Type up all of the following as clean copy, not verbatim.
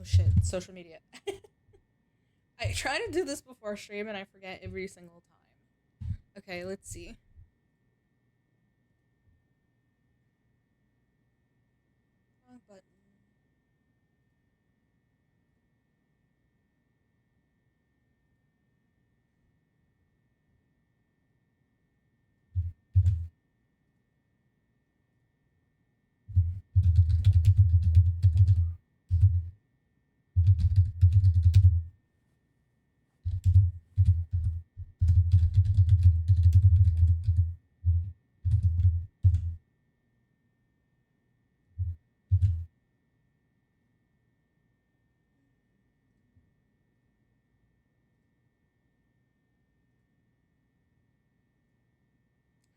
shit, social media. I try to do this before stream and I forget every single time. Okay, let's see. Wrong button.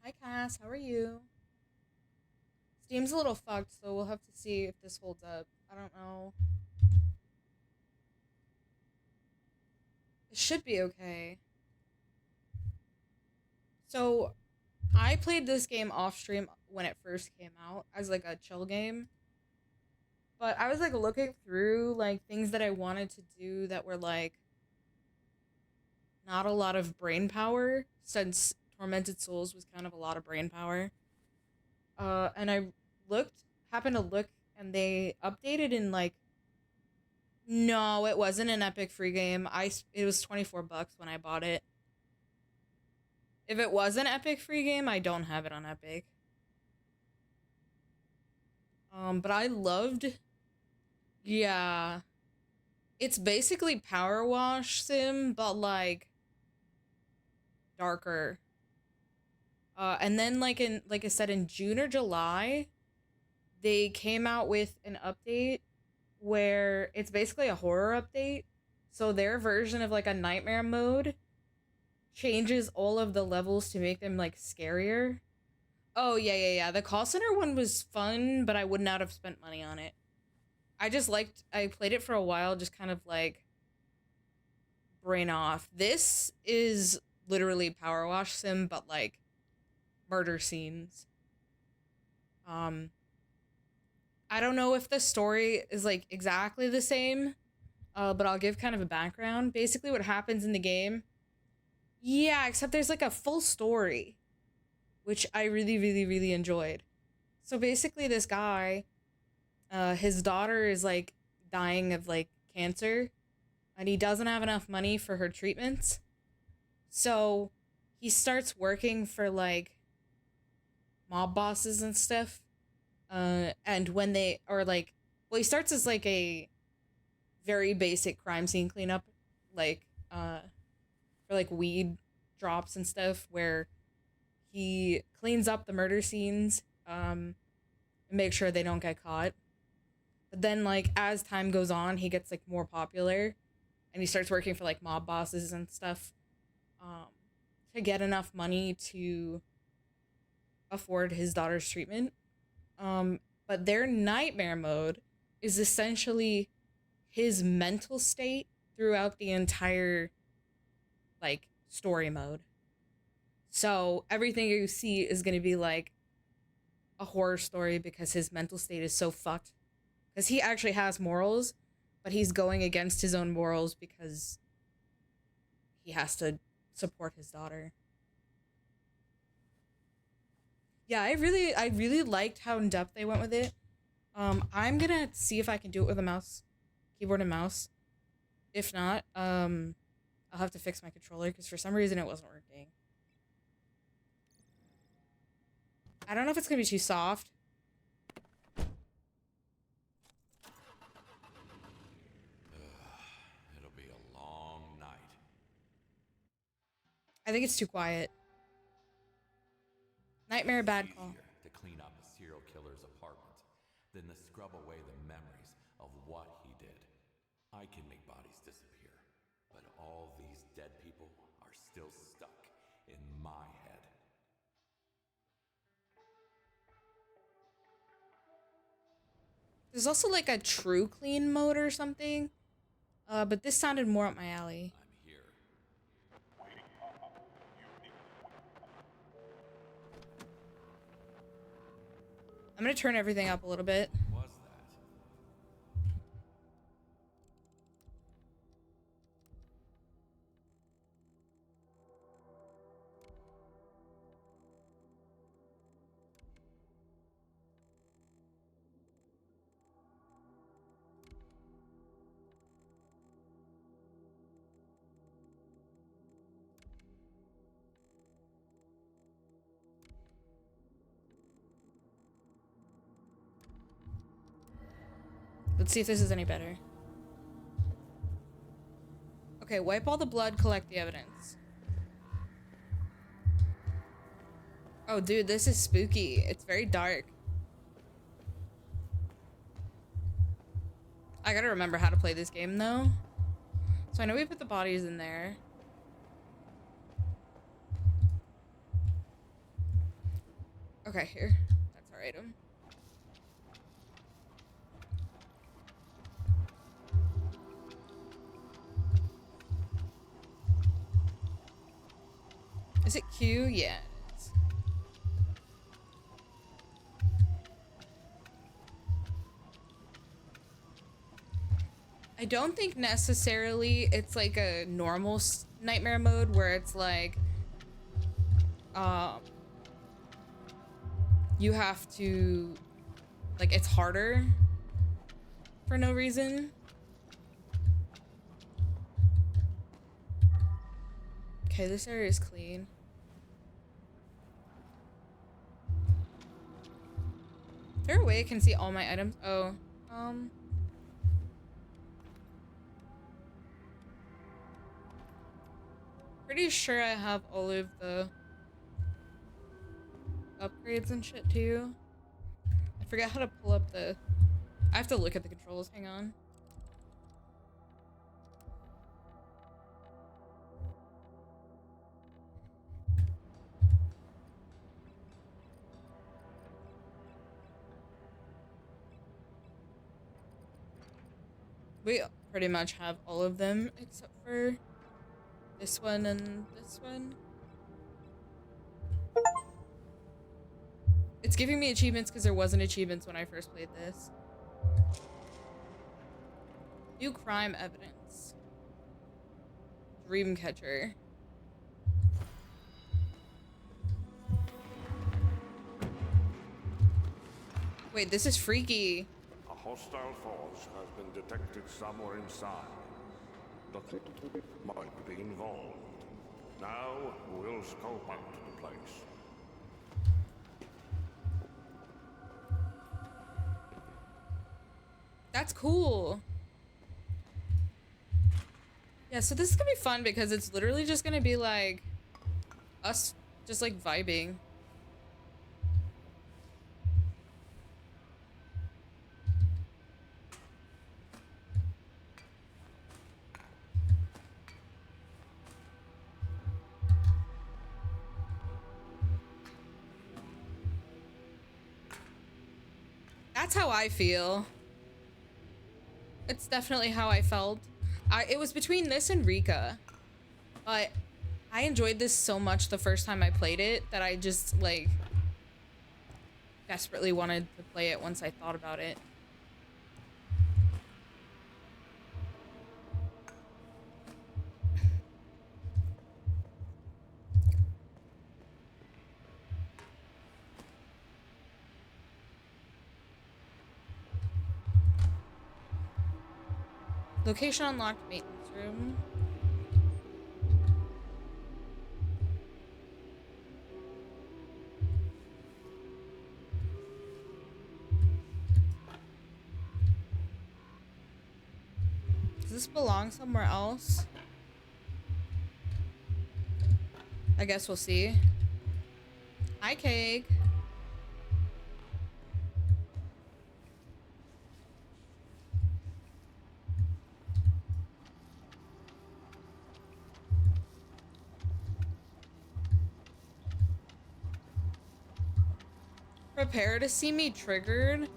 Hi Cass, how are you? Steam's a little fucked, so we'll have to see if this holds up. I don't know. It should be okay. So, I played this game off stream when it first came out as like a chill game. But I was like looking through like things that I wanted to do that were like not a lot of brain power since Tormented Souls was kind of a lot of brain power. And I looked, happened to look, and they updated in like no, it wasn't an Epic free game. It was $24 when I bought it. If it was an Epic free game, I don't have it on Epic. But I loved, yeah, it's basically Power Wash Sim, but like darker. And then like I said, in June or July, they came out with an update where it's basically a horror update. So their version of like a nightmare mode changes all of the levels to make them like scarier. Oh yeah. The call center one was fun, but I would not have spent money on it. I played it for a while, just kind of like brain off. This is literally Power Wash Sim, but like murder scenes. Um, I don't know if the story is like exactly the same, but I'll give kind of a background. Basically, what happens in the game, yeah, except there's like a full story, which I really enjoyed. So basically, this guy, his daughter is like dying of like cancer, and he doesn't have enough money for her treatments. So he starts working for like mob bosses and stuff. And when they are like, well, he starts as like a very basic crime scene cleanup, like for like weed drops and stuff, where he cleans up the murder scenes, and make sure they don't get caught. But then like as time goes on, he gets like more popular, and he starts working for like mob bosses and stuff, um, to get enough money to afford his daughter's treatment. Um, but their nightmare mode is essentially his mental state throughout the entire like story mode. So everything you see is going to be like a horror story because his mental state is so fucked. Because he actually has morals, but he's going against his own morals because he has to support his daughter. Yeah, I really liked how in depth they went with it. I'm gonna see if I can do it with a mouse, keyboard and mouse. If not, I'll have to fix my controller because for some reason it wasn't working. I don't know if it's gonna be too soft. It'll be a long night. I think it's too quiet. Nightmare It's bad call. easier to clean up a serial killer's apartment than to scrub away the memories of what he did. I can make bodies disappear, but all these dead people are still stuck in my head. There's also like a true clean mode or something. But this sounded more up my alley. I'm here. I'm gonna turn everything up a little bit. What was that? Let's see if this is any better. Okay, wipe all the blood, collect the evidence. Oh, dude, this is spooky. It's very dark. I gotta remember how to play this game, though. So I know we put the bodies in there. Okay, here. That's our item. Is it Q? Yeah, it is. I don't think necessarily it's like a normal nightmare mode where it's like, you have to, like, it's harder for no reason. Okay, this area is clean. Is there a way I can see all my items? Oh, pretty sure I have all of the upgrades and shit too. I forget how to pull up the... I have to look at the controls, hang on. We pretty much have all of them except for this one and this one. It's giving me achievements because there wasn't achievements when I first played this. New crime evidence. Dreamcatcher. Wait, this is freaky. A hostile force has been detected somewhere inside. The thing might be involved. Now we'll scope out the place. That's cool. Yeah, so this is gonna be fun because it's literally just gonna be like us just like vibing. That's how I feel. It's definitely how I felt. It was between this and Rika, but I enjoyed this so much the first time I played it that I just like desperately wanted to play it once I thought about it. Location unlocked, maintenance room. Does this belong somewhere else? I guess we'll see. Hi, Cake. Prepare to see me triggered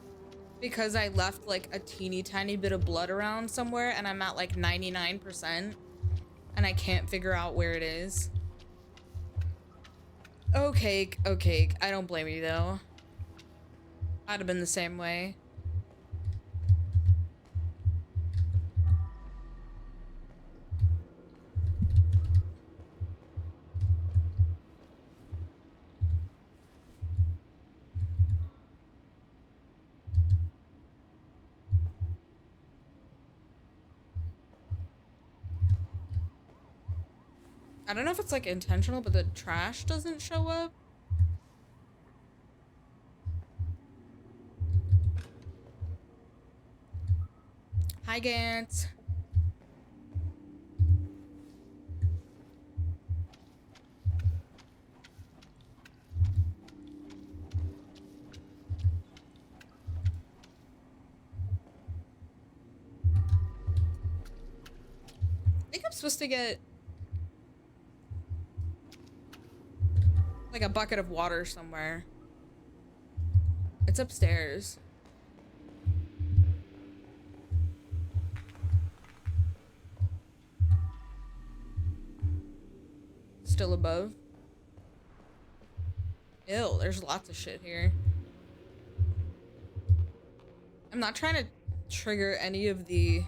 because I left like a teeny tiny bit of blood around somewhere and I'm at like 99% and I can't figure out where it is. Okay, okay, I don't blame you though. I'd have been the same way. I don't know if it's like intentional, but the trash doesn't show up. Hi, Gant. I think I'm supposed to get like a bucket of water somewhere. It's upstairs. Still above. Ew, there's lots of shit here. I'm not trying to trigger any of the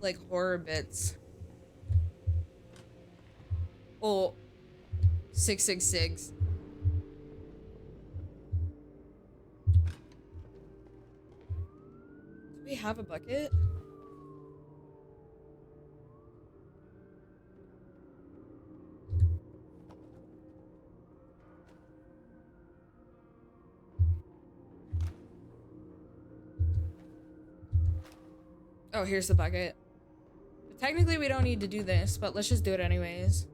like horror bits. Oh, 666. Do we have a bucket? Oh, here's the bucket. But technically, we don't need to do this, but let's just do it anyways.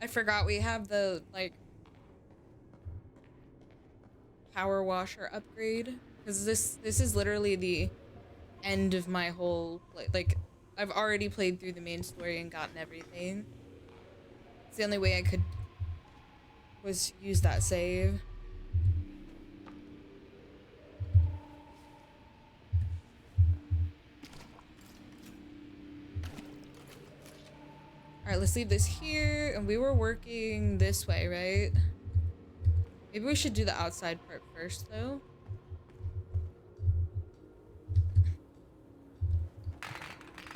I forgot we have the, like, power washer upgrade. Because this is literally the end of my whole, like, I've already played through the main story and gotten everything. It's the only way I could was use that save. Alright, let's leave this here. And we were working this way, right? Maybe we should do the outside part first, though.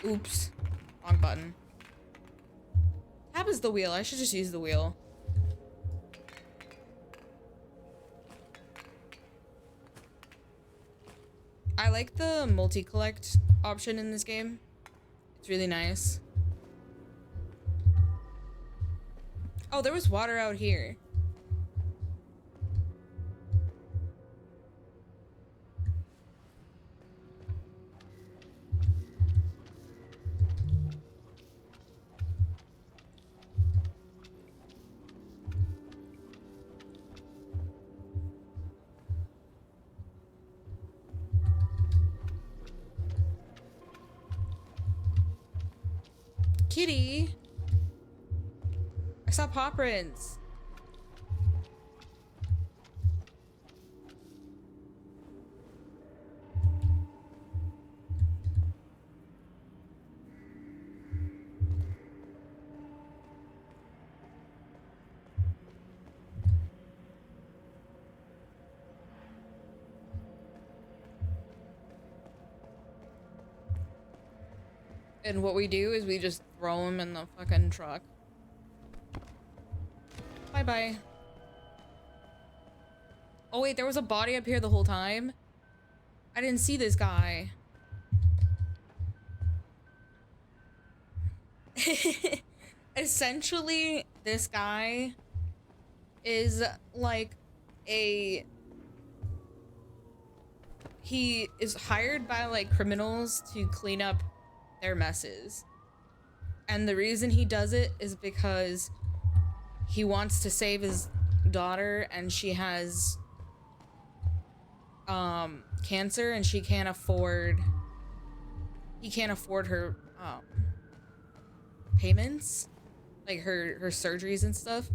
Oops. Wrong button. Tab is the wheel. I should just use the wheel. I like the multi-collect option in this game. It's really nice. Oh, there was water out here. Kitty! I saw paw prints. And what we do is we just throw them in the fucking truck. Bye-bye. Oh wait, there was a body up here the whole time? I didn't see this guy. Essentially, this guy is like he is hired by like criminals to clean up their messes. And the reason he does it is because he wants to save his daughter, and she has cancer, and he can't afford her payments, like her surgeries and stuff.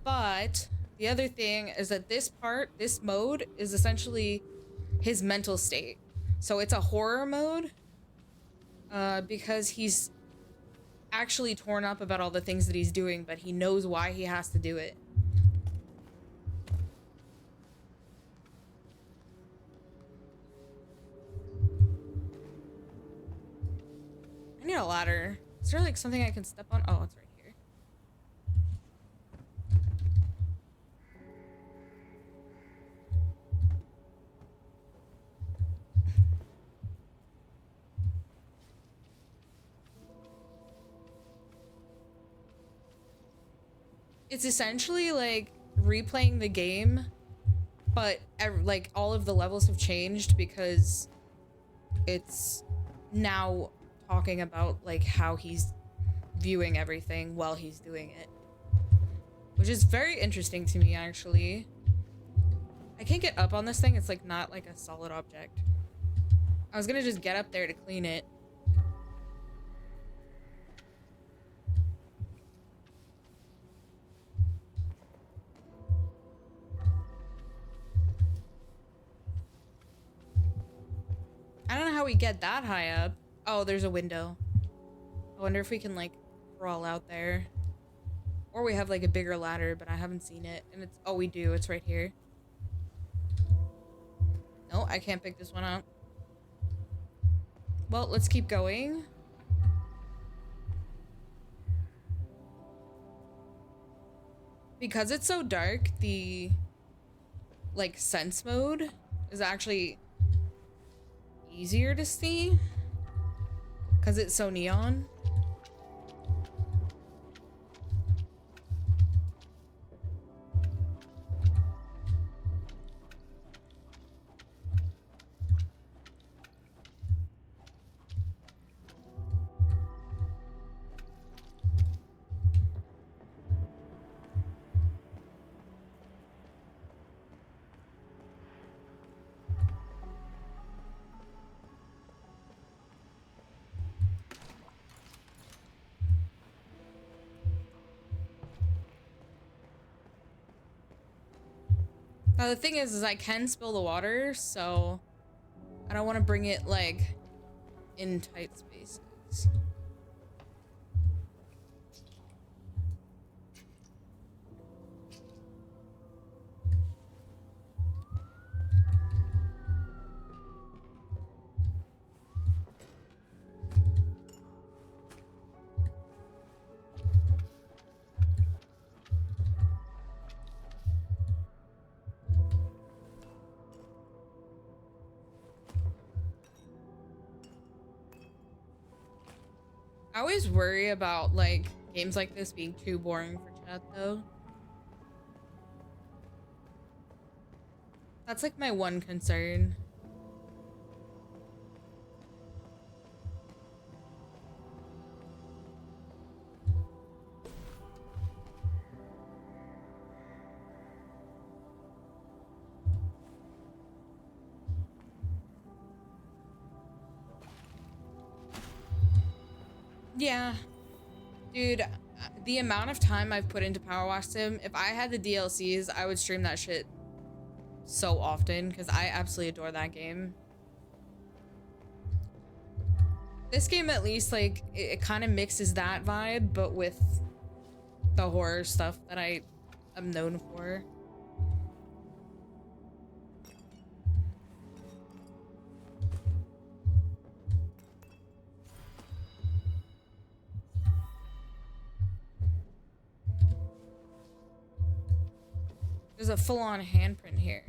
But the other thing is that this mode is essentially his mental state. So it's a horror mode because he's actually torn up about all the things that he's doing, but he knows why he has to do it. I need a ladder. Is there like something I can step on? Oh, it's right here. It's essentially like replaying the game, but like all of the levels have changed because it's now talking about like how he's viewing everything while he's doing it, which is very interesting to me actually. I can't get up on this thing. It's like not like a solid object. I was gonna just get up there to clean it. I don't know how we get that high up. Oh, there's a window. I wonder if we can like crawl out there. Or we have like a bigger ladder, but I haven't seen it. And it's, oh, we do. It's right here. No, I can't pick this one up. Well, let's keep going. Because it's so dark, the like sense mode is actually easier to see because it's so neon. Now the thing is I can spill the water, so I don't want to bring it like in tight spaces. I always worry about like games like this being too boring for chat though. That's like my one concern. Yeah, dude, the amount of time I've put into Power Wash Sim, if I had the DLCs, I would stream that shit so often because I absolutely adore that game. This game at least, like, it kind of mixes that vibe, but with the horror stuff that I am known for. There's a full-on handprint here.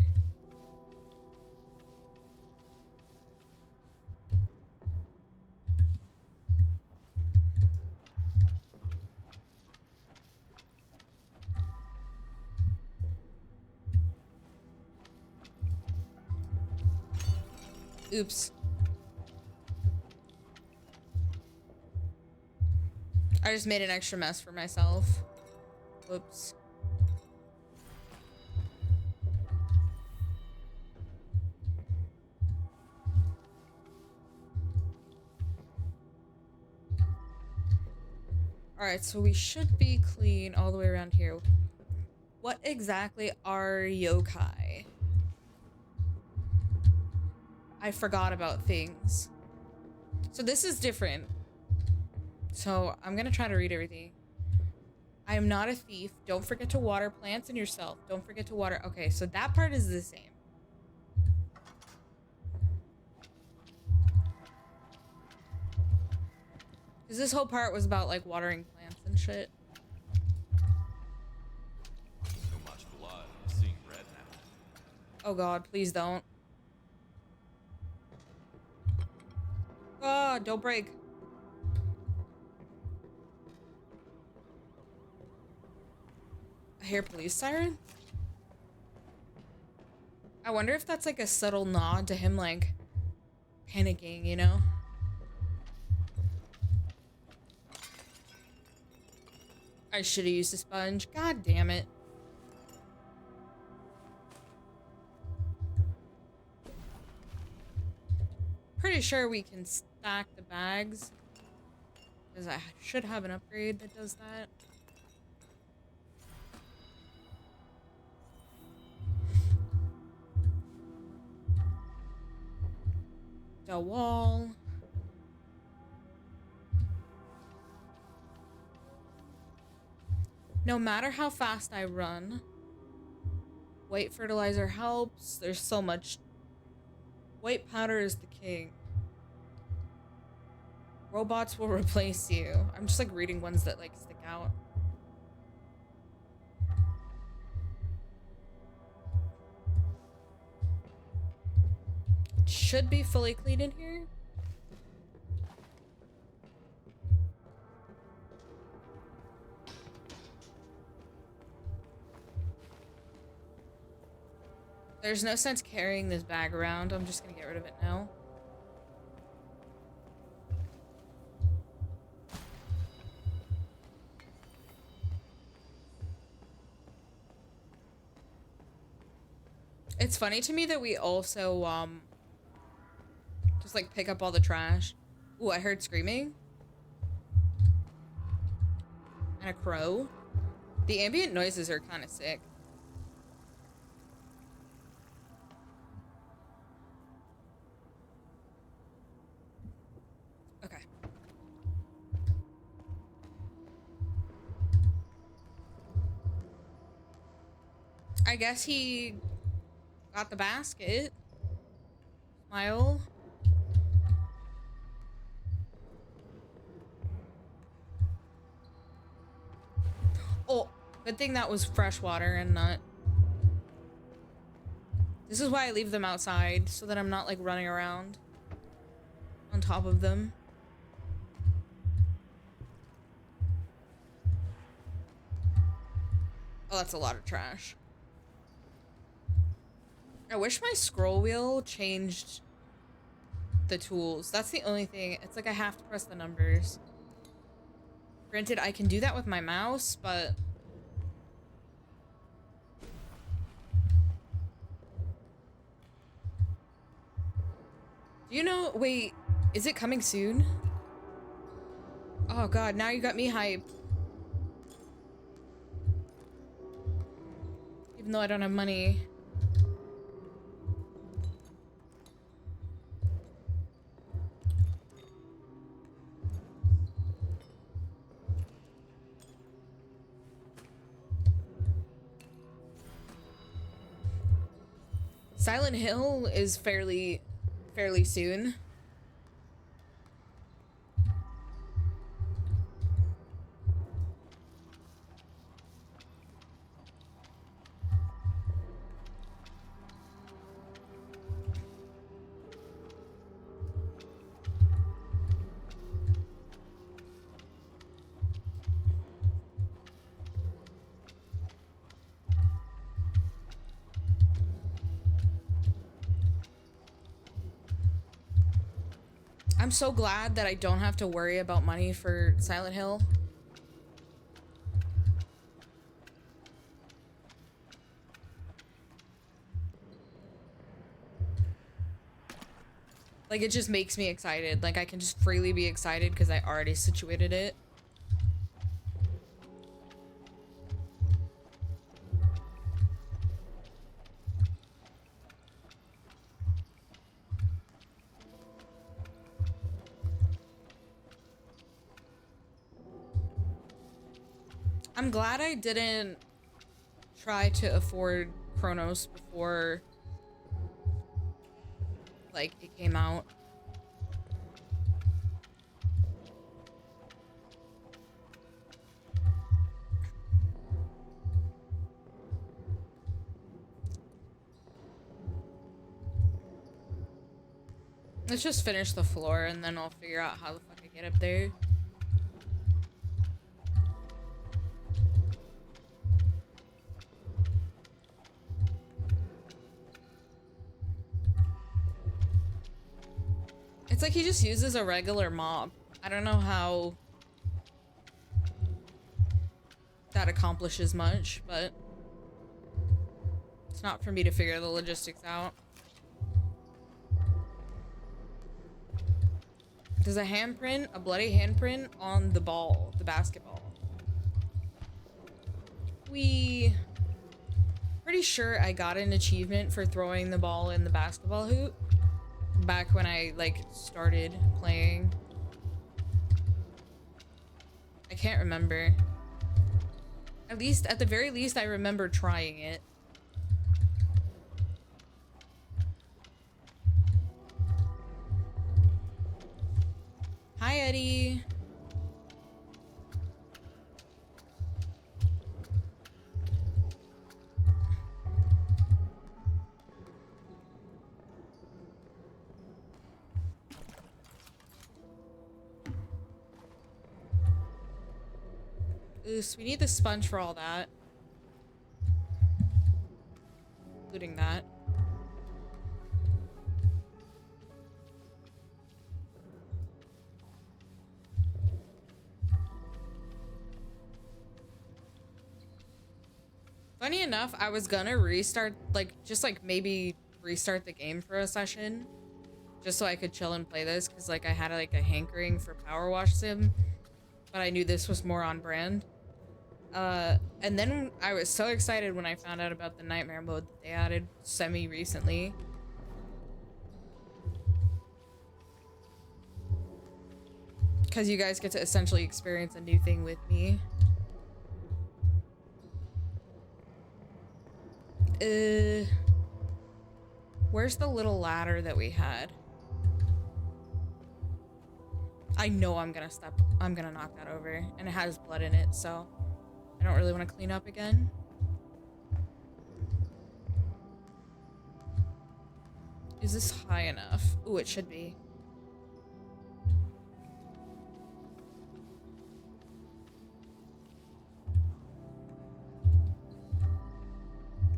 Oops. I just made an extra mess for myself. Whoops. Alright, so we should be clean all the way around here. What exactly are yokai? I forgot about things. So this is different. So I'm gonna try to read everything. I am not a thief. Don't forget to water plants and yourself. Don't forget to water. Okay, so that part is the same. Because this whole part was about like watering plants and shit. So much blood. I'm seeing red now. Oh god, please don't. Ah, don't break. hear police siren? I wonder if that's like a subtle nod to him like panicking, you know? I should have used a sponge. God damn it. Pretty sure we can stack the bags. Because I should have an upgrade that does that. The wall. No matter how fast I run, white fertilizer helps. There's so much. White powder is the king. Robots will replace you. I'm just like reading ones that like stick out. It should be fully clean in here. There's no sense carrying this bag around. I'm just gonna get rid of it now. It's funny to me that we also, just like pick up all the trash. Ooh, I heard screaming. And a crow. The ambient noises are kind of sick. Okay. I guess he got the basket. Smile. Oh, good thing that was fresh water and not... This is why I leave them outside, so that I'm not like running around on top of them. Oh, that's a lot of trash. I wish my scroll wheel changed the tools. That's the only thing. It's like I have to press the numbers. Granted, I can do that with my mouse, but... Do you know... Wait, is it coming soon? Oh god, now you got me hyped. Even though I don't have money. Silent Hill is fairly soon. I'm so glad that I don't have to worry about money for Silent Hill. Like, it just makes me excited. Like, I can just freely be excited because I already situated it. I'm glad I didn't try to afford Chronos before, like, it came out. Let's just finish the floor and then I'll figure out how the fuck I get up there. It's like he just uses a regular mop. I don't know how that accomplishes much, but it's not for me to figure the logistics out. There's a handprint, a bloody handprint on the ball, the basketball. Pretty sure I got an achievement for throwing the ball in the basketball hoop back when I like started playing. I can't remember. At the very least, I remember trying it. Hi, Eddie. Ooh, so we need the sponge for all that. Including that. Funny enough, I was gonna restart, maybe restart the game for a session. Just so I could chill and play this, because, like, I had, like, a hankering for Power Wash Sim. But I knew this was more on brand. And then I was so excited when I found out about the nightmare mode that they added semi-recently. Because you guys get to essentially experience a new thing with me. Where's the little ladder that we had? I know I'm gonna knock that over, and it has blood in it, so I don't really want to clean up again. Is this high enough? Ooh, it should be.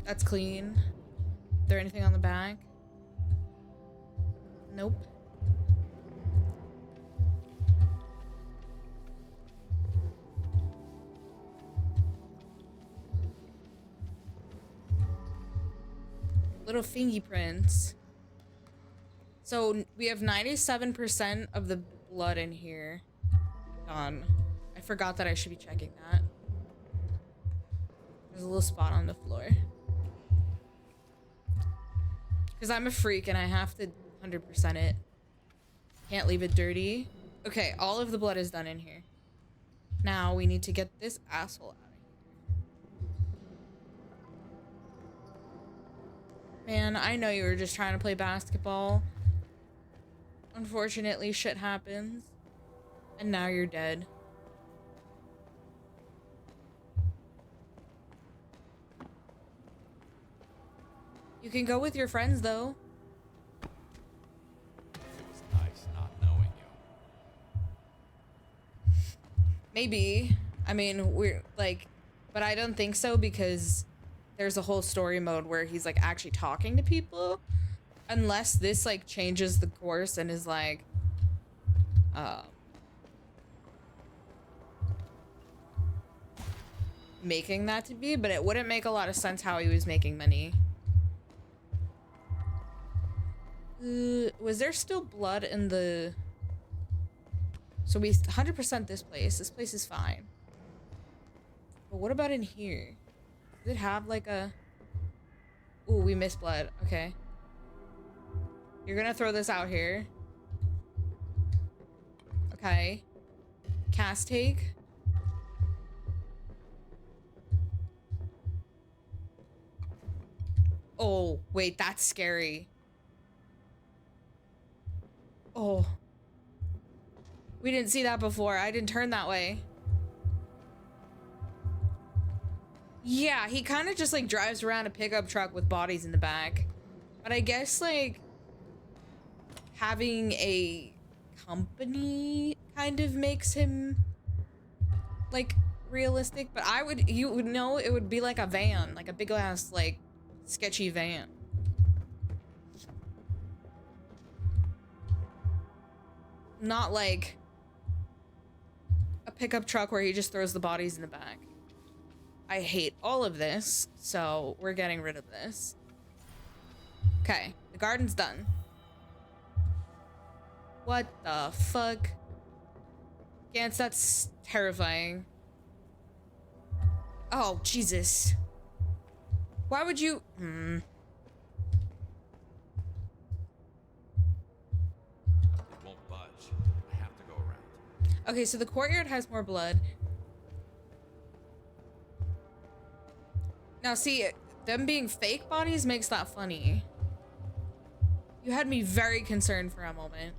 That's clean. Is there anything on the back? Nope. Little fingerprints. So we have 97% of the blood in here. Done. I forgot that I should be checking that. There's a little spot on the floor. Because I'm a freak and I have to 100% it. Can't leave it dirty. Okay, all of the blood is done in here. Now we need to get this asshole out of here. Man, I know you were just trying to play basketball. Unfortunately, shit happens. And now you're dead. You can go with your friends, though. It was nice not knowing you. Maybe. I mean, we're like, but I don't think so because there's a whole story mode where he's like actually talking to people. Unless this like changes the course and is like, making that to be, but it wouldn't make a lot of sense how he was making money. Was there still blood in the... So we 100% this place. This place is fine. But what about in here? Does it have like a... Ooh, we missed blood. Okay. You're gonna throw this out here. Okay. Cast take. Oh, wait, that's scary. Oh. We didn't see that before. I didn't turn that way. Yeah, he kind of just like drives around a pickup truck with bodies in the back. But I guess like having a company kind of makes him like realistic. But you would know it would be like a van, like a big ass like sketchy van. not like a pickup truck where he just throws the bodies in the back. I hate all of this, so we're getting rid of this. Okay, the garden's done. What the fuck? Gantz, that's terrifying. Oh, Jesus. Why would you? It won't budge. I have to go around. Okay, so the courtyard has more blood. Now, see, them being fake bodies makes that funny. You had me very concerned for a moment.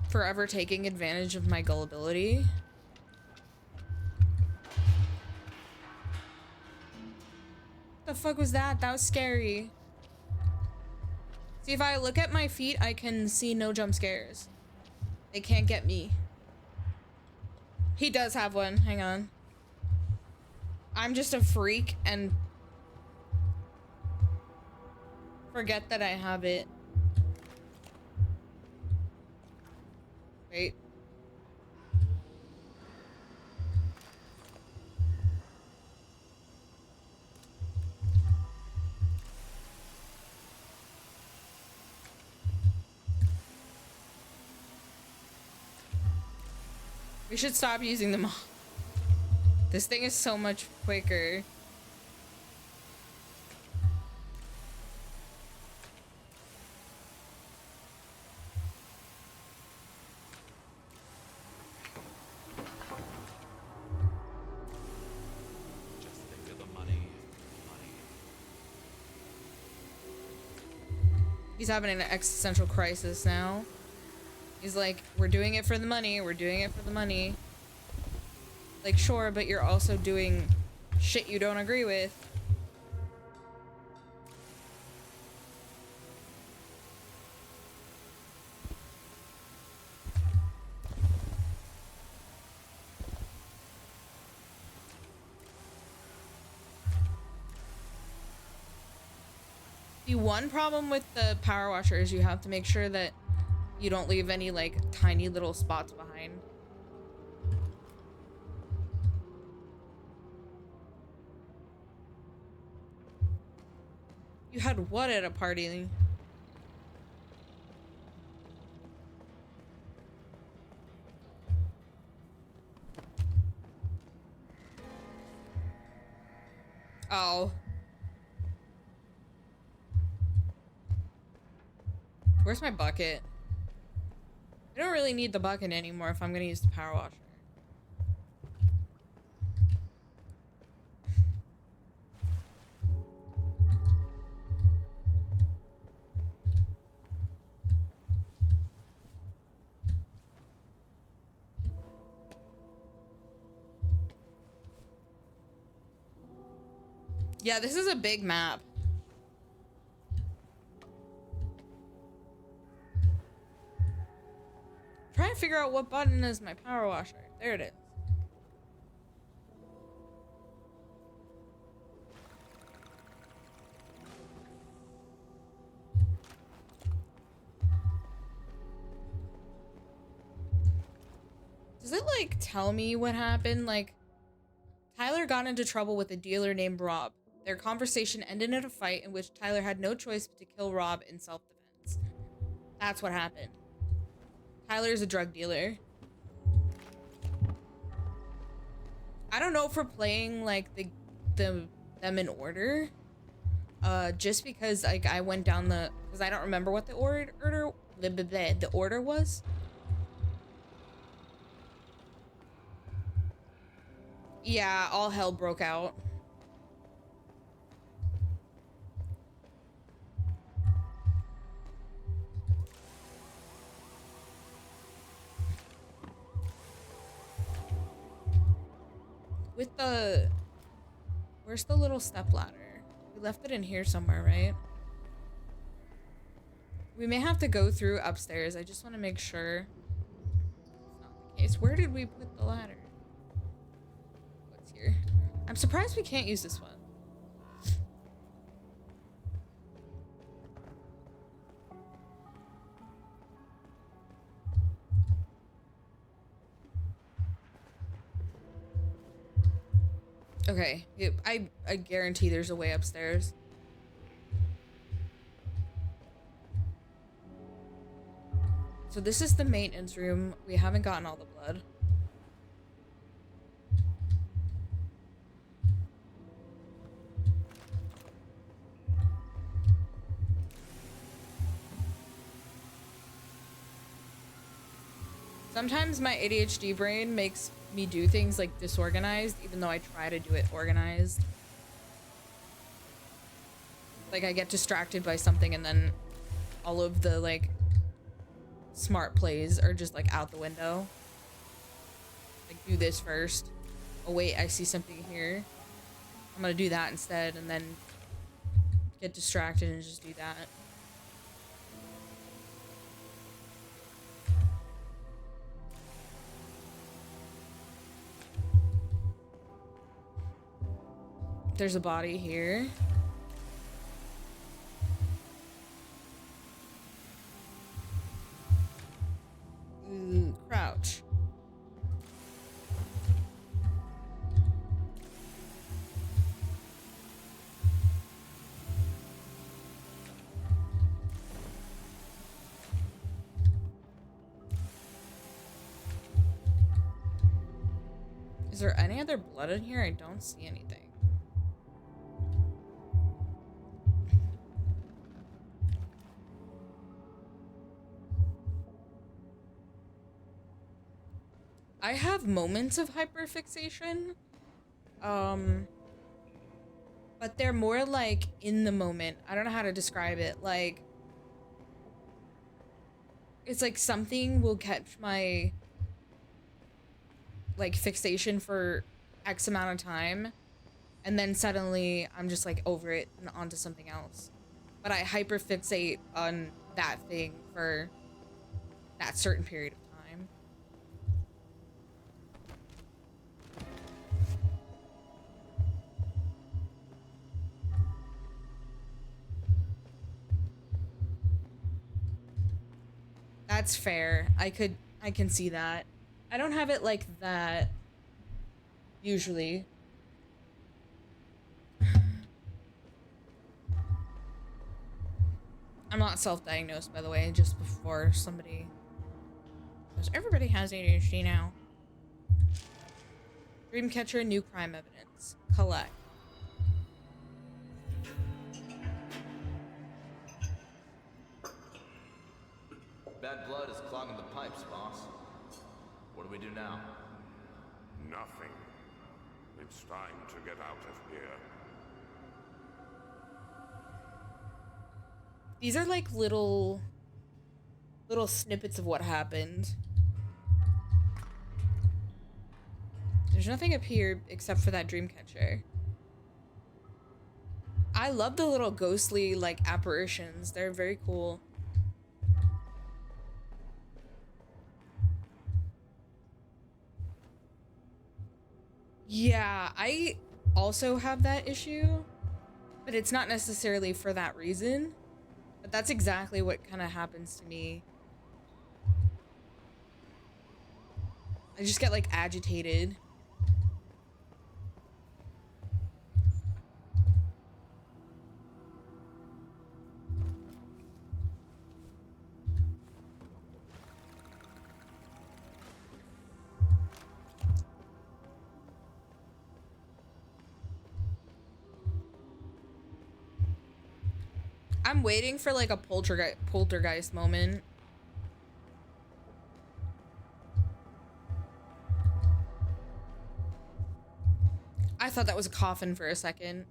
Forever taking advantage of my gullibility. The fuck was that? That was scary. See, if I look at my feet, I can see no jump scares. They can't get me. He does have one. Hang on. I'm just a freak and forget that I have it. Wait. We should stop using them all. This thing is so much quicker. Just think of the money. Money. He's having an existential crisis now. He's like, we're doing it for the money. We're doing it for the money. Like, sure, but you're also doing shit you don't agree with. The one problem with the power washer is you have to make sure that you don't leave any, like, tiny little spots behind. You had what at a party? Oh. Where's my bucket? I don't really need the bucket anymore if I'm gonna use the power washer. Yeah, this is a big map. Trying to figure out what button is my power washer. There it is. Does it, like, tell me what happened? Like, Tyler got into trouble with a dealer named Rob. Their conversation ended in a fight in which Tyler had no choice but to kill Rob in self-defense. That's what happened. Tyler's a drug dealer. I don't know if we're playing, like, them in order. Just because, like, I went down because I don't remember what the order was. Yeah, all hell broke out. With the Where's the little step ladder? We left it in here somewhere, right? We may have to go through upstairs. I just want to make sure it's not the case. Where did we put the ladder? What's here? I'm surprised we can't use this one. Okay, I guarantee there's a way upstairs. So this is the maintenance room. We haven't gotten all the blood. Sometimes my ADHD brain makes me do things like disorganized, even though I try to do it organized. Like I get distracted by something and then all of the like smart plays are just like out the window. Like do this first. Oh wait, I see something here. I'm gonna do that instead and then get distracted and just do that. There's a body here. Ooh, crouch. Is there any other blood in here? I don't see anything. I have moments of hyperfixation, but they're more like in the moment. I don't know how to describe it. Like, it's like something will catch my like fixation for X amount of time, and then suddenly I'm just like over it and onto something else. But I hyperfixate on that thing for that certain period of time. That's fair. I can see that. I don't have it like that usually. I'm not self-diagnosed, by the way, just before somebody... Because everybody has ADHD now. Dreamcatcher, new crime evidence. Collect. Bad blood is clogging the pipes, boss. What do we do now? Nothing. It's time to get out of here. These are like little snippets of what happened. There's nothing up here except for that Dreamcatcher. I love the little ghostly like apparitions. They're very cool. Yeah, I also have that issue, but it's not necessarily for that reason. But that's exactly what kind of happens to me. I just get like agitated. I'm waiting for like a poltergeist moment. I thought that was a coffin for a second.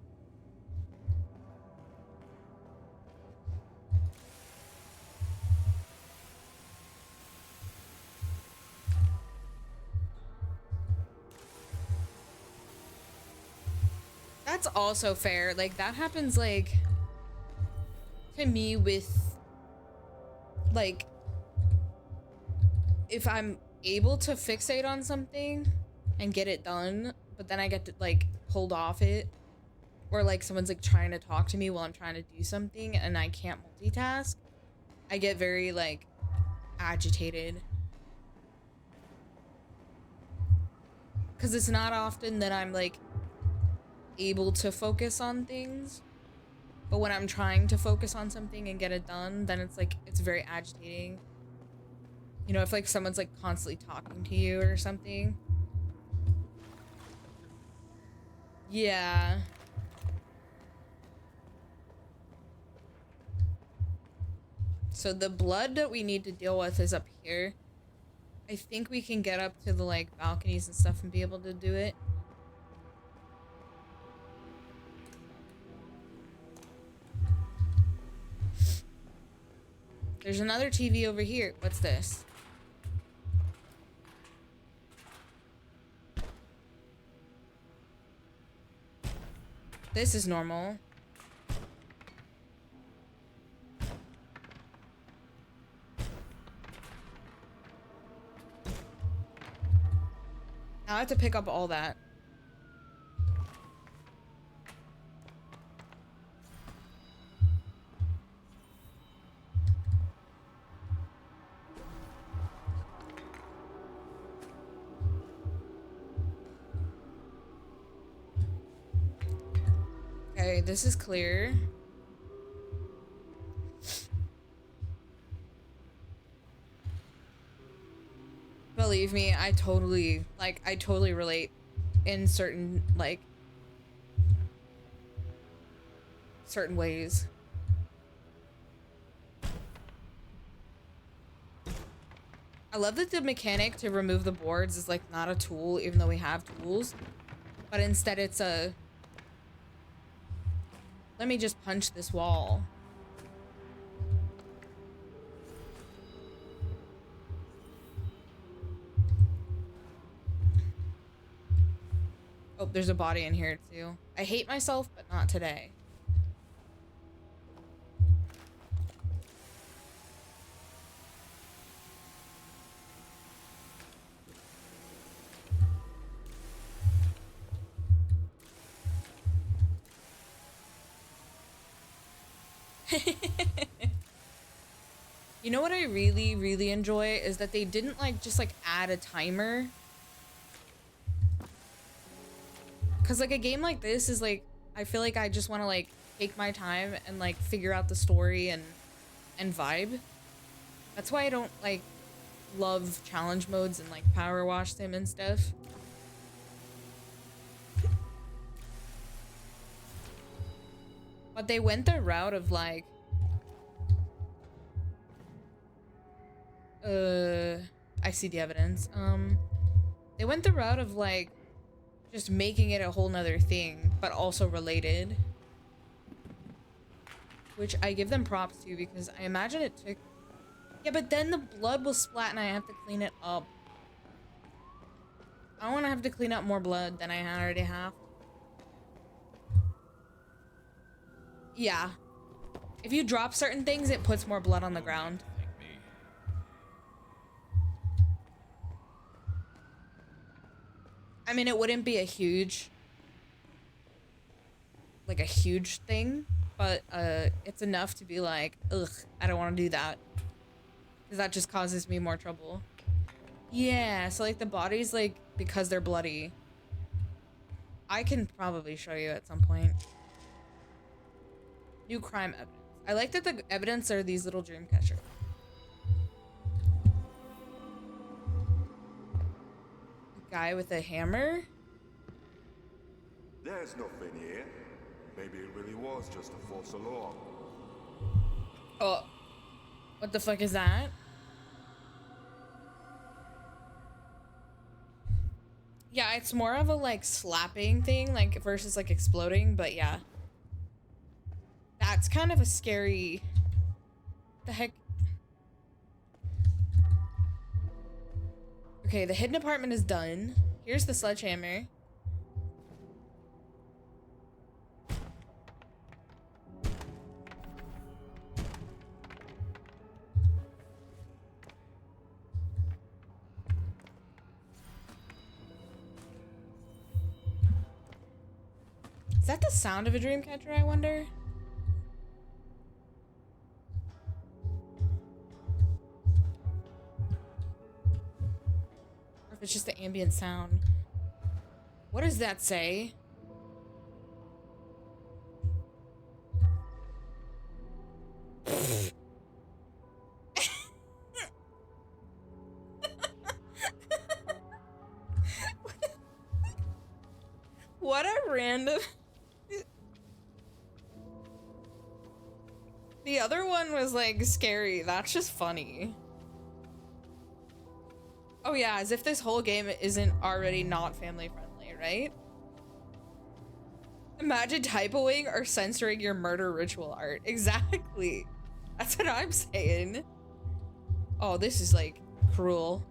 That's also fair. Like, that happens, like, to me with, like, if I'm able to fixate on something and get it done, but then I get to, like, hold off it, or, like, someone's, like, trying to talk to me while I'm trying to do something and I can't multitask, I get very, like, agitated. Because it's not often that I'm, like, able to focus on things, but when I'm trying to focus on something and get it done, then it's, like, it's very agitating. You know, if, like, someone's, like, constantly talking to you or something. Yeah. So the blood that we need to deal with is up here. I think we can get up to the, like, balconies and stuff and be able to do it. There's another TV over here. What's this? This is normal. Now I have to pick up all that. Okay, this is clear. Believe me, I totally relate in certain, like, certain ways. I love that the mechanic to remove the boards is, like, not a tool, even though we have tools, but instead it's a, let me just punch this wall. Oh, there's a body in here too. I hate myself, but not today. You know what I really, really enjoy is that they didn't, like, just, like, add a timer. Because, like, a game like this is, like, I feel like I just want to, like, take my time and, like, figure out the story and vibe. That's why I don't, like, love challenge modes and, like, power wash them and stuff. But they went the route of, like, I see the evidence. They went the route of, like, just making it a whole nother thing, but also related. Which I give them props to, because I imagine it took... Yeah, but then the blood will splat and I have to clean it up. I don't want to have to clean up more blood than I already have. Yeah. If you drop certain things, it puts more blood on the ground. I mean, it wouldn't be a huge, like, a huge thing, but it's enough to be like, ugh, I don't want to do that, because that just causes me more trouble. Yeah, so, like, the bodies, like, because they're bloody, I can probably show you at some point. New crime evidence. I like that the evidence are these little dream catchers. Guy with a hammer? There's nothing here. Maybe it really was just a false alarm. Oh. What the fuck is that? Yeah, it's more of a, like, slapping thing, like, versus, like, exploding, but yeah. That's kind of a scary... The heck? Okay, the hidden apartment is done. Here's the sledgehammer. Is that the sound of a dream catcher, I wonder? Or if it's just the ambient sound. What does that say? What a random... The other one was like scary. That's just funny. Oh yeah, as if this whole game isn't already not family friendly, right? Imagine typoing or censoring your murder ritual art. Exactly. That's what I'm saying. Oh, this is like cruel.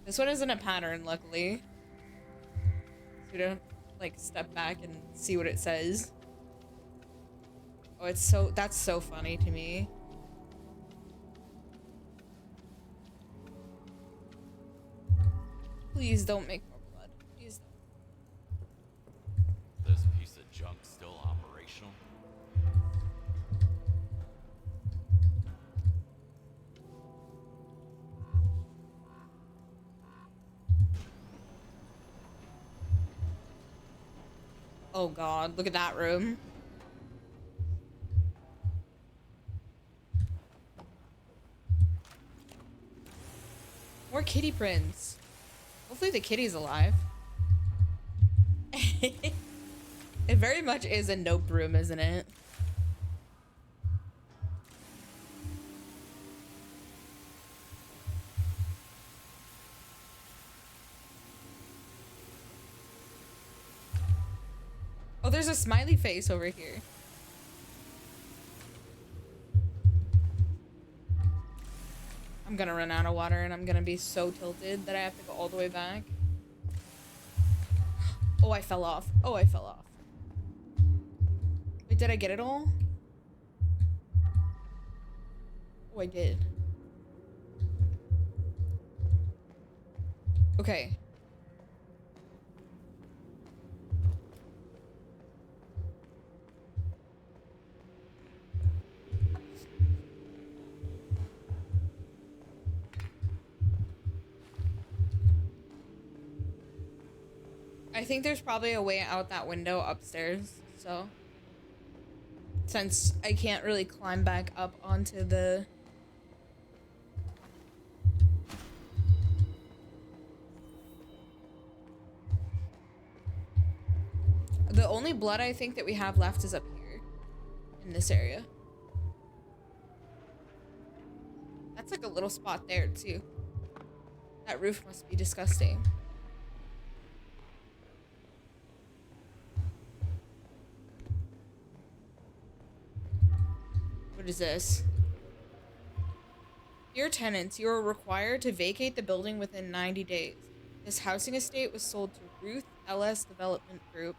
This one isn't a pattern, luckily. So we don't like step back and see what it says. Oh, it's so, that's so funny to me. Please don't make more blood. Please don't. This piece of junk still operational? Oh god, look at that room. More kitty prints. Hopefully the kitty's alive. It very much is a nope room, isn't it? Oh, there's a smiley face over here. I'm gonna run out of water and I'm gonna be so tilted that I have to go all the way back. Oh, I fell off. Oh, I fell off. Wait, did I get it all? Oh, I did. Okay. I think there's probably a way out that window upstairs, so since I can't really climb back up onto the only blood I think that we have left is up here in this area. That's like a little spot there too. That roof must be disgusting. What is this? Dear tenants, you are required to vacate the building within 90 days. This housing estate was sold to Ruth LS Development Group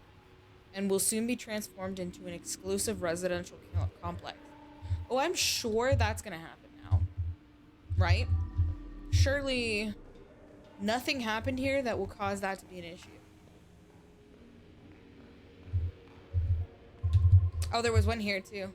and will soon be transformed into an exclusive residential complex. Oh, I'm sure that's gonna happen now. Right? Surely nothing happened here that will cause that to be an issue. Oh, there was one here too.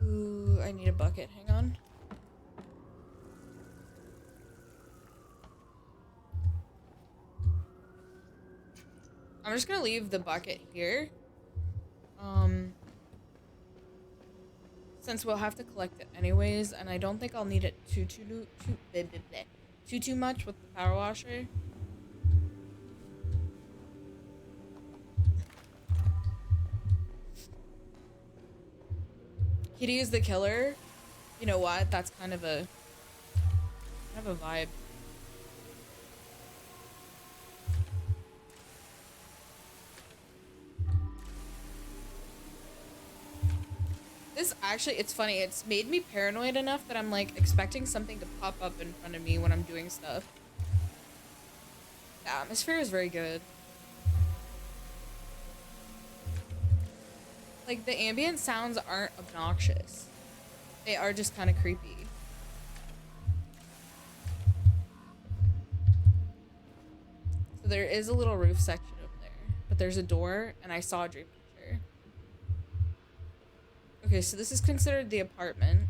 Ooh, I need a bucket. Hang on. I'm just gonna leave the bucket here. Since we'll have to collect it anyways, and I don't think I'll need it too much with the power washer. Kitty is the killer. You know what? That's kind of a vibe. This actually, it's funny. It's made me paranoid enough that I'm like expecting something to pop up in front of me when I'm doing stuff. The atmosphere is very good. Like, the ambient sounds aren't obnoxious. They are just kind of creepy. So there is a little roof section over there, but there's a door, and I saw a dream picture. Okay, so this is considered the apartment.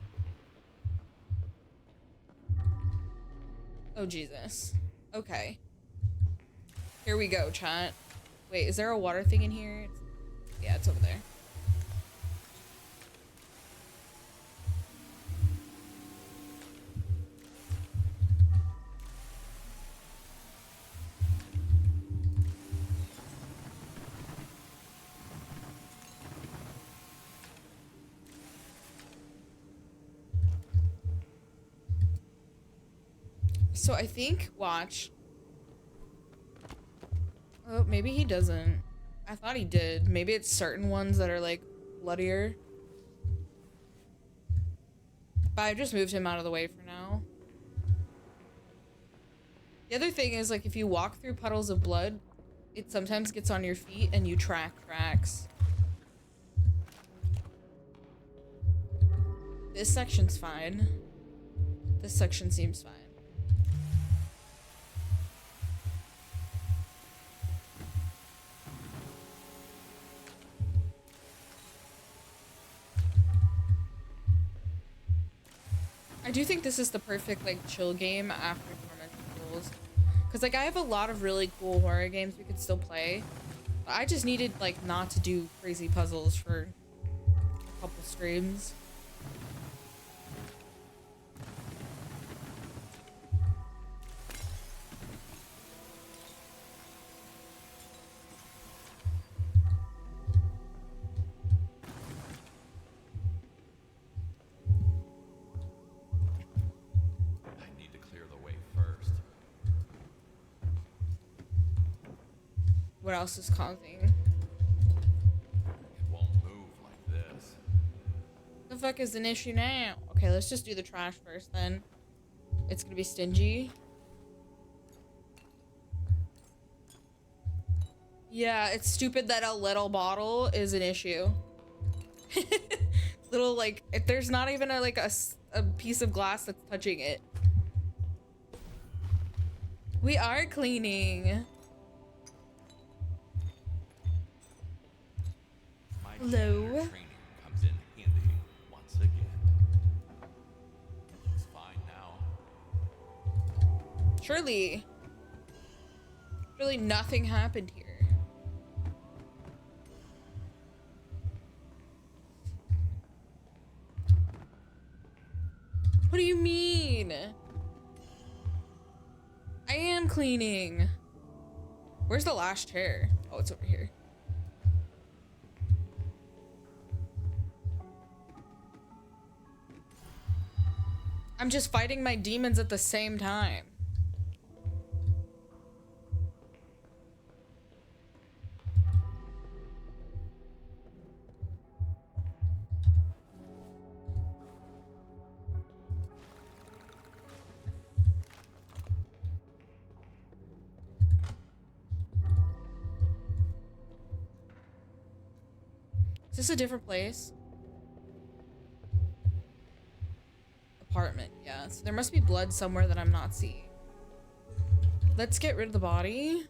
Oh, Jesus. Okay. Here we go, chat. Wait, is there a water thing in here? Yeah, it's over there. So I think, watch. Oh, maybe he doesn't. I thought he did. Maybe it's certain ones that are like bloodier. But I just moved him out of the way for now. The other thing is, like, if you walk through puddles of blood, it sometimes gets on your feet and you track tracks. This section's fine. This section seems fine. I do think this is the perfect, like, chill game after Tormented Souls. Because, like, I have a lot of really cool horror games we could still play. But I just needed, like, not to do crazy puzzles for a couple streams. What else is causing? It won't move like this. The fuck is an issue now? Okay, let's just do the trash first then. It's gonna be stingy. Yeah, it's stupid that a little bottle is an issue. Little, like, if there's not even a, like, a piece of glass that's touching it. We are cleaning. Hello. Training comes in handy once again. It's fine now. Surely nothing happened here. What do you mean? I am cleaning. Where's the last chair? Oh, it's over here. I'm just fighting my demons at the same time. Is this a different place? Apartment, yeah. So there must be blood somewhere that I'm not seeing. Let's get rid of the body.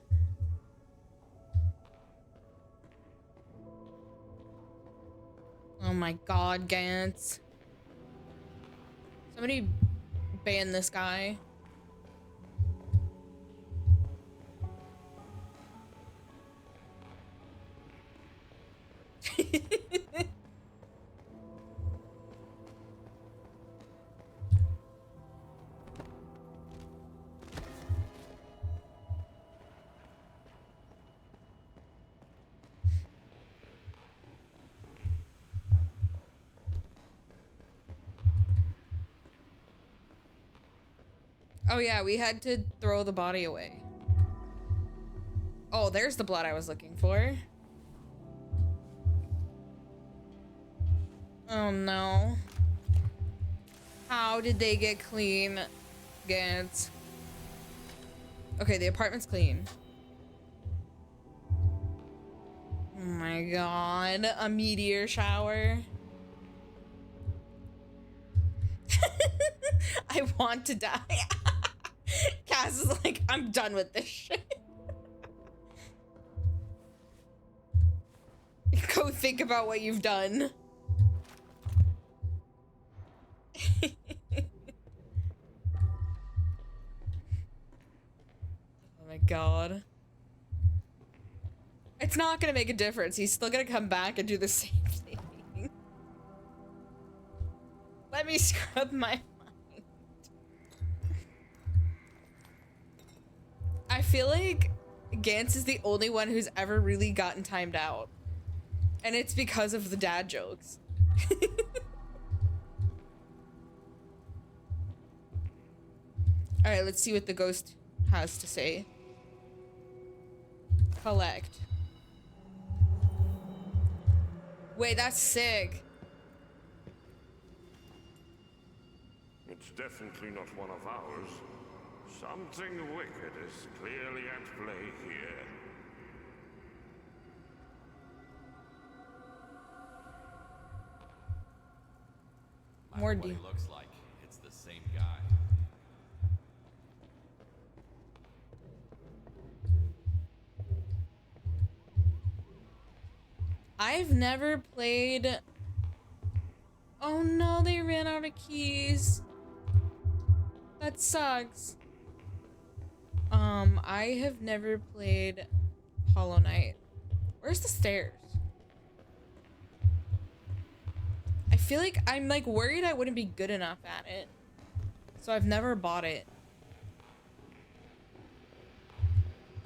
Oh my god, Gantz. Somebody ban this guy. Oh yeah, we had to throw the body away. Oh, there's the blood I was looking for. Oh no. How did they get clean? Gantz. Okay, the apartment's clean. Oh my god, a meteor shower. I want to die. Cass is like, I'm done with this shit. Go think about what you've done. Oh my god. It's not gonna make a difference. He's still gonna come back and do the same thing. Let me scrub my mind. I feel like Gantz is the only one who's ever really gotten timed out. And it's because of the dad jokes. Alright, let's see what the ghost has to say. Collect. Wait, that's sick. It's definitely not one of ours. Something wicked is clearly at play here. More Matter what he deep. looks like, it's the same guy. I've never played... Oh no, they ran out of keys. That sucks. I have never played Hollow Knight. Where's the stairs? I feel like I'm like worried I wouldn't be good enough at it. So I've never bought it.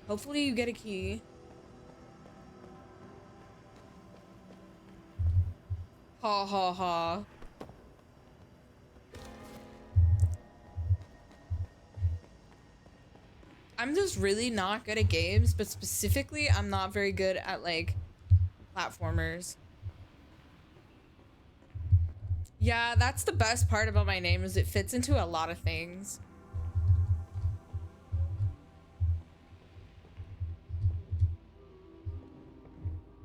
Hopefully you get a key. Ha ha ha. I'm just really not good at games, but specifically I'm not very good at like platformers. Yeah, that's the best part about my name is it fits into a lot of things.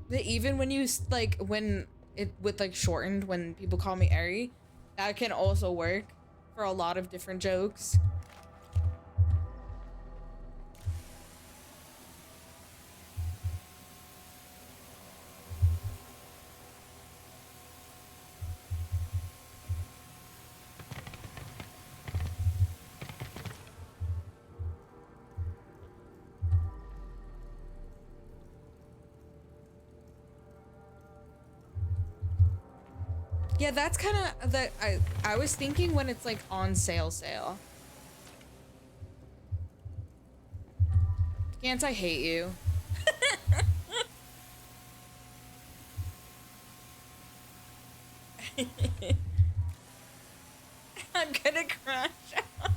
But even when you like when it with like shortened when people call me Ari, that can also work for a lot of different jokes. Yeah, that's kind of the I was thinking when it's like on sale. Gantz, I hate you. I'm gonna crash out.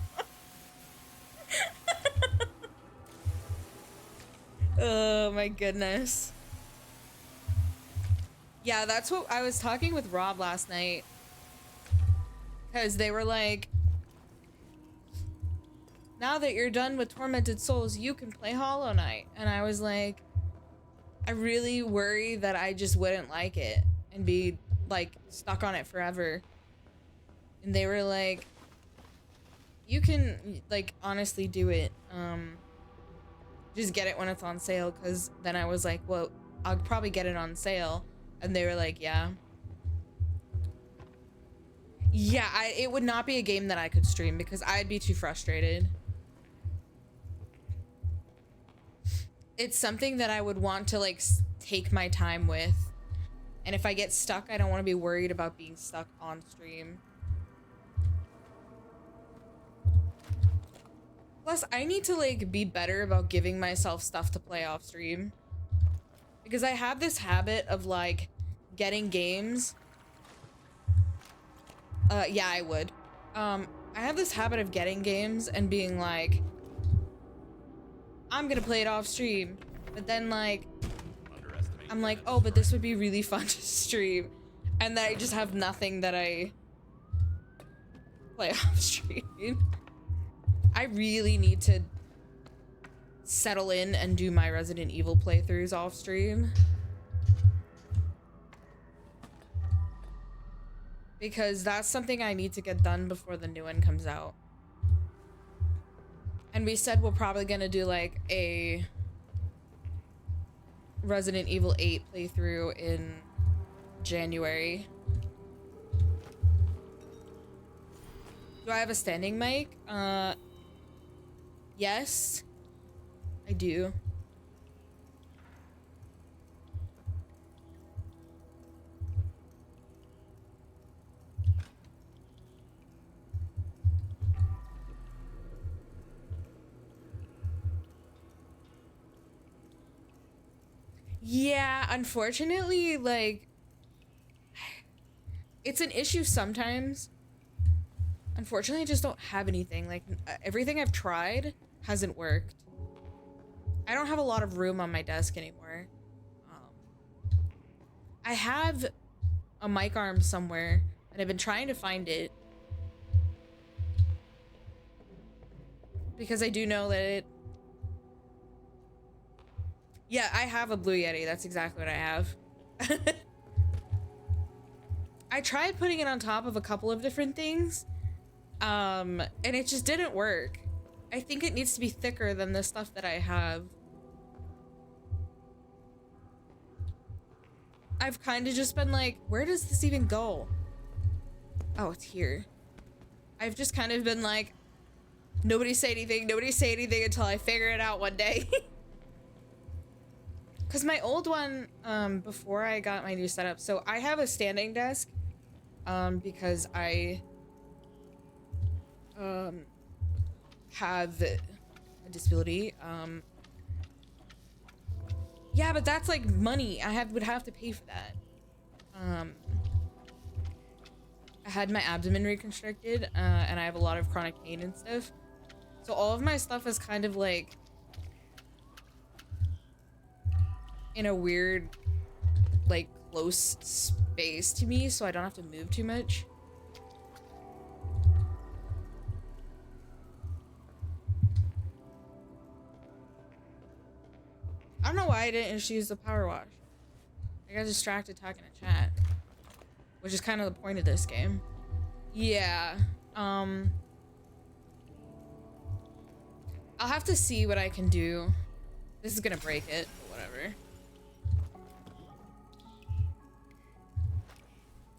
Oh my goodness. Yeah, that's what I was talking with Rob last night. Because they were like, now that you're done with Tormented Souls, you can play Hollow Knight. And I was like, I really worry that I just wouldn't like it and be like stuck on it forever. And they were like, you can like honestly do it. Just get it when it's on sale. Because then I was like, well, I'll probably get it on sale. And they were like, yeah. Yeah, it would not be a game that I could stream because I'd be too frustrated. It's something that I would want to like take my time with. And if I get stuck, I don't want to be worried about being stuck on stream. Plus, I need to like be better about giving myself stuff to play off stream. Because I have this habit of like getting games. Yeah, I would. I have this habit of getting games and being like, I'm gonna play it off stream. But then like, I'm like, oh, but this would be really fun to stream. And then I just have nothing that I play off stream. I really need to settle in and do my Resident Evil playthroughs off stream. Because that's something I need to get done before the new one comes out. And we said we're probably gonna do like a Resident Evil 8 playthrough in January. Do I have a standing mic? Yes, I do. Yeah, unfortunately, like, it's an issue sometimes. Unfortunately, I just don't have anything. Like, everything I've tried hasn't worked. I don't have a lot of room on my desk anymore. I have a mic arm somewhere, and I've been trying to find it. Because I do know that it... Yeah, I have a Blue Yeti. That's exactly what I have. I tried putting it on top of a couple of different things, and it just didn't work. I think it needs to be thicker than the stuff that I have. I've kind of just been like, where does this even go? Oh, it's here. I've just kind of been like, nobody say anything until I figure it out one day. Because my old one, before I got my new setup, so I have a standing desk, because I, have a disability. Yeah, but that's like money. Would have to pay for that. I had my abdomen reconstructed, and I have a lot of chronic pain and stuff. So all of my stuff is kind of like in a weird, like, close space to me, so I don't have to move too much. I don't know why I didn't just use the power wash. I got distracted talking to chat, which is kind of the point of this game. Yeah, I'll have to see what I can do. This is gonna break it, but whatever.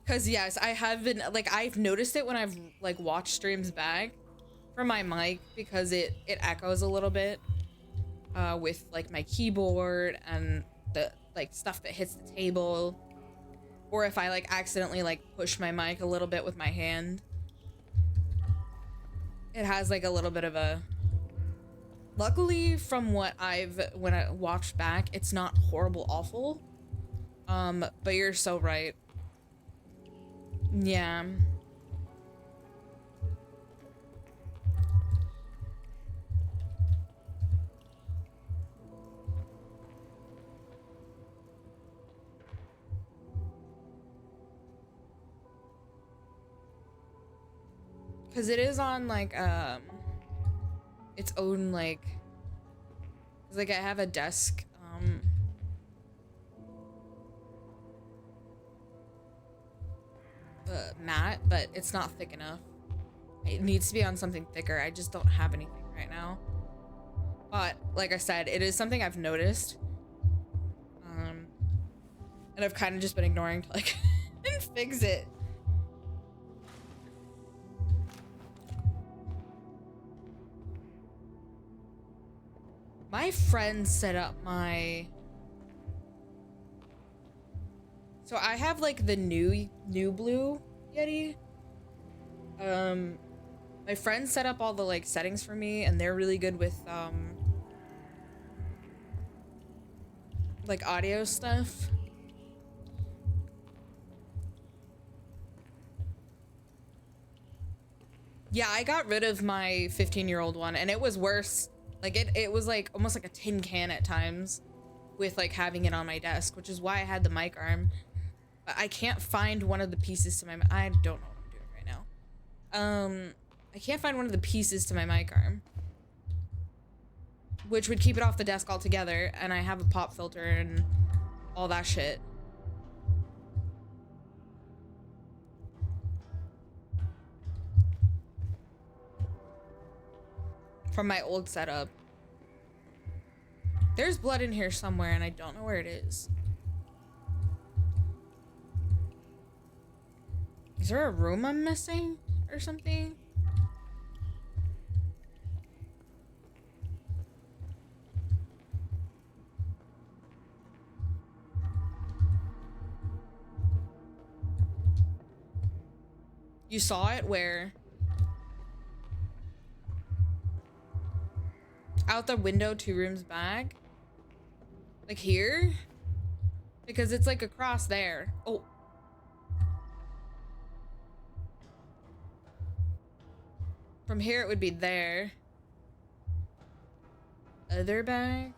Cause yes, I have been, like, I've noticed it when I've like watched streams back from my mic, because it echoes a little bit with like my keyboard and the like stuff that hits the table, or if I like accidentally like push my mic a little bit with my hand. It has like a little bit of a... Luckily, from what when I watched back, it's not horrible awful. But you're so right. Yeah. Cause it is on like its own like I have a desk mat, but it's not thick enough. It needs to be on something thicker. I just don't have anything right now. But like I said, it is something I've noticed. And I've kind of just been ignoring to like fix it. My friend set up my... So I have like the new Blue Yeti. My friend set up all the like settings for me, and they're really good with like audio stuff. Yeah, I got rid of my 15-year-old one, and it was worse. Like it was like almost like a tin can at times with like having it on my desk, which is why I had the mic arm. But I can't find one of the pieces to my... I don't know what I'm doing right now. I can't find one of the pieces to my mic arm, which would keep it off the desk altogether, and I have a pop filter and all that shit. From my old setup. There's blood in here somewhere, and I don't know where it is. Is there a room I'm missing or something? You saw it where? Out the window 2 rooms back? Like here? Because it's like across there. Oh. From here it would be there. Other bag?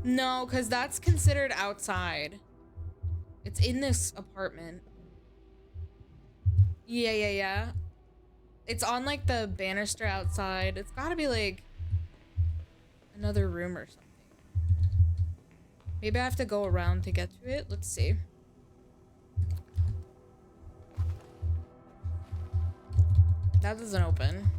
No, because that's considered outside. It's in this apartment. Yeah. It's on like the banister outside. It's gotta be like another room or something. Maybe I have to go around to get to it. Let's see. That doesn't open.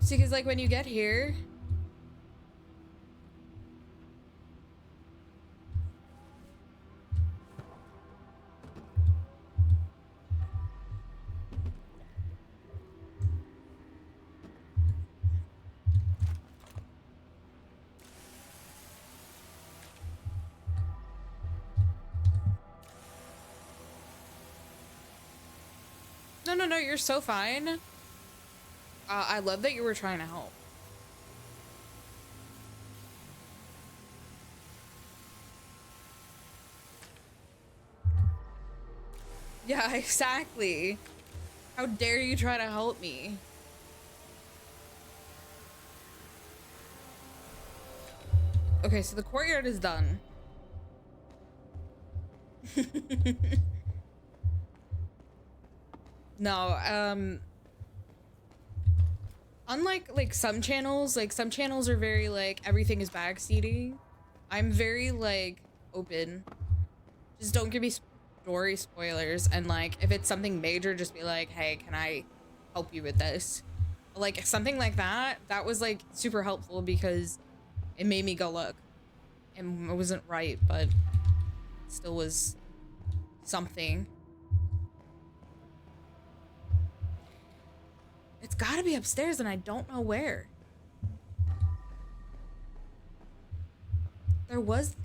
See, because like when you get here, no, you're so fine. I love that you were trying to help. Yeah, exactly. How dare you try to help me? Okay, so the courtyard is done. No, unlike like some channels are very like everything is backseating. I'm very like open. Just don't give me story spoilers, and like if it's something major, just be like, hey, can I help you with this? Like something like that was like super helpful because it made me go look. And it wasn't right, but it still was something. It's gotta be upstairs and I don't know where. There was...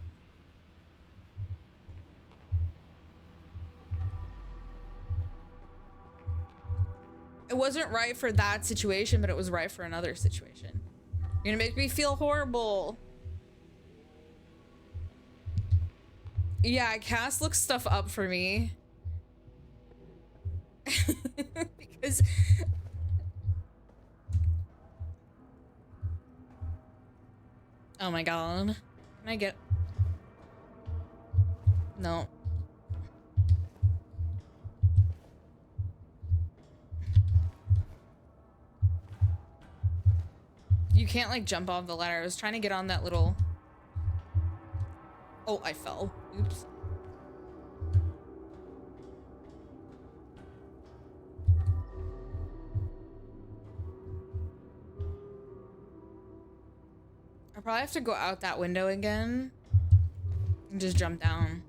It wasn't right for that situation, but it was right for another situation. You're gonna make me feel horrible. Yeah, Cass looks stuff up for me. Because... Oh my god. Can I get... No. You can't like jump off the ladder. I was trying to get on that little... Oh, I fell. Oops. I probably have to go out that window again and just jump down.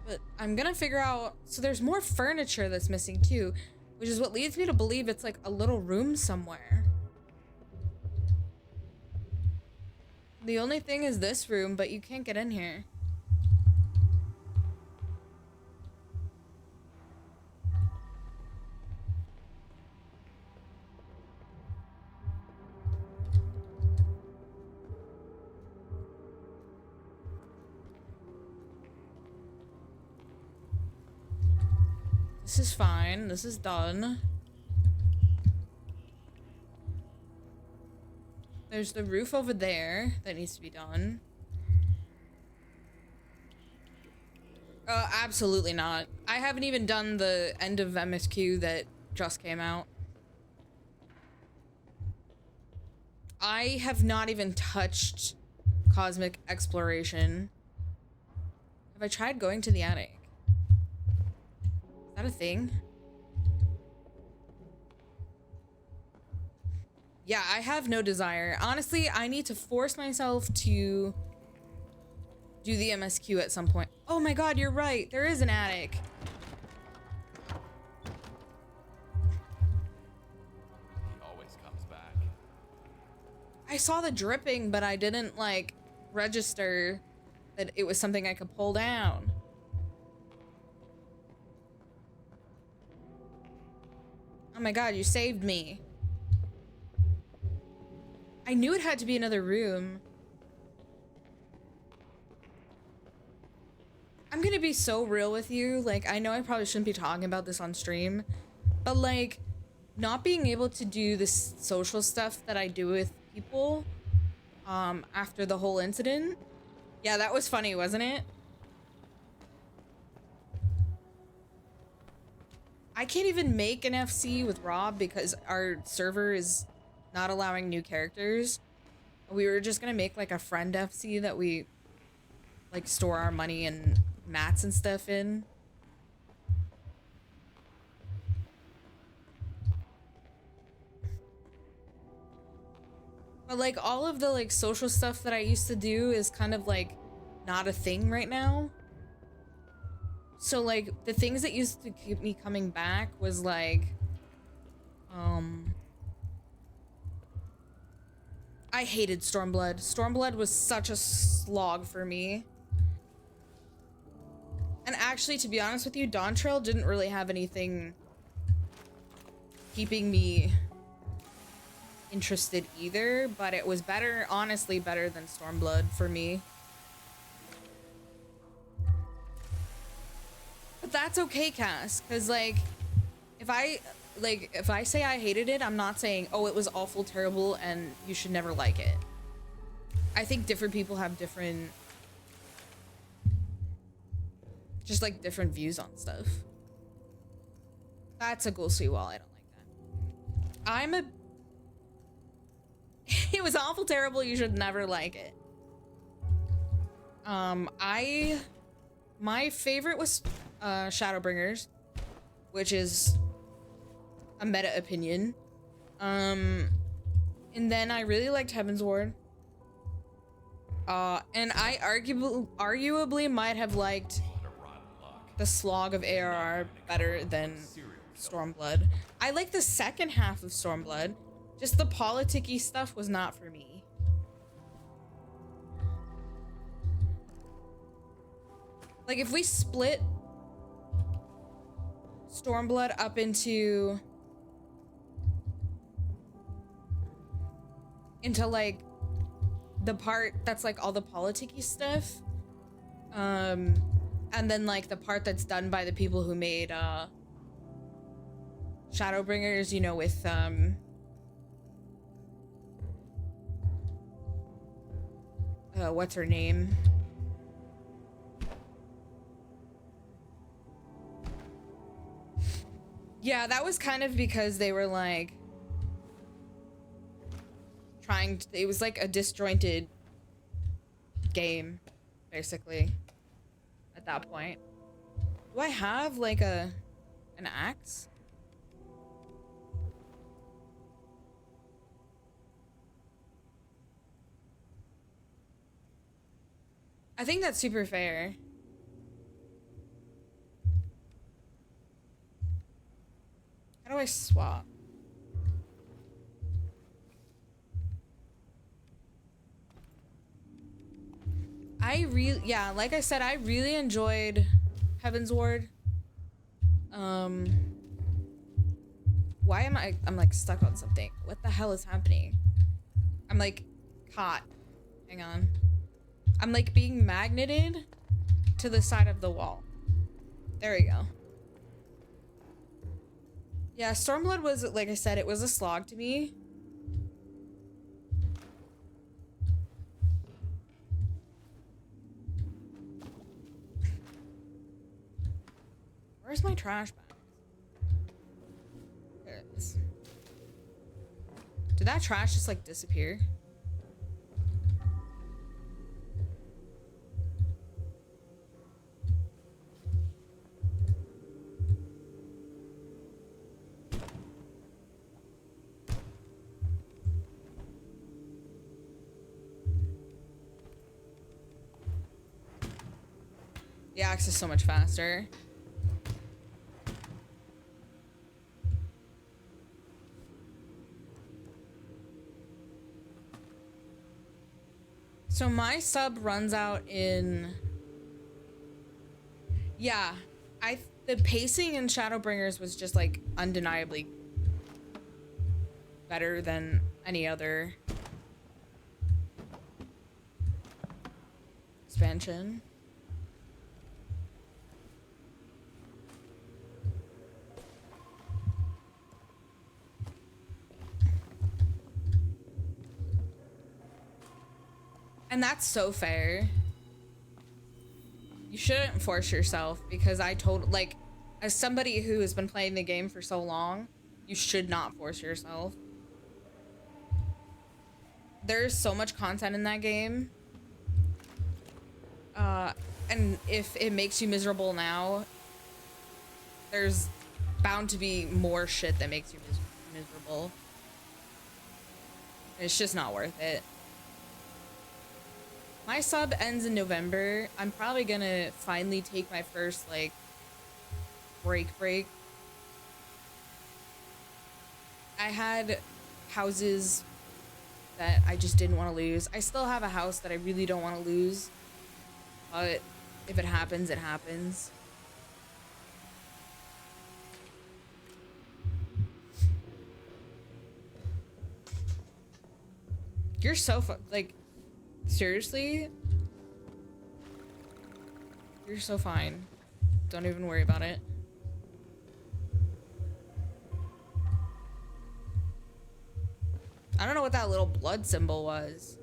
But I'm gonna figure out... So there's more furniture that's missing too, which is what leads me to believe it's like a little room somewhere. The only thing is this room, but you can't get in here. This is fine. This is done. There's the roof over there that needs to be done. Absolutely not. I haven't even done the end of MSQ that just came out. I have not even touched cosmic exploration. Have I tried going to the attic? Is that a thing? Yeah, I have no desire. Honestly, I need to force myself to do the MSQ at some point. Oh my god, you're right. There is an attic. He always comes back. I saw the dripping, but I didn't, like, register that it was something I could pull down. Oh my god, you saved me. I knew it had to be another room. I'm gonna be so real with you. Like, I know I probably shouldn't be talking about this on stream, but like, not being able to do this social stuff that I do with people, after the whole incident. Yeah, that was funny, wasn't it? I can't even make an FC with Rob because our server is not allowing new characters. We were just gonna make like a friend FC that we like store our money and mats and stuff in. But like all of the like social stuff that I used to do is kind of like not a thing right now. So like the things that used to keep me coming back was like I hated Stormblood. Stormblood was such a slog for me. And actually, to be honest with you, Dawntrail didn't really have anything keeping me interested either, but it was better, honestly better than Stormblood for me. But that's okay, Cass, because like if I say I hated it, I'm not saying, oh, it was awful, terrible, and you should never like it. I think different people have different, just like different views on stuff. That's a ghoul sweet wall. I don't like that. It was awful, terrible. You should never like it. My favorite was Shadowbringers, which is a meta opinion. And then I really liked Heavensward. And I arguably might have liked the Slog of ARR better than Stormblood. I like the second half of Stormblood. Just the politicky stuff was not for me. Like if we split Stormblood up into like the part that's like all the politicky stuff, and then like the part that's done by the people who made Shadowbringers, you know, with what's her name? Yeah, that was kind of because they were like trying to, it was like a disjointed game, basically, at that point. Do I have like an axe? I think that's super fair. How do I swap? Yeah, like I said, I really enjoyed Heavensward. Why am I'm like stuck on something. What the hell is happening? I'm like caught. Hang on. I'm like being magneted to the side of the wall. There we go. Yeah, Stormblood was, like I said, it was a slog to me. Where's my trash bag? There it is. Did that trash just, like, disappear? The axe is so much faster. So my sub runs out in... Yeah, the pacing in Shadowbringers was just, like, undeniably better than any other expansion. And that's so fair. You shouldn't force yourself, because like, as somebody who has been playing the game for so long, you should not force yourself. There's so much content in that game. And if it makes you miserable now, there's bound to be more shit that makes you miserable. It's just not worth it. My sub ends in November. I'm probably gonna finally take my first, like, break. I had houses that I just didn't want to lose. I still have a house that I really don't want to lose. But if it happens, it happens. You're so like... Seriously? You're so fine. Don't even worry about it. I don't know what that little blood symbol was.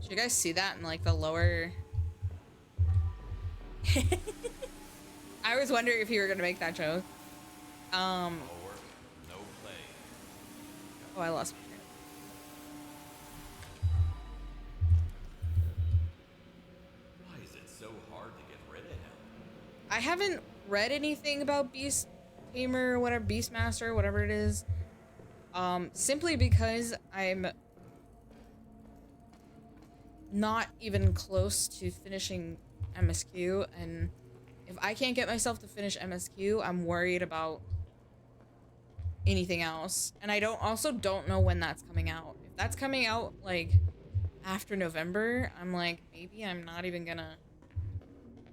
Did you guys see that in, like, the lower... I was wondering if you were gonna make that joke. No work, no play. Oh, I lost my train. Why is it so hard to get rid of him? I haven't read anything about Beast Tamer or whatever, Beastmaster, whatever it is. Simply because I'm not even close to finishing MSQ, and if I can't get myself to finish MSQ, I'm worried about anything else. And I also don't know when that's coming out. If that's coming out, like, after November, I'm like, maybe I'm not even gonna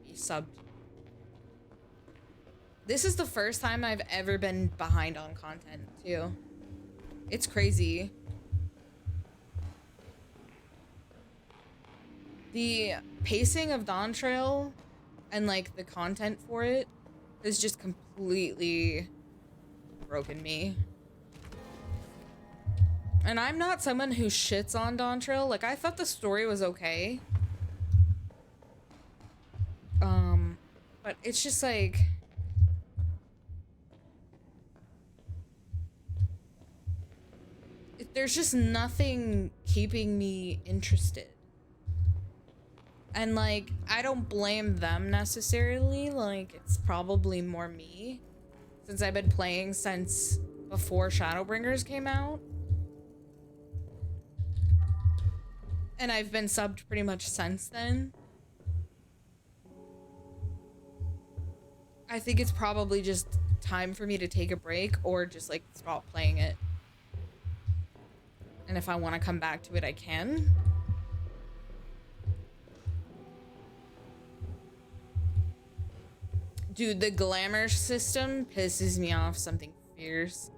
be subbed. This is the first time I've ever been behind on content, too. It's crazy. The pacing of Dawntrail and, like, the content for it has just completely broken me. And I'm not someone who shits on Dawntrail. Like, I thought the story was okay. But it's just like... there's just nothing keeping me interested. And, like, I don't blame them necessarily. Like, it's probably more me, since I've been playing since before Shadowbringers came out. And I've been subbed pretty much since then. I think it's probably just time for me to take a break or just, like, stop playing it. And if I want to come back to it, I can. Dude, the glamour system pisses me off something fierce.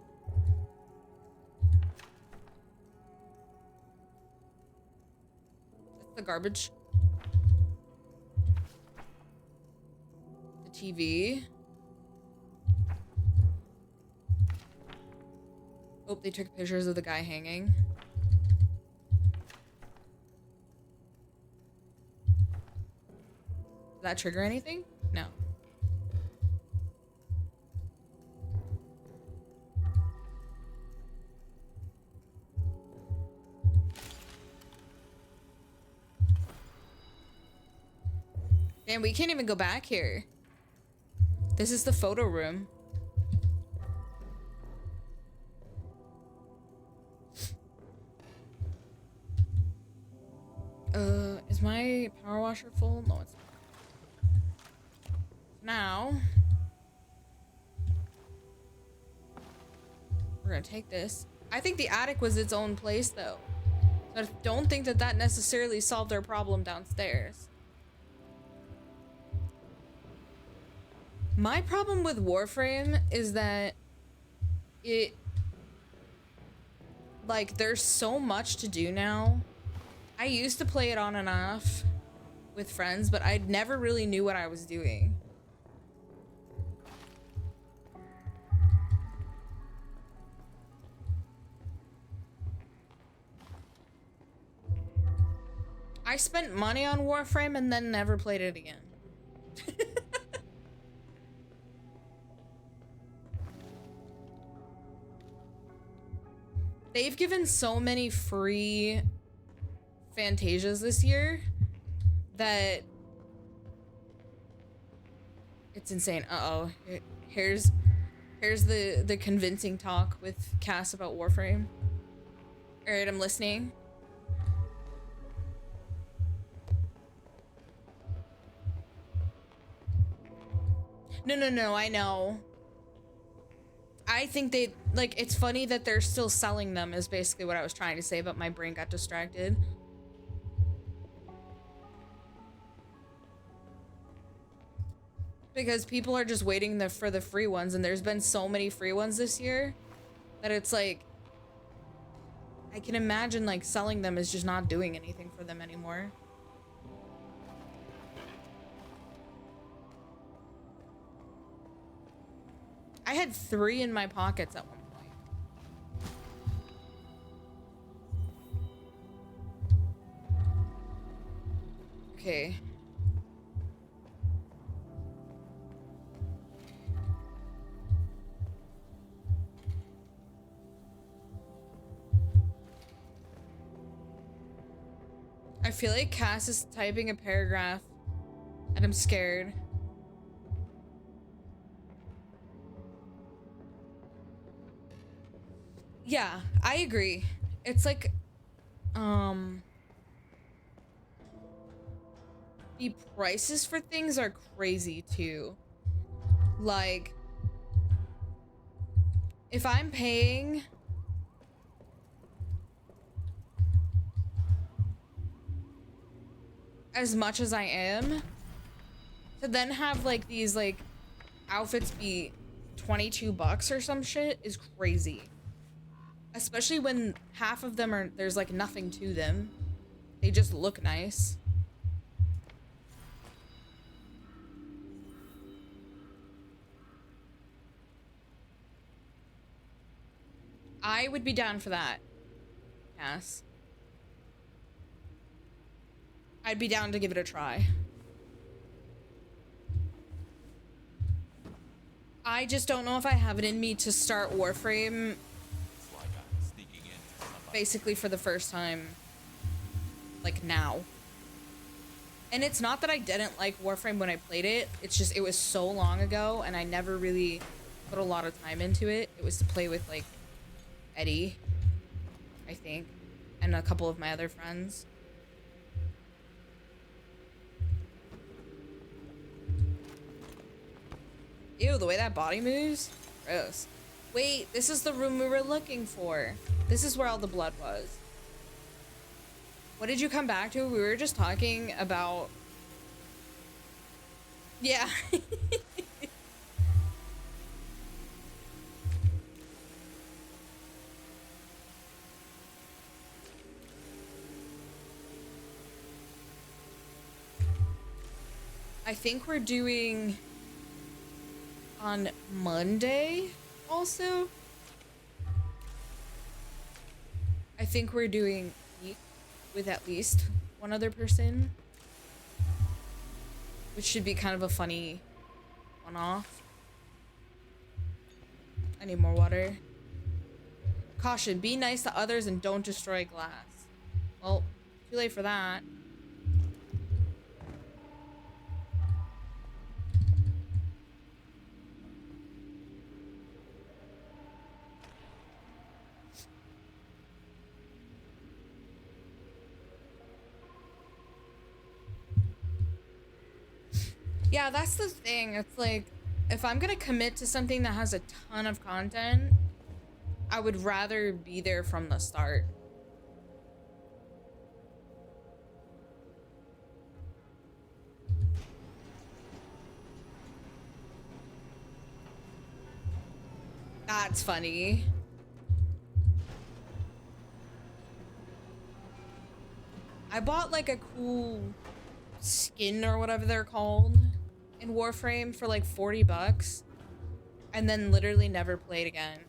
That's the garbage. The TV. Oh, they took pictures of the guy hanging. Did that trigger anything? No. Damn, we can't even go back here. This is the photo room. Is my power washer full? No, it's not. Now, we're gonna take this. I think the attic was its own place, though. So I don't think that that necessarily solved our problem downstairs. My problem with Warframe is that it, like, there's so much to do now. I used to play it on and off with friends, but I never really knew what I was doing. I spent money on Warframe and then never played it again. They've given so many free Fantasias this year that it's insane. Uh-oh. Here's the convincing talk with Cass about Warframe. Alright, I'm listening. No, I know. I think they, like, it's funny that they're still selling them is basically what I was trying to say, but my brain got distracted. Because people are just waiting for the free ones, and there's been so many free ones this year that it's like, I can imagine, like, selling them is just not doing anything for them anymore. I had 3 in my pockets at one point. Okay. I feel like Cass is typing a paragraph and I'm scared. Yeah, I agree. It's like, the prices for things are crazy too. Like, if I'm paying as much as I am, to then have like these like outfits be $22 or some shit is crazy. Especially when half of them are, there's like nothing to them. They just look nice. I would be down for that. Yes. I'd be down to give it a try. I just don't know if I have it in me to start Warframe basically for the first time, like now. And it's not that I didn't like Warframe when I played it, it's just it was so long ago and I never really put a lot of time into it. It was to play with like Eddie, I think, and a couple of my other friends. Ew, the way that body moves? Gross. Wait, this is the room we were looking for. This is where all the blood was. What did you come back to? We were just talking about... Yeah. I think we're doing... on Monday also. I think we're doing week with at least one other person, which should be kind of a funny one-off. I need more water. Caution, be nice to others and don't destroy glass. Well, too late for that. Yeah, that's the thing. It's like, if I'm gonna commit to something that has a ton of content, I would rather be there from the start. That's funny. I bought like a cool skin or whatever they're called in Warframe for like 40 bucks and then literally never played again.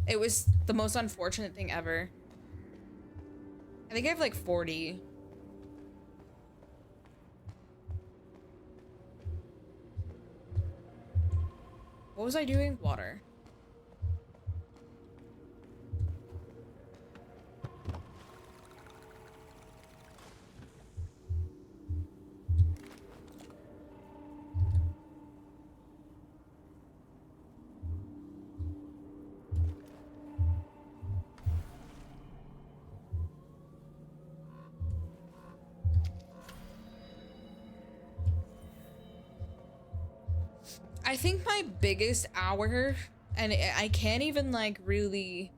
It was the most unfortunate thing ever. I think I have like 40. What was I doing? Water. I think my biggest hour, and I can't even like really...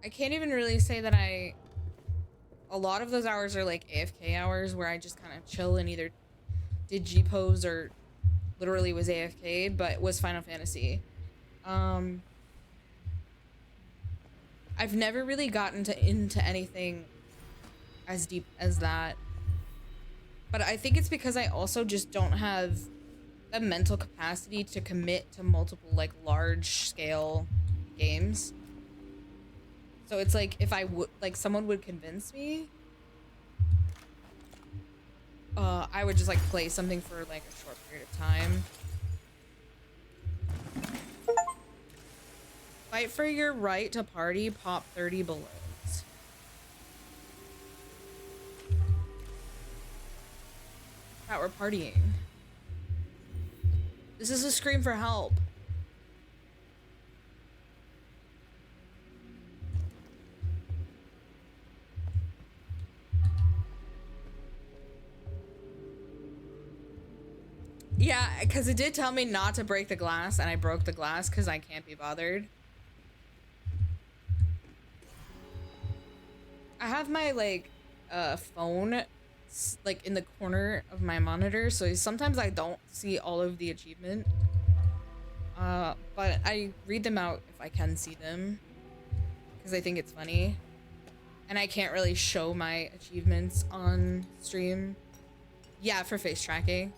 I can't even really say that a lot of those hours are like AFK hours where I just kind of chill and either did G-pose or literally was AFK, but it was Final Fantasy. I've never really gotten into anything as deep as that. But I think it's because I also just don't have the mental capacity to commit to multiple, like, large-scale games. So it's like, if I would, like, someone would convince me, I would just, like, play something for, like, a short period of time. Fight for your right to party, pop 30 balloons. That we're partying. This is a scream for help. Yeah, because it did tell me not to break the glass, and I broke the glass because I can't be bothered. I have my, like, phone, like, in the corner of my monitor, so sometimes I don't see all of the achievement. But I read them out if I can see them, because I think it's funny. And I can't really show my achievements on stream. Yeah, for face tracking.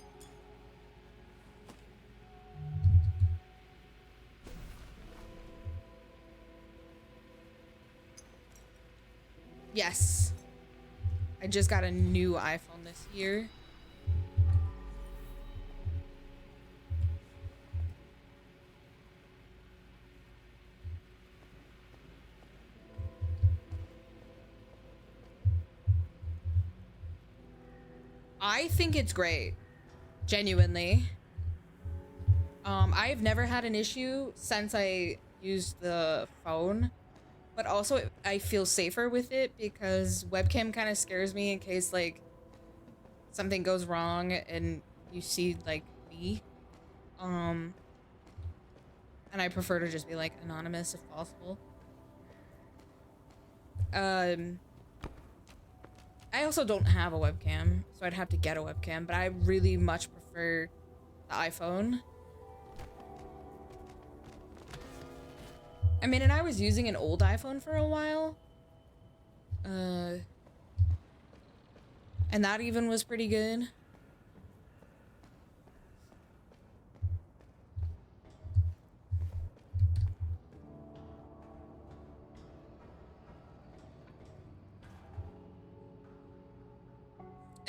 Yes. I just got a new iPhone this year. I think it's great. Genuinely. I've never had an issue since I used the phone. But also, I feel safer with it because webcam kind of scares me in case, like, something goes wrong and you see, like, me. And I prefer to just be, like, anonymous if possible. I also don't have a webcam, so I'd have to get a webcam, but I really much prefer the iPhone. I mean, and I was using an old iPhone for a while. And that even was pretty good.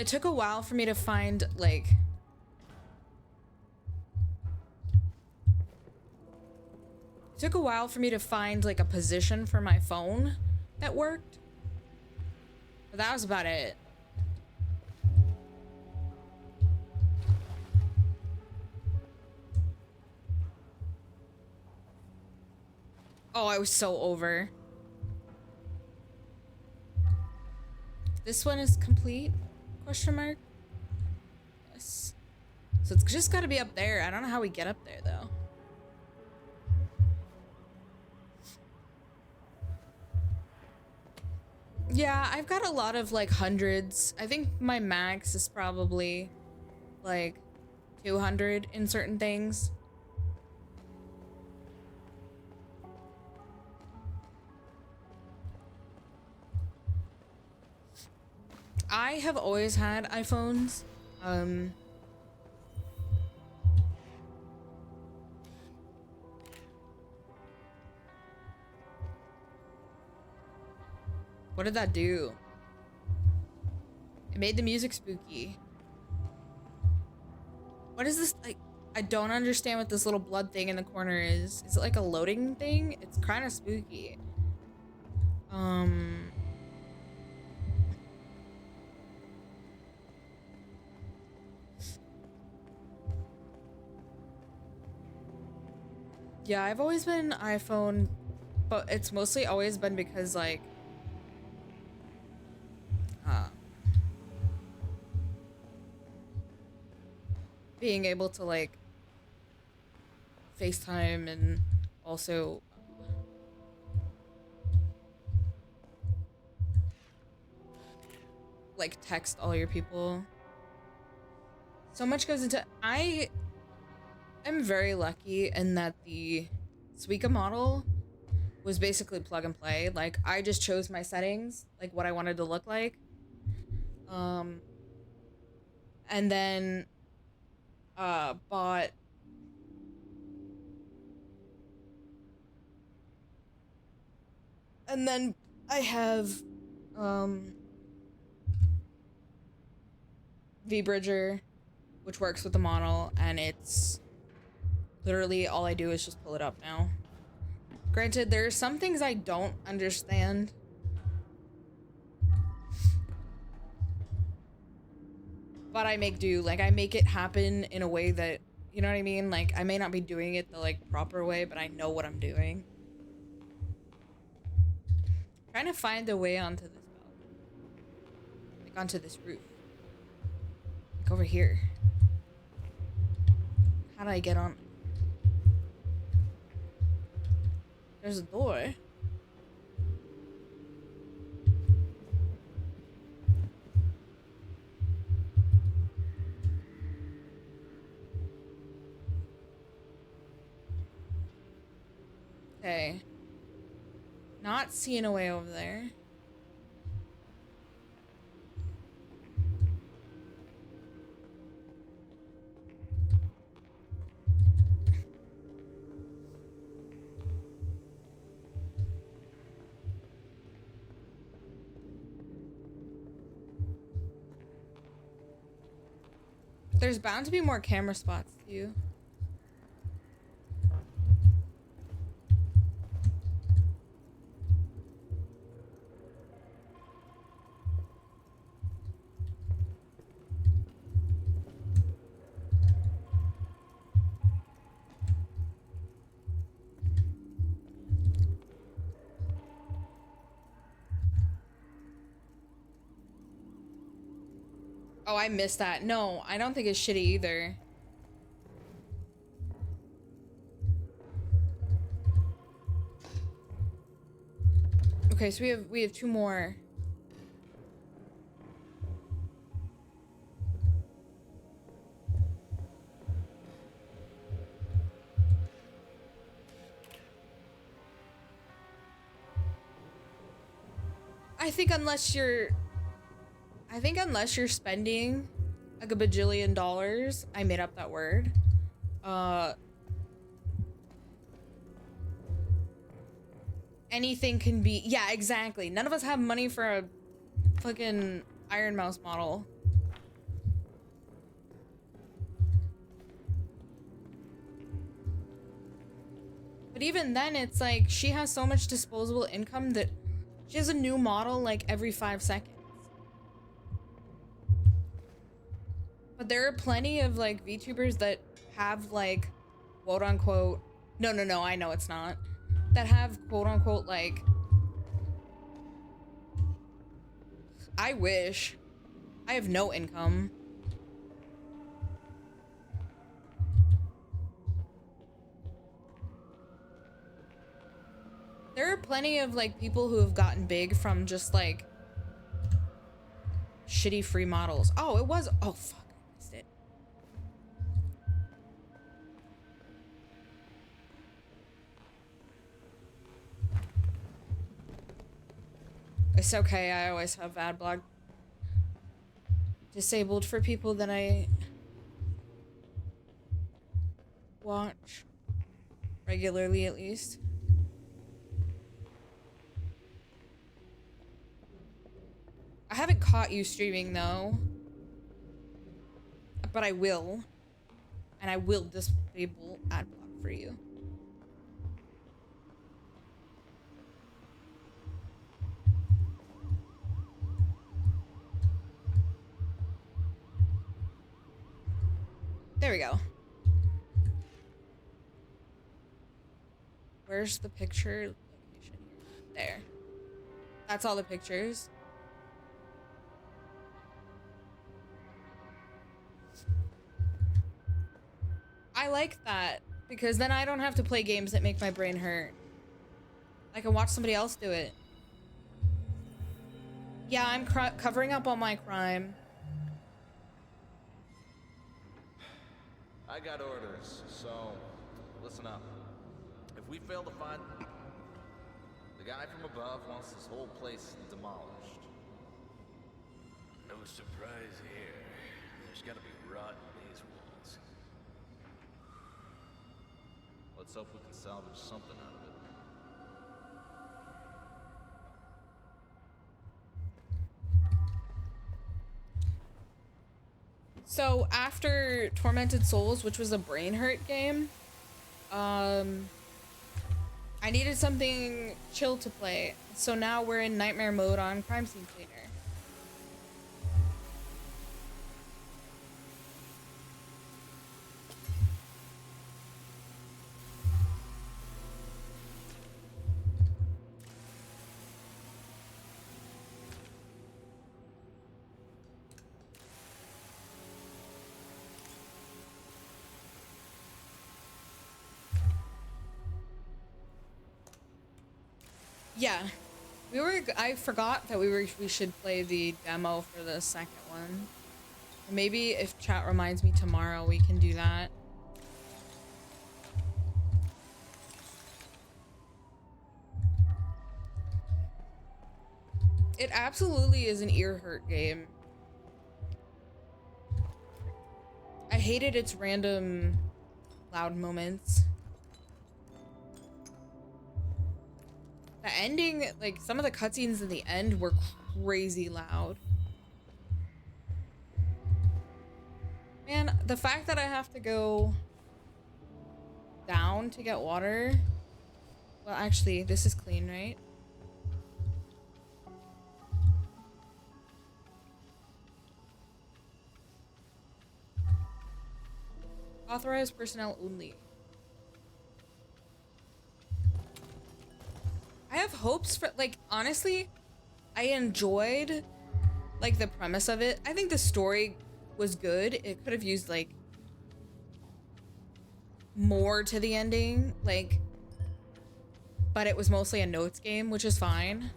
It took a while for me to find, like... It took a while for me to find, like, a position for my phone that worked. But that was about it. Oh, I was so over. This one is complete? Question mark? Yes. So it's just gotta be up there. I don't know how we get up there, though. Yeah, I've got a lot of, like, hundreds. I think my max is probably, like, 200 in certain things. I have always had iPhones. What did that do? It made the music spooky. What is this? Like, I don't understand what this little blood thing in the corner is. Is it like a loading thing? It's kind of spooky. Yeah, I've always been iPhone, but it's mostly always been because, like, being able to, like, FaceTime and also like text all your people. So much goes into... I am very lucky in that the Suica model was basically plug and play. Like, I just chose my settings, like what I wanted to look like. And then bought and then I have VBridger, which works with the model, and it's literally all I do is just pull it up now. Granted, there are some things I don't understand. But I make do. Like, I make it happen in a way that, you know what I mean? Like, I may not be doing it the, like, proper way, but I know what I'm doing. Trying to find a way onto this balcony. Like, onto this roof. Like, over here. How do I get on? There's a door. Okay. Not seeing a way over there. There's bound to be more camera spots too. Oh, I missed that. No, I don't think it's shitty either. Okay, so we have two more. I think unless you're spending like a bajillion dollars, I made up that word. Anything can be, yeah, exactly. None of us have money for a fucking Iron Mouse model. But even then, it's like she has so much disposable income that she has a new model like every 5 seconds. But there are plenty of like VTubers that have like quote unquote, no, I know it's not, that have quote unquote like, I wish, I have no income. There are plenty of like people who have gotten big from just like shitty free models. Oh, it was, oh fuck, I missed it. It's okay, I always have adblock disabled for people that I watch regularly, at least. I haven't caught you streaming though, but I will, and I will disable adblock for you. There we go. Where's the picture location here? There. That's all the pictures. I like that because then I don't have to play games that make my brain hurt. I can watch somebody else do it. Yeah, I'm covering up all my crime. I got orders, so listen up. If we fail to find... The guy from above wants this whole place demolished. No surprise here. There's gotta be rot in these walls. Let's hope we can salvage something out of it. So after Tormented Souls, which was a brain hurt game, I needed something chill to play. So now we're in nightmare mode on Crime Scene Cleaner. Yeah, I forgot that we should play the demo for the second one. Maybe if chat reminds me tomorrow, we can do that. It absolutely is an ear hurt game. I hated its random loud moments. The ending, like some of the cutscenes in the end were crazy loud. Man, the fact that I have to go down to get water. Well, actually, this is clean, right? Authorized personnel only. I have hopes for, like, honestly, I enjoyed, like, the premise of it. I think the story was good. It could have used, like, more to the ending, like, but it was mostly a notes game, which is fine.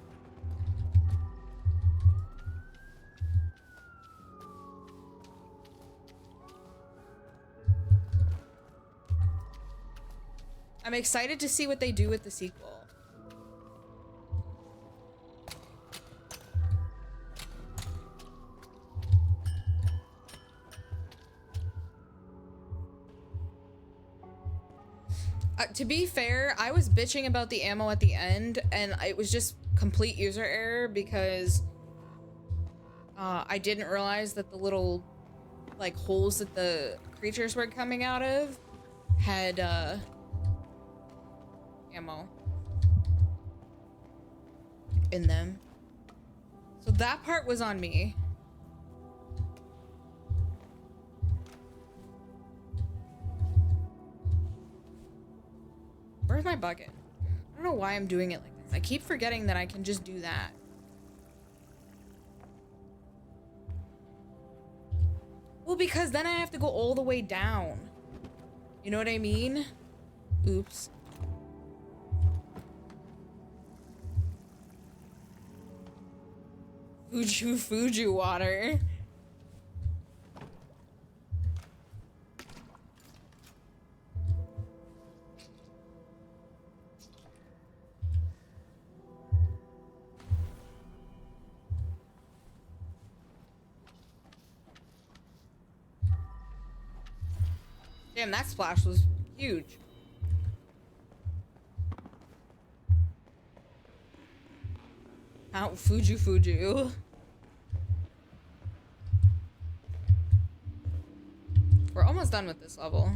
I'm excited to see what they do with the sequel. To be fair, I was bitching about the ammo at the end, and it was just complete user error because I didn't realize that the little, like, holes that the ammo in them. So that part was on me. Where's my bucket? I don't know why I'm doing it like this. I keep forgetting that I can just do that. Well, because then I have to go all the way down. You know what I mean? Oops. Fuju water. Damn, that splash was huge. Mount Fuju. We're almost done with this level.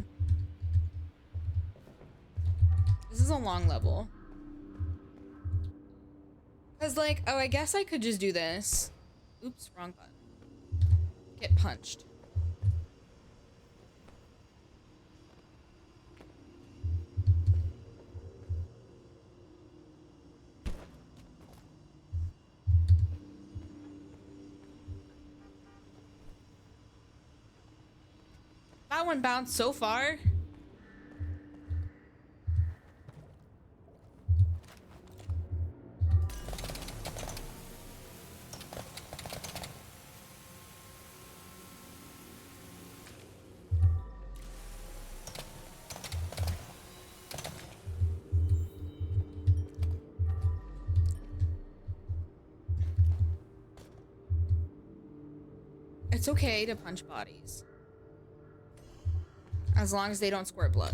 This is a long level. Cause like, oh, I guess I could just do this. Oops, wrong button. Get punched. That one bounced so far. It's okay to punch bodies. As long as they don't squirt blood.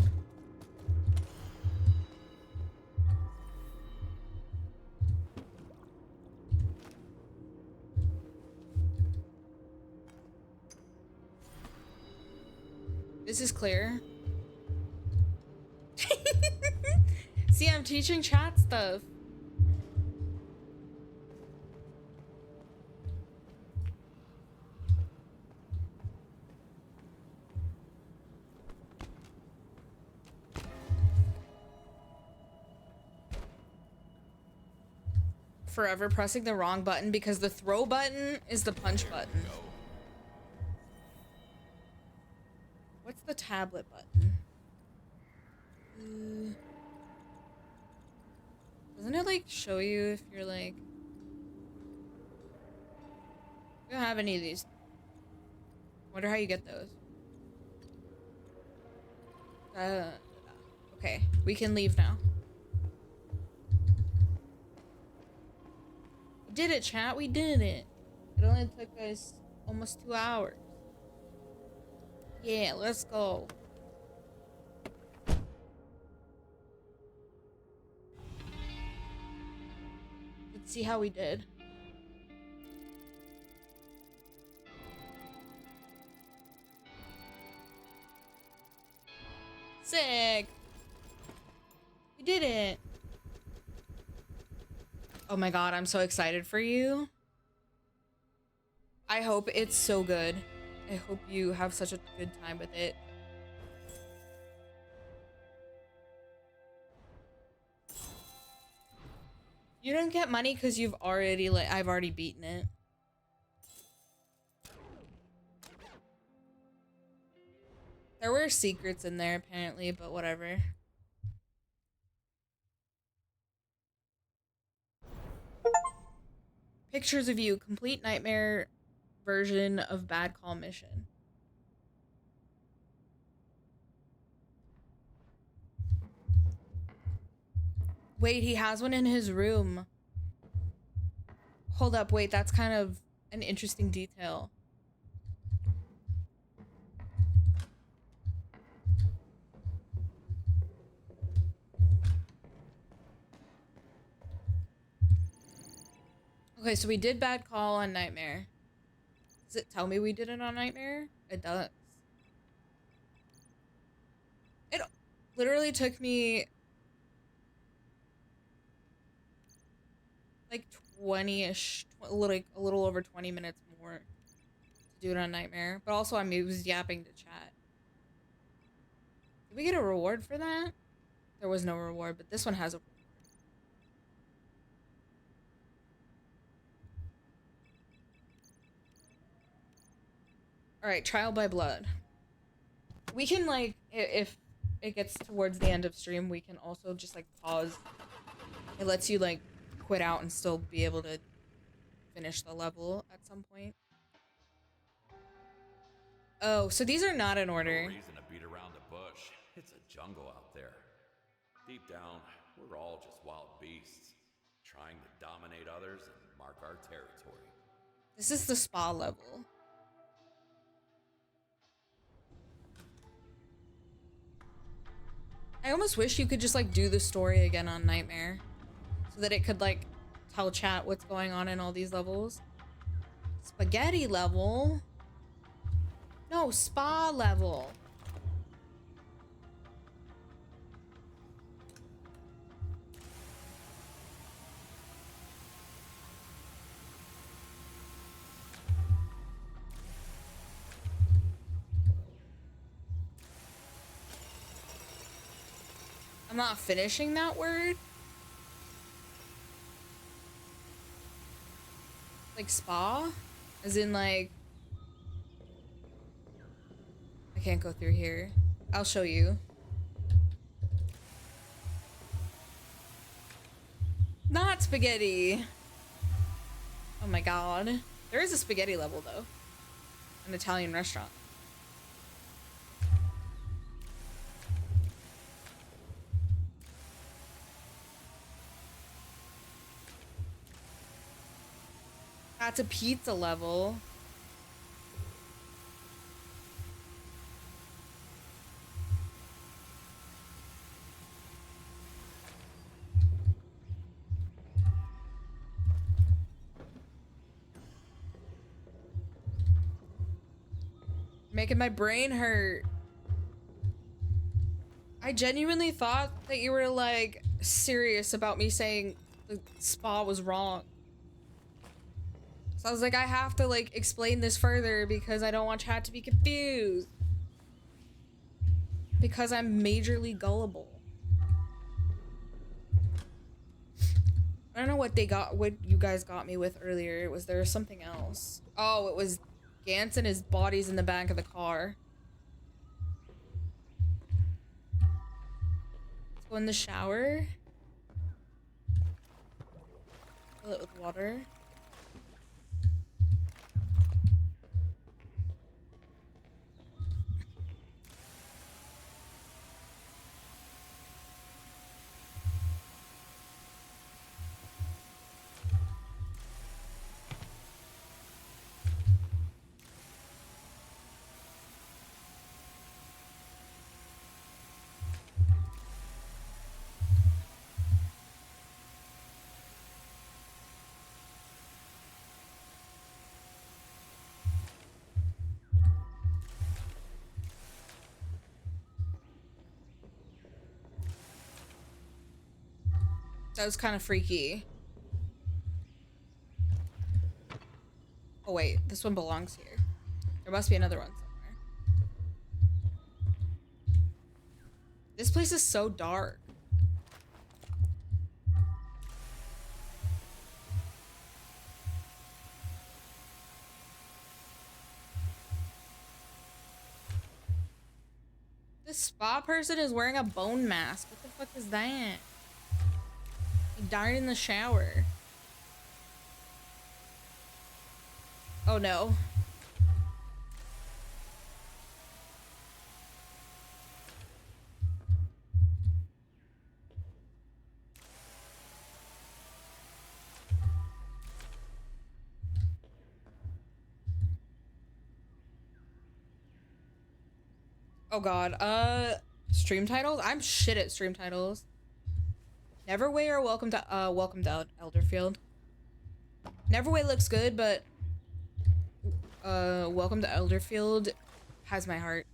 This is clear. See, I'm teaching chat stuff. Forever pressing the wrong button because the throw button is the punch button. What's the tablet button? Doesn't it like show you if you're like... I don't have any of these. Wonder how you get those. Okay, we can leave now. We did it, chat. We did it. It only took us almost 2 hours. Yeah, let's go. Let's see how we did. Sick. We did it. Oh my god, I'm so excited for you. I hope it's so good. I hope you have such a good time with it. You don't get money because you've already I've already beaten it. There were secrets in there apparently, but whatever. Pictures of you, complete nightmare version of Bad Call mission. Wait, he has one in his room. Hold up, wait, that's kind of an interesting detail. Okay, so we did Bad Call on Nightmare. Does it tell me we did it on Nightmare? It does. It literally took me like 20-ish, a little over 20 minutes more to do it on Nightmare. But also I was yapping to chat. Did we get a reward for that? There was no reward, but this one has a reward. Alright, Trial by Blood. We can, like, if it gets towards the end of stream, we can also just, like, pause. It lets you, like, quit out and still be able to finish the level at some point. Oh, so these are not in order. No reason to beat around the bush. It's a jungle out there. Deep down, we're all just wild beasts, trying to dominate others and mark our territory. This is the spa level. I almost wish you could just, like, do the story again on Nightmare. So that it could, like, tell chat what's going on in all these levels. Spaghetti level? No, spa level. I'm not finishing that word. Like spa? As in like... I can't go through here. I'll show you. Not spaghetti. Oh my god. There is a spaghetti level though. An Italian restaurant. That's a pizza level. Making my brain hurt. I genuinely thought that you were like serious about me saying the spa was wrong. So I was like, I have to like explain this further because I don't want chat to be confused. Because I'm majorly gullible. I don't know what what you guys got me with earlier. Was there something else? Oh, it was Gantz and his body's in the back of the car. Let's go in the shower. Fill it with water. That was kind of freaky. Oh wait, this one belongs here. There must be another one somewhere. This place is so dark. This spa person is wearing a bone mask. What the fuck is that? He died in the shower. Oh no. Oh god. Stream titles? I'm shit at stream titles. Neverway or Welcome to Elderfield. Neverway looks good, but Welcome to Elderfield has my heart.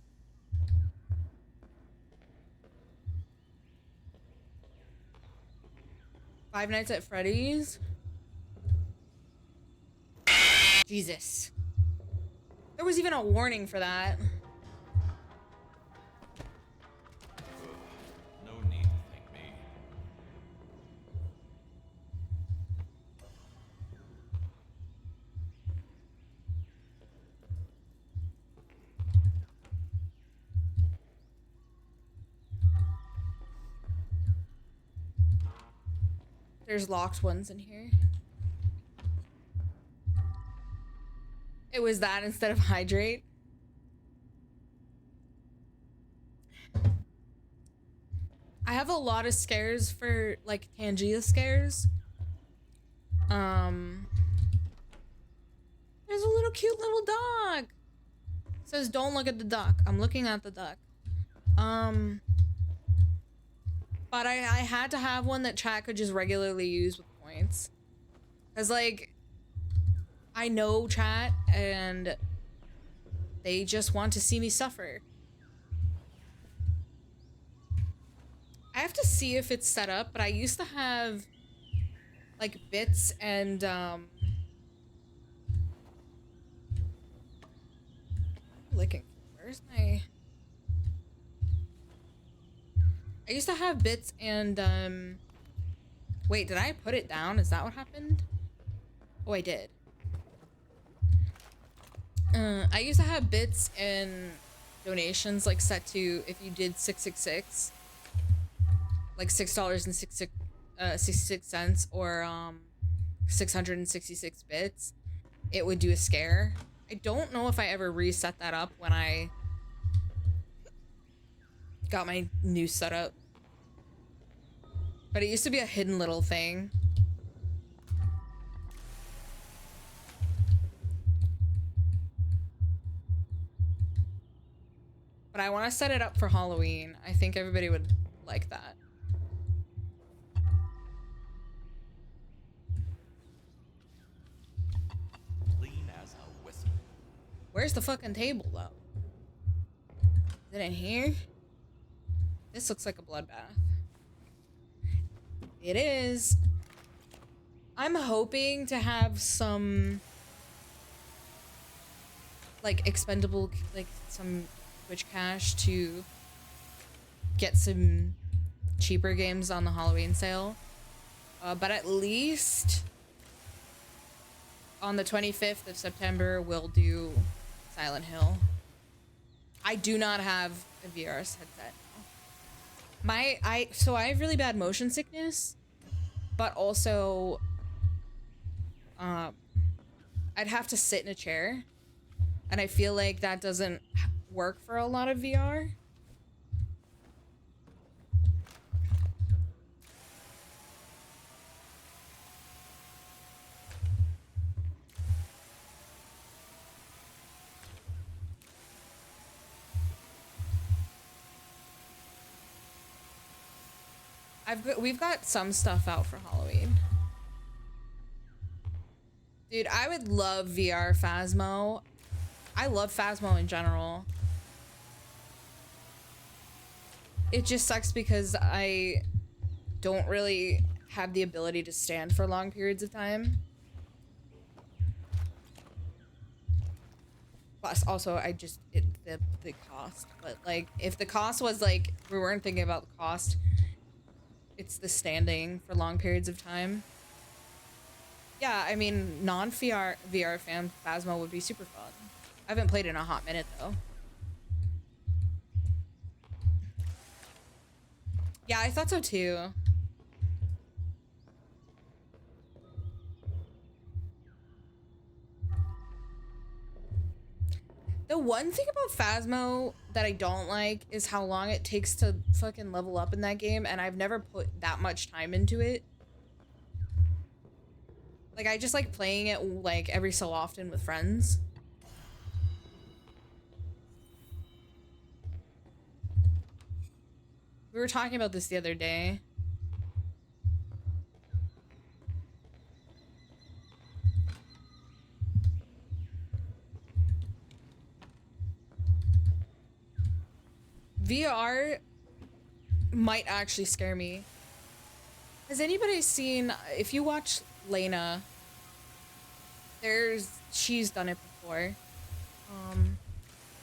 Five Nights at Freddy's. Jesus. There was even a warning for that. No need to thank me. There's locked ones in here. It was that instead of hydrate. I have a lot of scares for like Tangia scares. There's a little cute little dog. It says don't look at the duck. I'm looking at the duck. But I had to have one that chat could just regularly use with points. Cause like I know chat and they just want to see me suffer. I have to see if it's set up, but I used to have like bits and licking. Where's my I used to have bits and wait, did I put it down? Is that what happened? Oh, I did. I used to have bits and donations like set to if you did 666, like $6.66 or 666 bits, it would do a scare. I don't know if I ever reset that up when I got my new setup, but it used to be a hidden little thing. But I want to set it up for Halloween. I think everybody would like that. Clean as a whistle. Where's the fucking table, though? Is it in here? This looks like a bloodbath. It is. I'm hoping to have some like expendable, like some Twitch cash to get some cheaper games on the Halloween sale. But at least on the 25th of September, we'll do Silent Hill. I do not have a VR headset. So I have really bad motion sickness, but also I'd have to sit in a chair, and I feel like that doesn't work for a lot of VR. We've got some stuff out for Halloween. Dude, I would love VR Phasmo. I love Phasmo in general. It just sucks because I don't really have the ability to stand for long periods of time. Plus, also, the cost. But, like, if the cost was, like, we weren't thinking about the cost, it's the standing for long periods of time. Yeah, I mean, non-VR fan Phasmo would be super fun. I haven't played in a hot minute, though. Yeah, I thought so, too. The one thing about Phasmo that I don't like is how long it takes to fucking level up in that game, and I've never put that much time into it. Like, I just like playing it, like, every so often with friends. We were talking about this the other day. VR might actually scare me. Has anybody seen, if you watch Lena, there's she's done it before.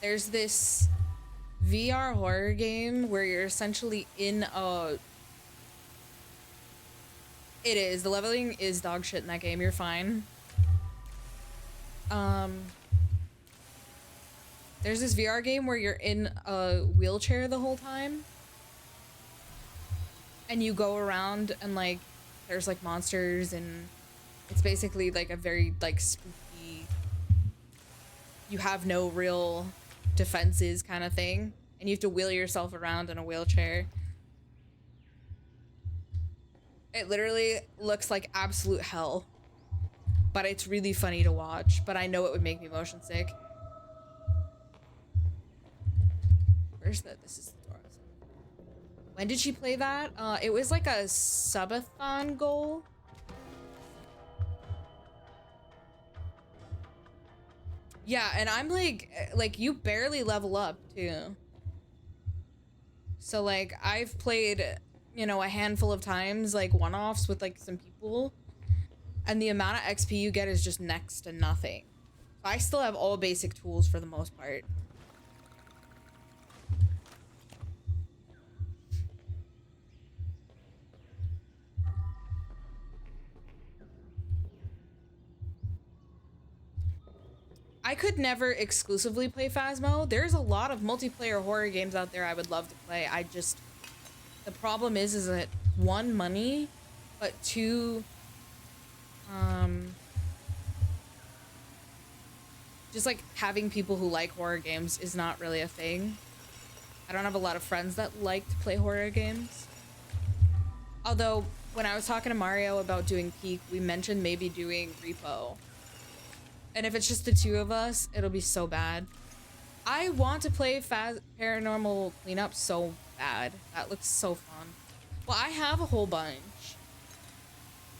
There's this VR horror game where you're essentially in a... It is. The leveling is dog shit in that game. You're fine. There's this VR game where you're in a wheelchair the whole time. And you go around and, like, there's, like, monsters and it's basically, like, a very, like, spooky... You have no real defenses kind of thing. And you have to wheel yourself around in a wheelchair. It literally looks like absolute hell. But it's really funny to watch. But I know it would make me motion sick. Where's the... This is the door. When did she play that? It was like a subathon goal. Yeah, and I'm like you barely level up too. So like I've played, you know, a handful of times, like one-offs with like some people, and the amount of XP you get is just next to nothing. So I still have all basic tools for the most part. I could never exclusively play Phasmo. There's a lot of multiplayer horror games out there I would love to play. The problem is that one, money, but two, just like having people who like horror games is not really a thing. I don't have a lot of friends that like to play horror games. Although when I was talking to Mario about doing Peak, we mentioned maybe doing Repo. And if it's just the two of us, it'll be so bad. I want to play Paranormal Cleanup so bad. That looks so fun. Well, I have a whole bunch.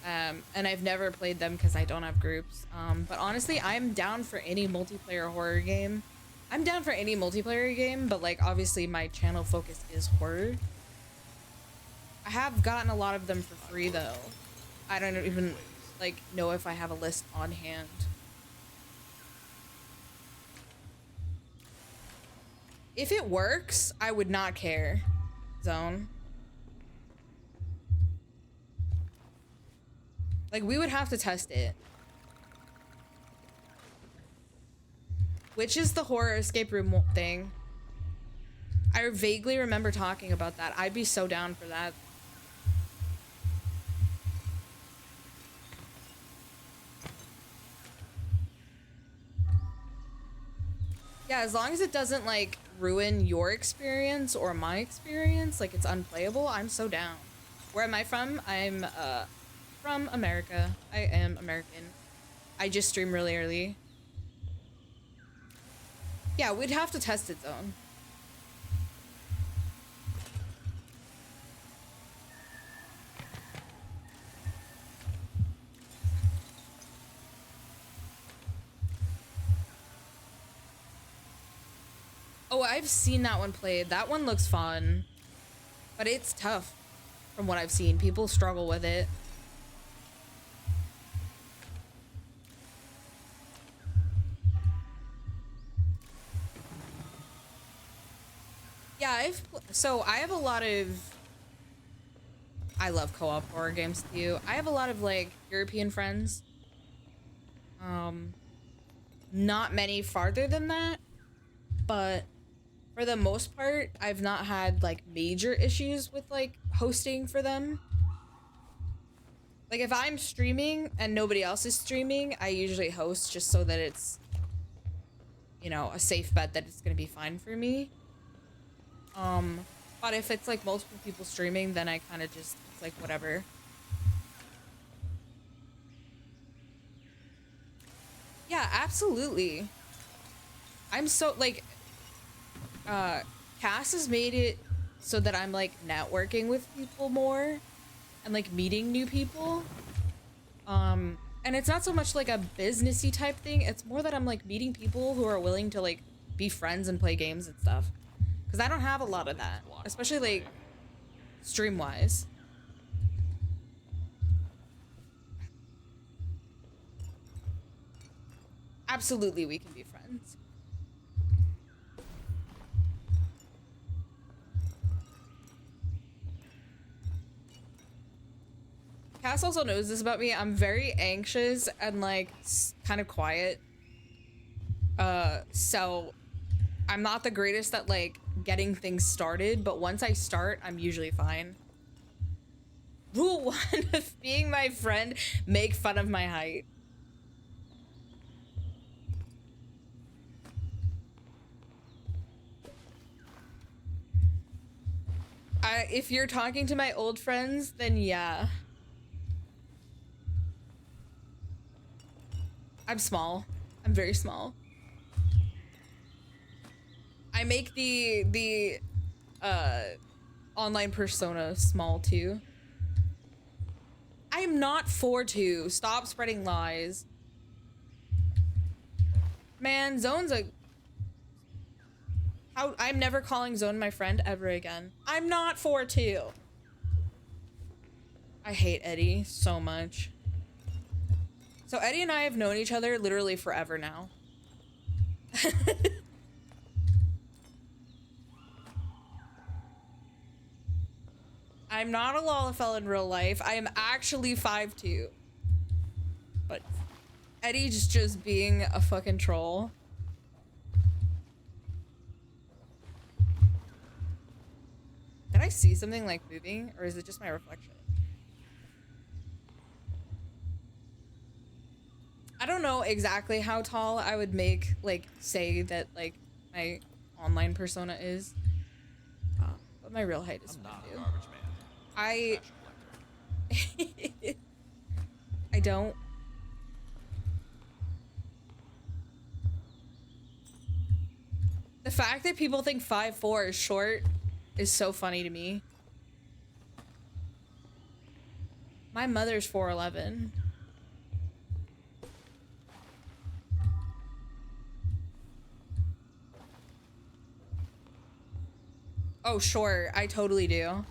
And I've never played them because I don't have groups. But honestly, I'm down for any multiplayer horror game. I'm down for any multiplayer game, but like obviously my channel focus is horror. I have gotten a lot of them for free though. I don't even like know if I have a list on hand. If it works, I would not care. Zone. Like, we would have to test it. Which is the horror escape room thing? I vaguely remember talking about that. I'd be so down for that. Yeah, as long as it doesn't, like, ruin your experience or my experience, like it's unplayable, I'm so down. Where am I from? I'm, from America. I am American. I just stream really early. Yeah, we'd have to test it, Zone. Oh, I've seen that one played. That one looks fun. But it's tough from what I've seen. People struggle with it. Yeah, I have a lot of... I love co-op horror games too. I have a lot of like European friends. Not many farther than that, but for the most part, I've not had like major issues with like hosting for them. Like if I'm streaming and nobody else is streaming, I usually host just so that it's, you know, a safe bet that it's gonna be fine for me. But if it's like multiple people streaming, then I kind of just, it's like whatever. Yeah, absolutely. I'm so like, Cass has made it so that I'm like networking with people more and like meeting new people. And it's not so much like a businessy type thing. It's more that I'm like meeting people who are willing to like be friends and play games and stuff. Cause I don't have a lot of that, especially like stream wise. Absolutely, we can be friends. Cass also knows this about me. I'm very anxious and like kind of quiet. So I'm not the greatest at like getting things started, but once I start, I'm usually fine. Rule 1 of being my friend, make fun of my height. If you're talking to my old friends, then yeah. I'm small. I'm very small. I make the online persona small too. I'm not 4'2". Stop spreading lies. Man, Zone's a... I'm never calling Zone my friend ever again. I'm not 4'2". I hate Eddie so much. So Eddie and I have known each other literally forever now. I'm not a Lalafell in real life. I am actually 5'2". But Eddie's just being a fucking troll. Did I see something like moving, or is it just my reflection? I don't know exactly how tall I would make, like, say that, like, my online persona is. But my real height is 5'2". I'm not a garbage man. I Fashion collector. I don't. The fact that people think 5'4" is short is so funny to me. My mother's 4'11". Oh, sure. I totally do.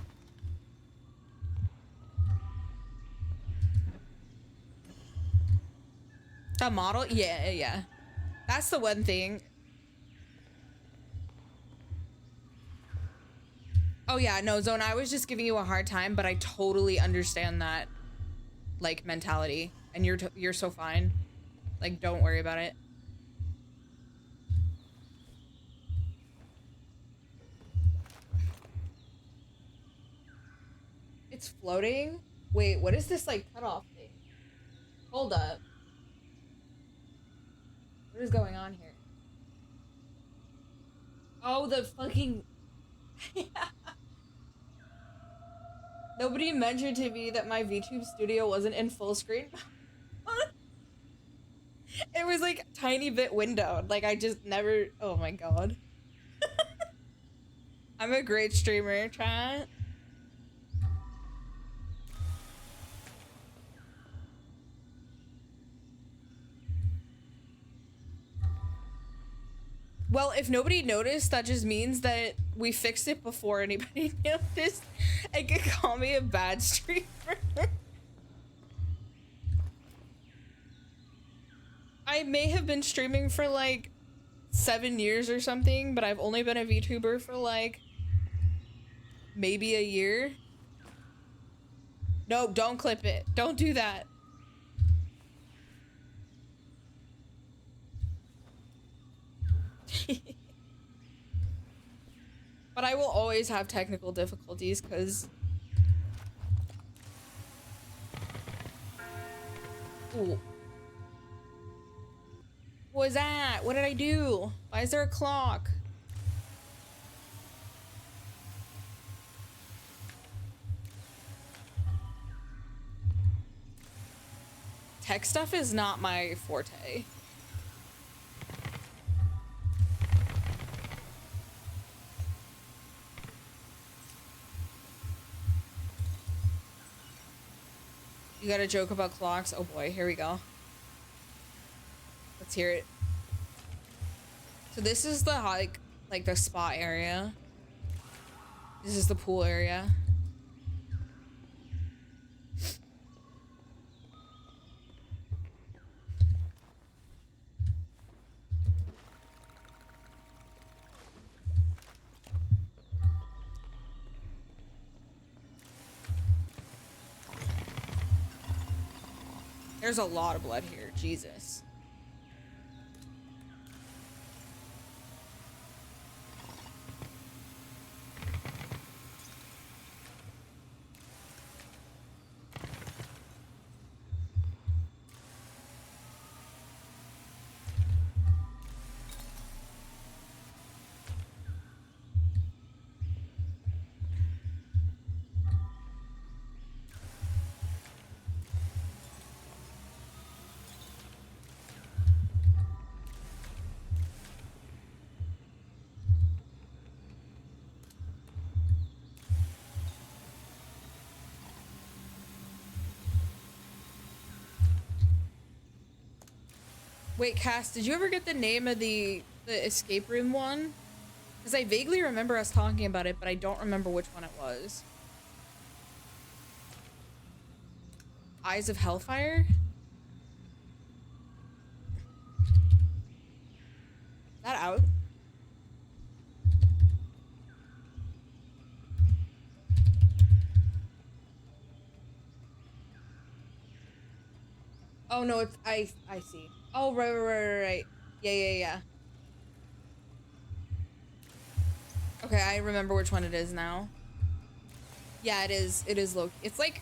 The model? Yeah, yeah. That's the one thing. Oh yeah, no, Zone, I was just giving you a hard time, but I totally understand that, like, mentality. And you're so fine. Like, don't worry about it. It's floating? Wait, what is this, like, cutoff thing? Hold up. What is going on here? Oh, the fucking... Nobody mentioned to me that my VTube studio wasn't in full screen. It was like tiny bit windowed. Like I just never... Oh my god. I'm a great streamer, chat. Well, if nobody noticed, that just means that we fixed it before anybody noticed and could call me a bad streamer. I may have been streaming for like 7 years or something, but I've only been a VTuber for like maybe a year. No, don't clip it. Don't do that. But I will always have technical difficulties because... Ooh. What was that? What did I do? Why is there a clock? Tech stuff is not my forte. You got a joke about clocks? Oh boy, here we go. Let's hear it. So this is the like the spa area. This is the pool area. There's a lot of blood here. Jesus. Wait, Cass, did you ever get the name of the escape room one? Because I vaguely remember us talking about it, but I don't remember which one it was. Eyes of Hellfire? Is that out? Oh no, it's I see. Oh right. Yeah. Okay, I remember which one it is now. Yeah, it is Loki. It's like,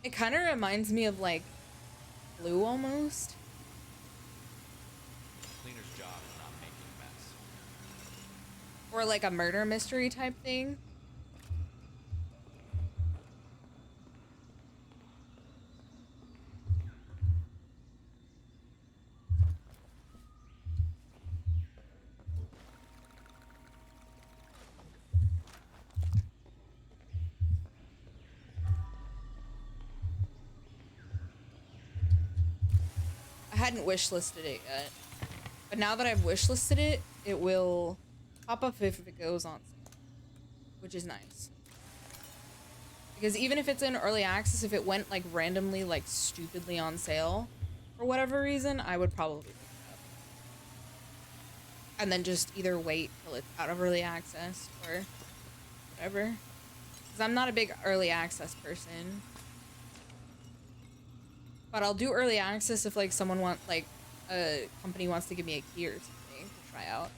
it kind of reminds me of like Blue almost. Cleaner's job is not making a mess. Or like a murder mystery type thing. I hadn't wishlisted it yet. But now that I've wishlisted it, it will pop up if it goes on sale. Which is nice. Because even if it's in early access, if it went like randomly, like stupidly on sale, for whatever reason, I would probably pick it up. And then just either wait till it's out of early access or whatever. Because I'm not a big early access person. But I'll do early access if like someone like a company wants to give me a key or something to try out.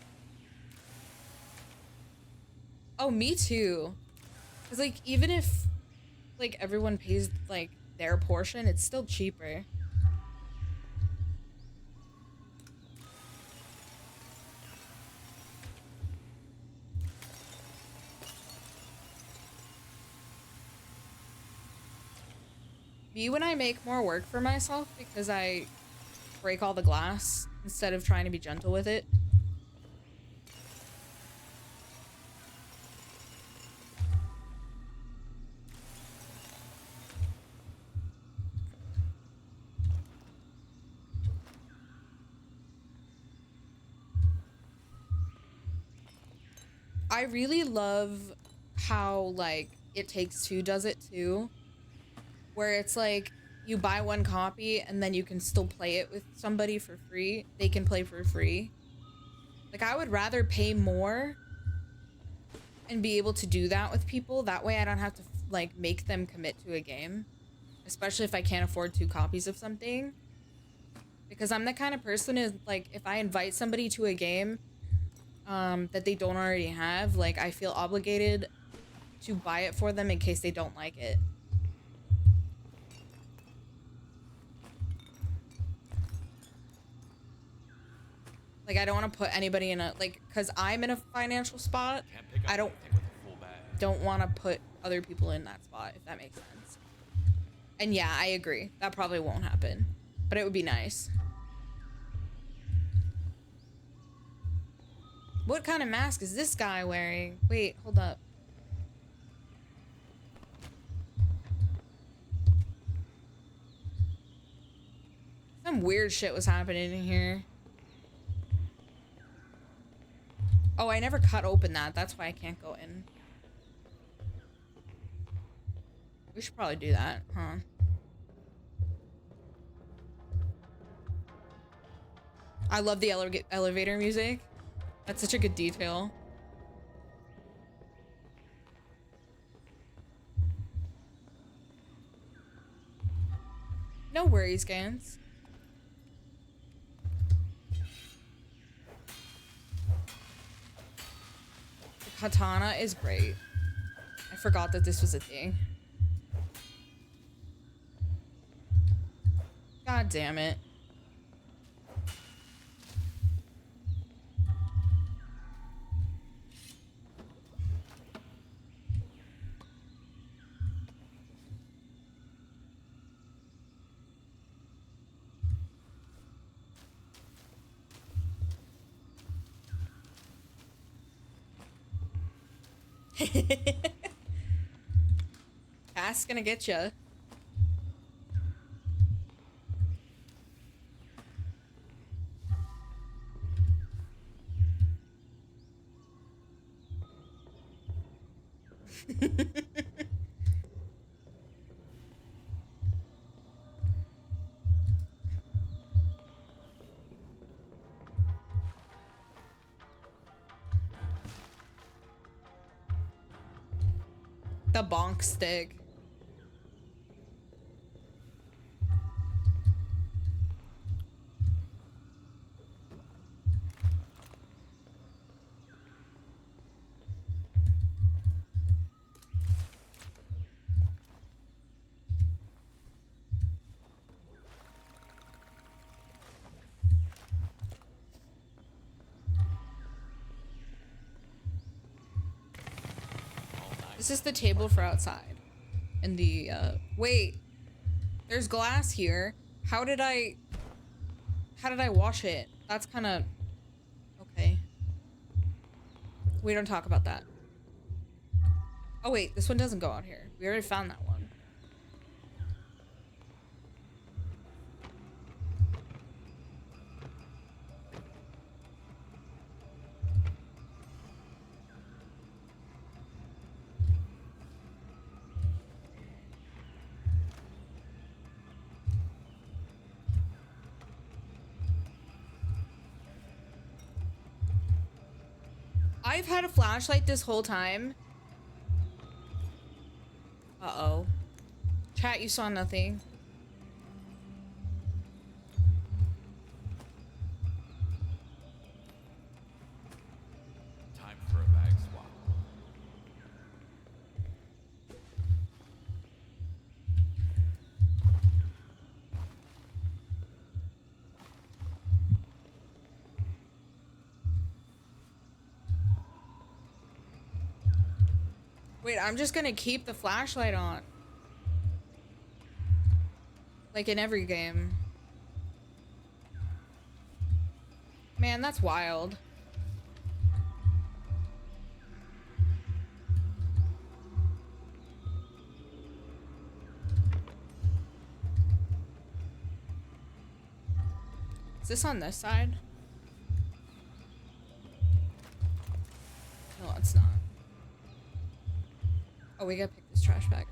Oh, me too. Because like even if like everyone pays like their portion, it's still cheaper. Me when I make more work for myself because I break all the glass instead of trying to be gentle with it. I really love how like It Takes Two does it too, where it's like you buy one copy and then you can still play it with somebody for free. They can play for free. Like I would rather pay more and be able to do that with people. That way I don't have to like make them commit to a game, especially if I can't afford 2 copies of something. Because I'm the kind of person is like if I invite somebody to a game that they don't already have, like I feel obligated to buy it for them in case they don't like it. Like I don't want to put anybody in a like because I'm in a financial spot. Can't pick up I anything with a full bag. don't want to put other people in that spot, if that makes sense. And yeah, I agree. That probably won't happen, but it would be nice. What kind of mask is this guy wearing? Wait, hold up. Some weird shit was happening in here. Oh, I never cut open that. That's why I can't go in. We should probably do that, huh? I love the elevator music. That's such a good detail. No worries, Gans. The katana is great. I forgot that this was a thing. God damn it. Cass gonna get ya. The bonk stick. This is the table for outside. And the, wait. There's glass here. How did I wash it? That's kind of... Okay. We don't talk about that. Oh, wait. This one doesn't go out here. We already found that one. I've had a flashlight this whole time. Uh-oh. Chat, you saw nothing. Time for a bag swap. Wait, I'm just gonna keep the flashlight on. Like in every game. Man, that's wild. Is this on this side? No, it's not. Oh, we gotta pick this trash bag.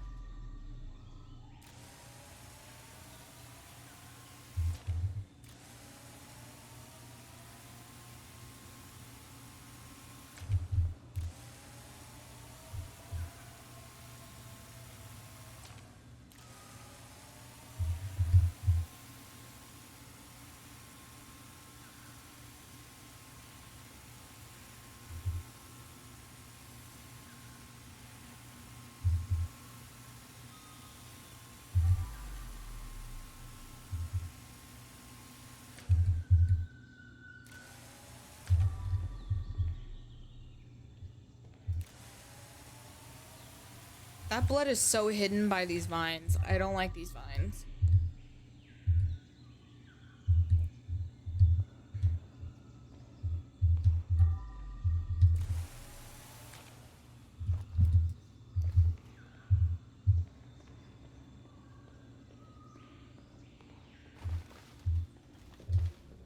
That blood is so hidden by these vines. I don't like these vines.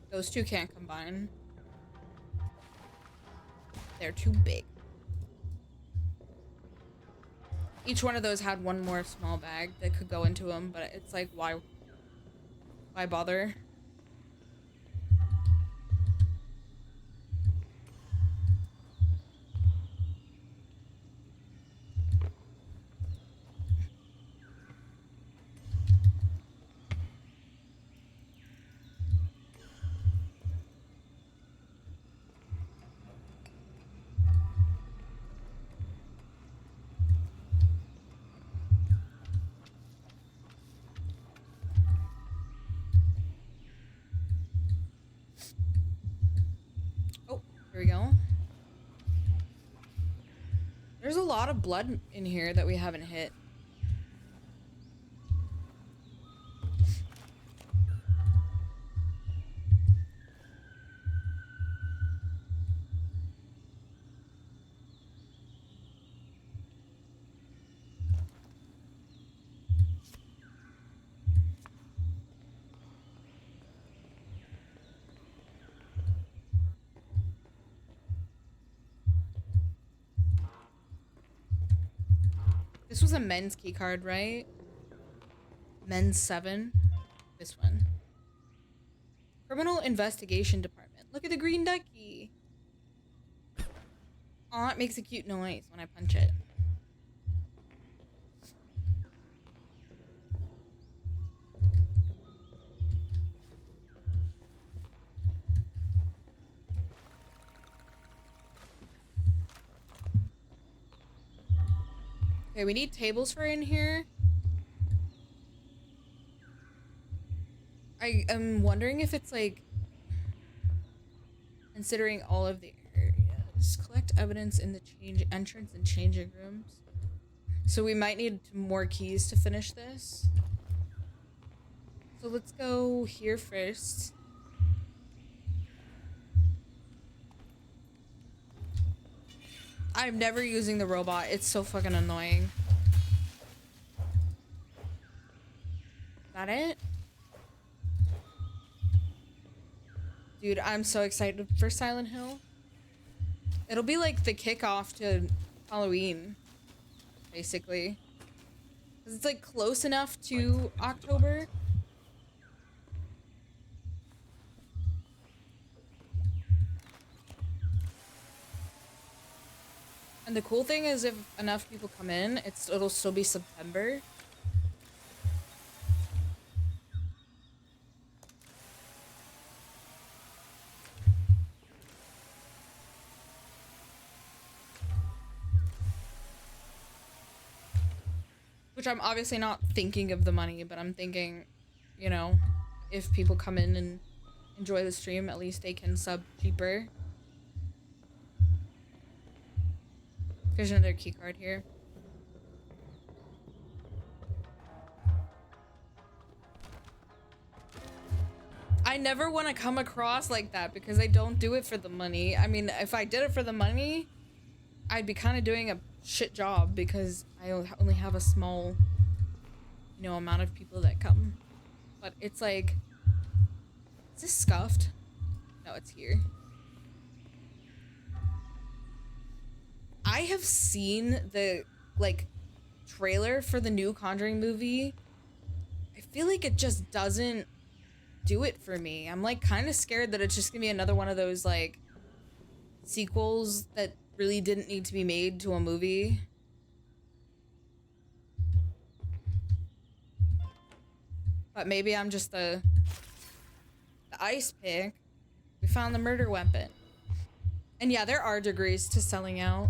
Those two can't combine. They're too big. Each one of those had one more small bag that could go into them, but it's like, why bother? There's a lot of blood in here that we haven't hit. This was a men's key card, right? Men's 7. This one. Criminal Investigation Department. Look at the green ducky. Aw, it makes a cute noise when I punch it. Okay, we need tables for in here. I am wondering if it's like considering all of the areas. Collect evidence in the change entrance and changing rooms. So we might need more keys to finish this. So let's go here first. I'm never using the robot. It's so fucking annoying. Is that it? Dude, I'm so excited for Silent Hill. It'll be like the kickoff to Halloween, basically. 'Cause it's like close enough to October. And the cool thing is if enough people come in, it'll still be September. Which I'm obviously not thinking of the money, but I'm thinking, you know, if people come in and enjoy the stream, at least they can sub cheaper. There's another key card here. I never want to come across like that because I don't do it for the money. I mean, if I did it for the money, I'd be kind of doing a shit job because I only have a small, you know, amount of people that come. But it's like, is this scuffed? No, it's here. I have seen the, like, trailer for the new Conjuring movie. I feel like it just doesn't do it for me. I'm, like, kind of scared that it's just gonna be another one of those, like, sequels that really didn't need to be made to a movie. But maybe I'm just the ice pick. We found the murder weapon. And yeah, there are degrees to selling out.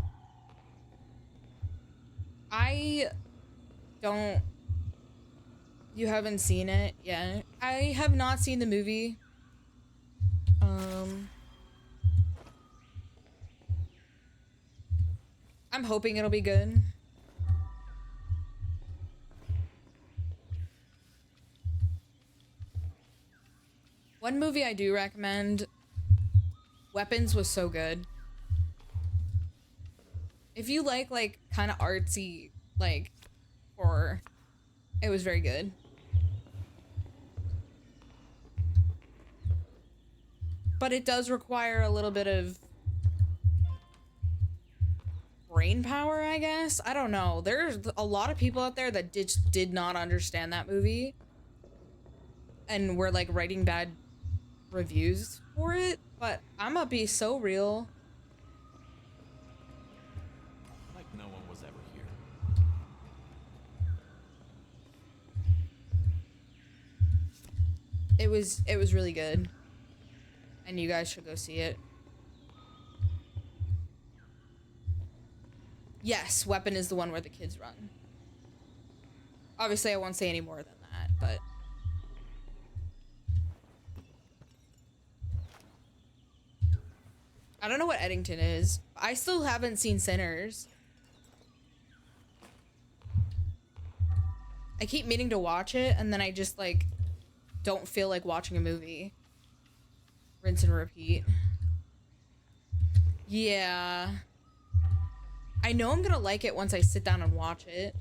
You haven't seen it yet? I have not seen the movie. I'm hoping it'll be good. One movie I do recommend, Weapons, was so good. If you like kind of artsy, like, horror, it was very good. But it does require a little bit of brain power, I guess. I don't know. There's a lot of people out there that did not understand that movie and were like writing bad reviews for it, but I'm gonna be so real. Like no one was ever here. It was really good. And you guys should go see it. Yes, Weapon is the one where the kids run. Obviously, I won't say any more than that, but... I don't know what Eddington is. I still haven't seen Sinners. I keep meaning to watch it, and then I just, like, don't feel like watching a movie. Rinse and repeat. Yeah. I know I'm gonna like it once I sit down and watch it.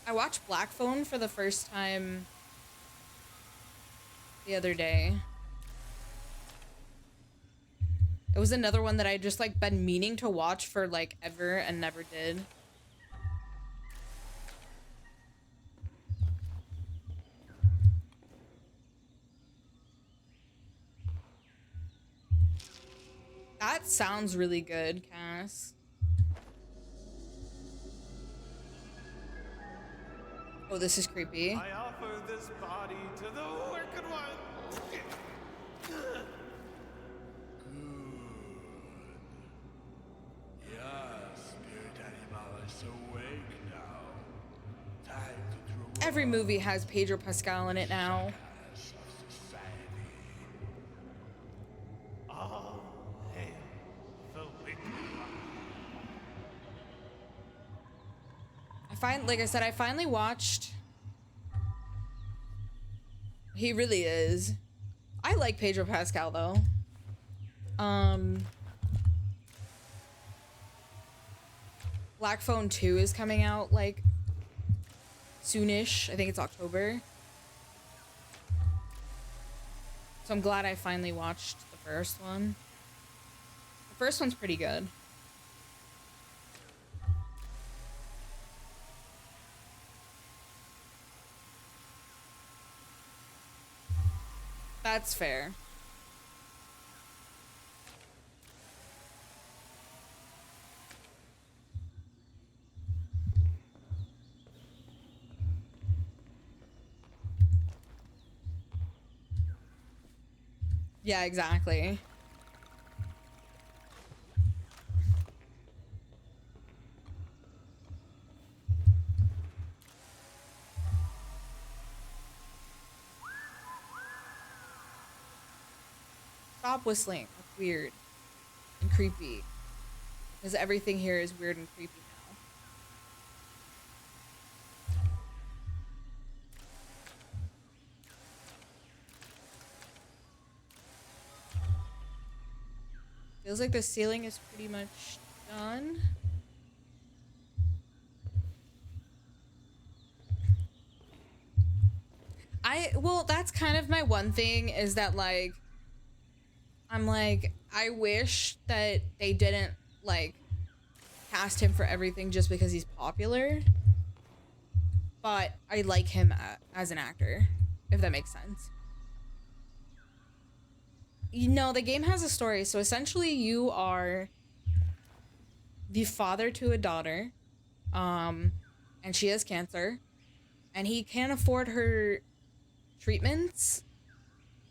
I watched Black Phone for the first time the other day. It was another one that I just, like, been meaning to watch for, like, ever and never did. That sounds really good, Cass. Oh, this is creepy. I offer this body to the Wicked One. Yes, spirit animal is awake now. Time to throw Every movie has Pedro Pascal in it now. us of society. All hail the Wicked One. Like I said, I finally watched. He really is. I like Pedro Pascal though. Black Phone 2 is coming out like soonish. I think it's October. So I'm glad I finally watched the first one. The first one's pretty good. That's fair. Yeah, exactly. Stop whistling. That's weird and creepy. Because everything here is weird and creepy now. Feels like the ceiling is pretty much done. Well, that's kind of my one thing is that, like, I'm like, I wish that they didn't, like, cast him for everything just because he's popular. But I like him as an actor, if that makes sense. You know, the game has a story. So essentially you are the father to a daughter, and she has cancer, and he can't afford her treatments.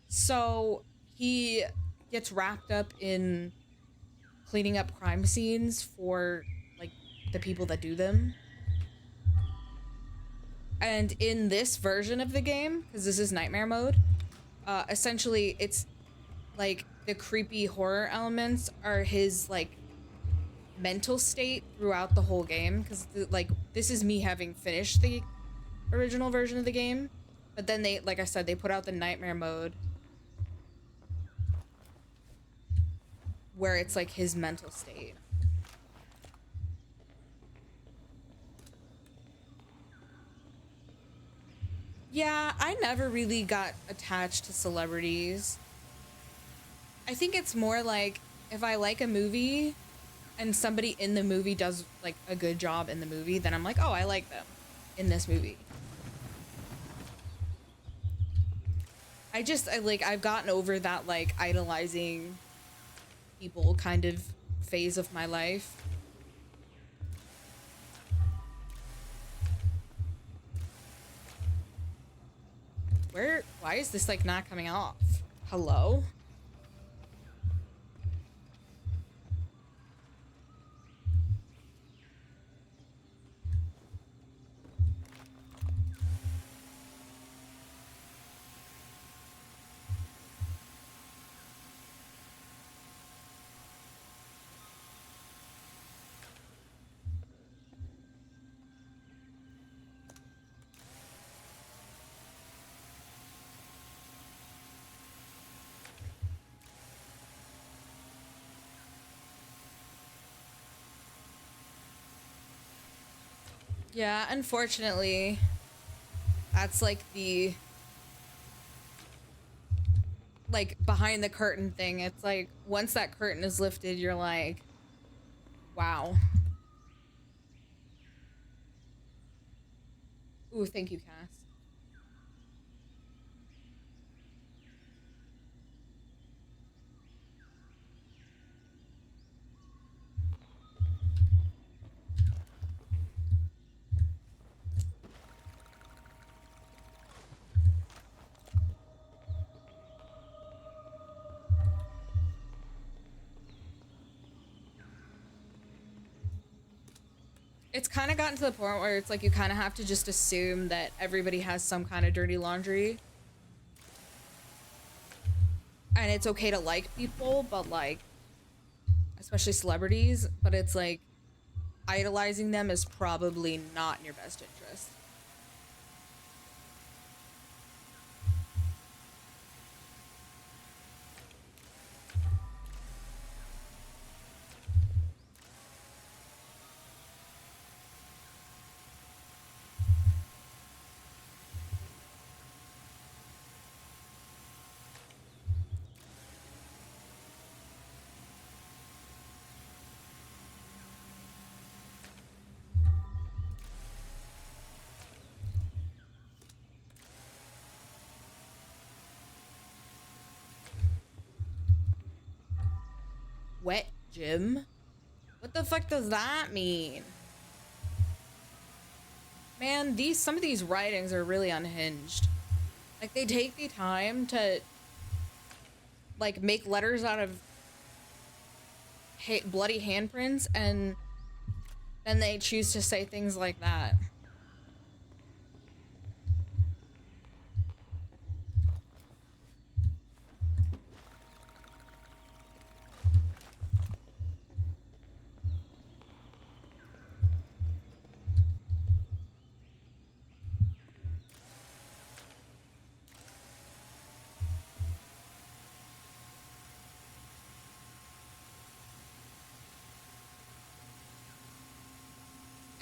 So he gets wrapped up in cleaning up crime scenes for, like, the people that do them. And in this version of the game, because this is nightmare mode, essentially it's like the creepy horror elements are his, like, mental state throughout the whole game, because like this is me having finished the original version of the game, but then they, like I said, they put out the nightmare mode where it's like his mental state. Yeah, I never really got attached to celebrities. I think it's more like if I like a movie and somebody in the movie does, like, a good job in the movie, then I'm like, oh, I like them in this movie. I've gotten over that, like, idolizing people kind of phase of my life. Why is this, like, not coming off? Hello? Yeah, unfortunately, that's like the like behind the curtain thing. It's like once that curtain is lifted, you're like, wow. Ooh, thank you, Cass. It's kind of gotten to the point where it's like you kind of have to just assume that everybody has some kind of dirty laundry. And it's okay to like people, but like, especially celebrities, but it's like idolizing them is probably not in your best interest. Wet gym? What the fuck does that mean? Man, some of these writings are really unhinged. Like, they take the time to, like, make letters out of bloody handprints, and then they choose to say things like that.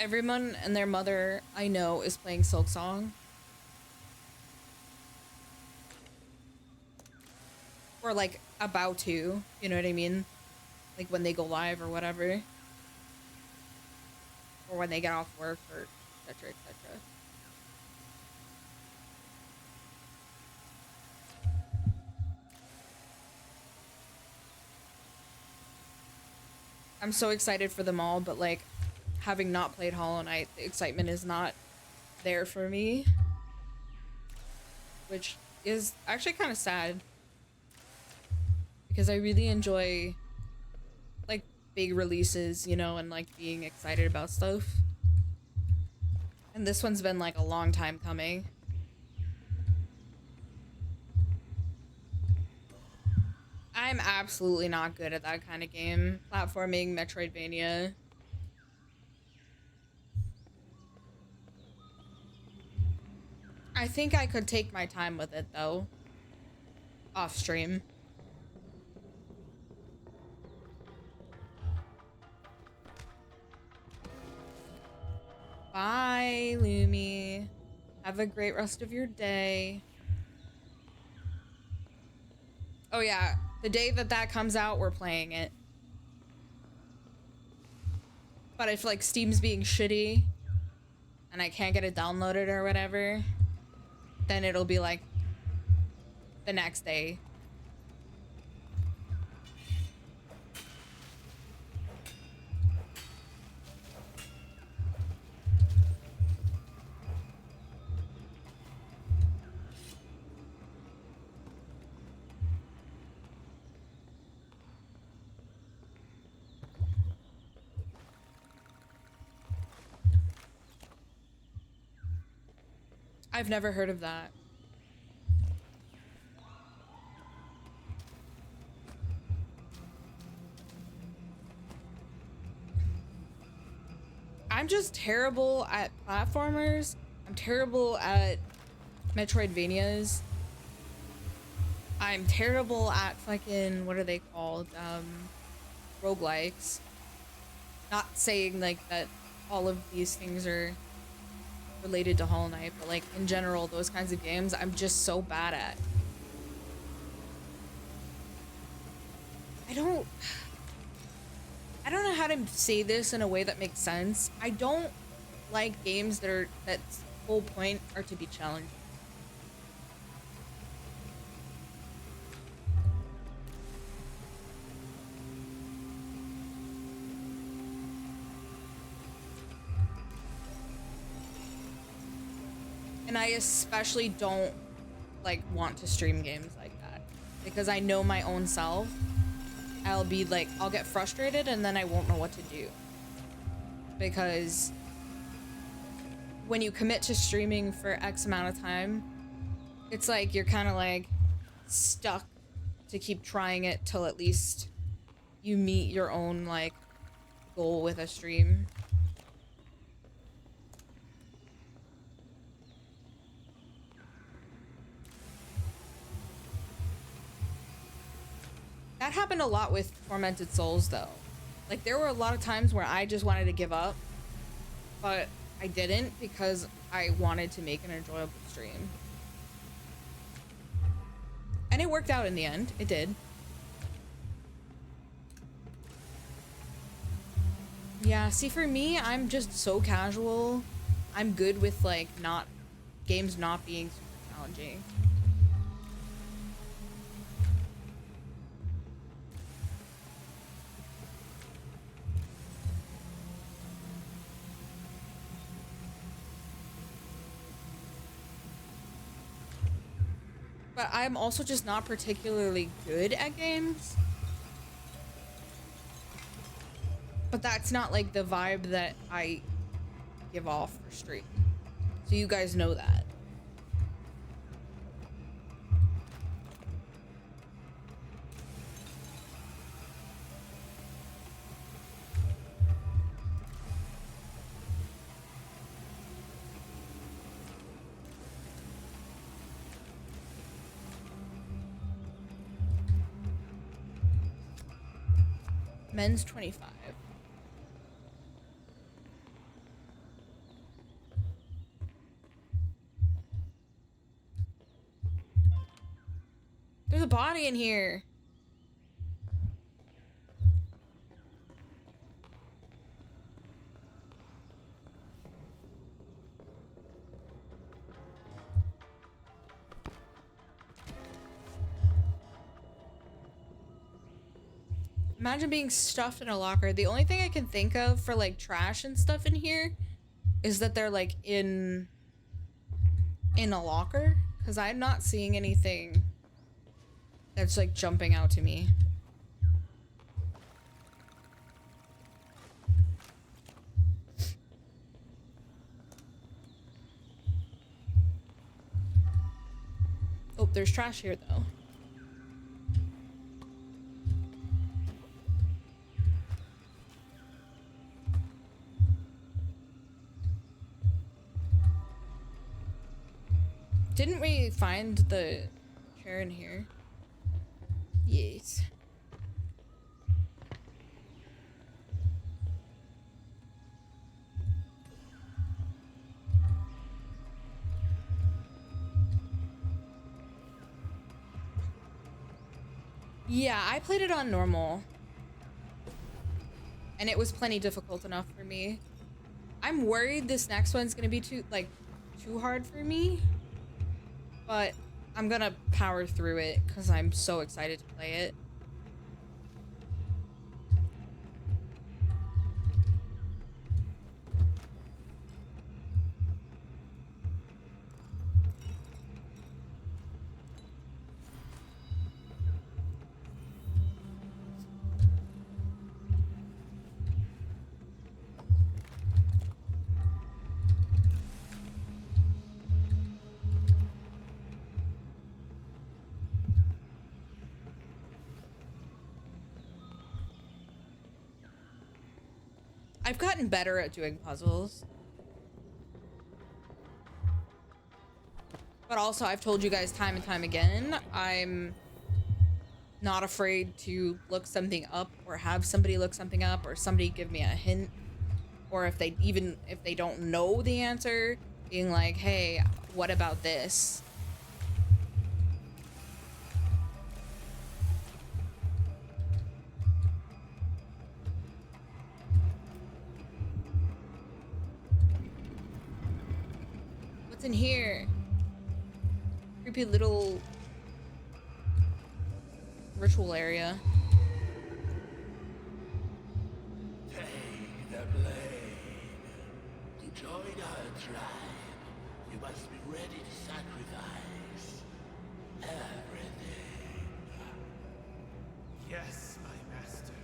Everyone and their mother I know is playing Silksong. Or like about to, you know what I mean? Like when they go live or whatever. Or when they get off work or etc, etc. I'm so excited for them all, but like having not played Hollow Knight, the excitement is not there for me. Which is actually kind of sad. Because I really enjoy like big releases, you know, and like being excited about stuff. And this one's been like a long time coming. I'm absolutely not good at that kind of game. Platforming, Metroidvania. I think I could take my time with it though. Off stream. Bye, Lumi. Have a great rest of your day. Oh yeah, the day that comes out, we're playing it. But if like Steam's being shitty and I can't get it downloaded or whatever, then it'll be like the next day. I've never heard of that. I'm just terrible at platformers. I'm terrible at Metroidvanias. I'm terrible at fucking, what are they called? Roguelikes. Not saying like that all of these things are related to Hollow Knight, but like in general, those kinds of games I'm just so bad at. I don't know how to say this in a way that makes sense. I don't like games that's whole point are to be challenged. And I especially don't like want to stream games like that because I know my own self. I'll be like, I'll get frustrated and then I won't know what to do. Because when you commit to streaming for X amount of time, it's like you're kind of like stuck to keep trying it till at least you meet your own like goal with a stream. That happened a lot with Tormented Souls, though. Like, there were a lot of times where I just wanted to give up, but I didn't because I wanted to make an enjoyable stream. And it worked out in the end. It did. Yeah, see, for me, I'm just so casual. I'm good with, like, games not being super challenging. But I'm also just not particularly good at games. But that's not like the vibe that I give off for stream. So you guys know that. Men's 25. There's a body in here. Imagine being stuffed in a locker. The only thing I can think of for like trash and stuff in here is that they're like in a locker, because I'm not seeing anything that's like jumping out to me. Oh, there's trash here though. Didn't we find the chair in here? Yes. Yeah, I played it on normal. And it was plenty difficult enough for me. I'm worried this next one's gonna be too hard for me. But I'm gonna power through it because I'm so excited to play it. I've gotten better at doing puzzles. But also, I've told you guys time and time again, I'm not afraid to look something up or have somebody look something up or somebody give me a hint. Or if they don't know the answer, being like, hey, what about this? What's in here? Creepy little ritual area. Take the blade. To join our tribe, you must be ready to sacrifice everything. Yes, my master.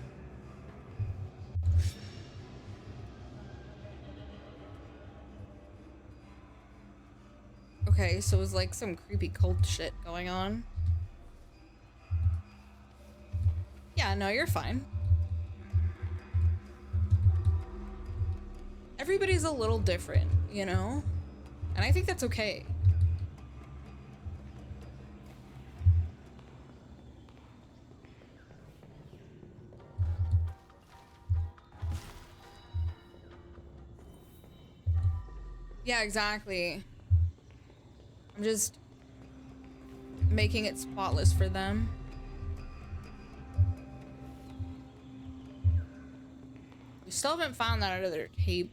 Okay, so it was like some creepy cult shit going on. Yeah, no, you're fine. Everybody's a little different, you know? And I think that's okay. Yeah, exactly. I'm just making it spotless for them. We still haven't found that other tape.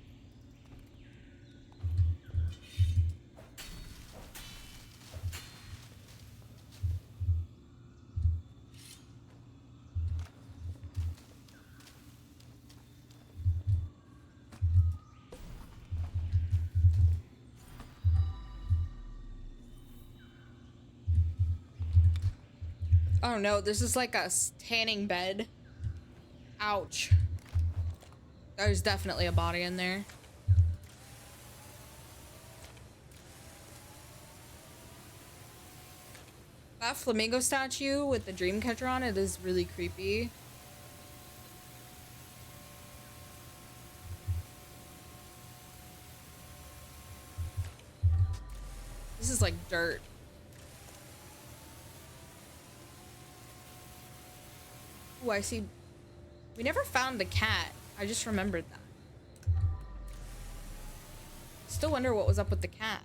Oh no, this is like a tanning bed. Ouch. There's definitely a body in there. That flamingo statue with the dream catcher on it is really creepy. This is like dirt. Oh, I see. We never found the cat. I just remembered that. Still wonder what was up with the cat.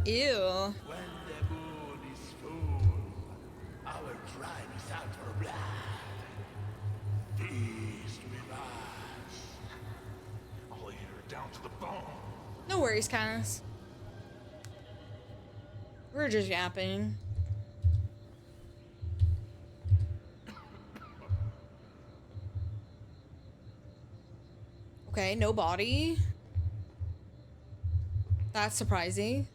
Ew. When the moon is full, our tribe is out for blood. Feast with us. I'll eat her down to the bone. No worries, Cass. We're just yapping. Okay, no body. That's surprising.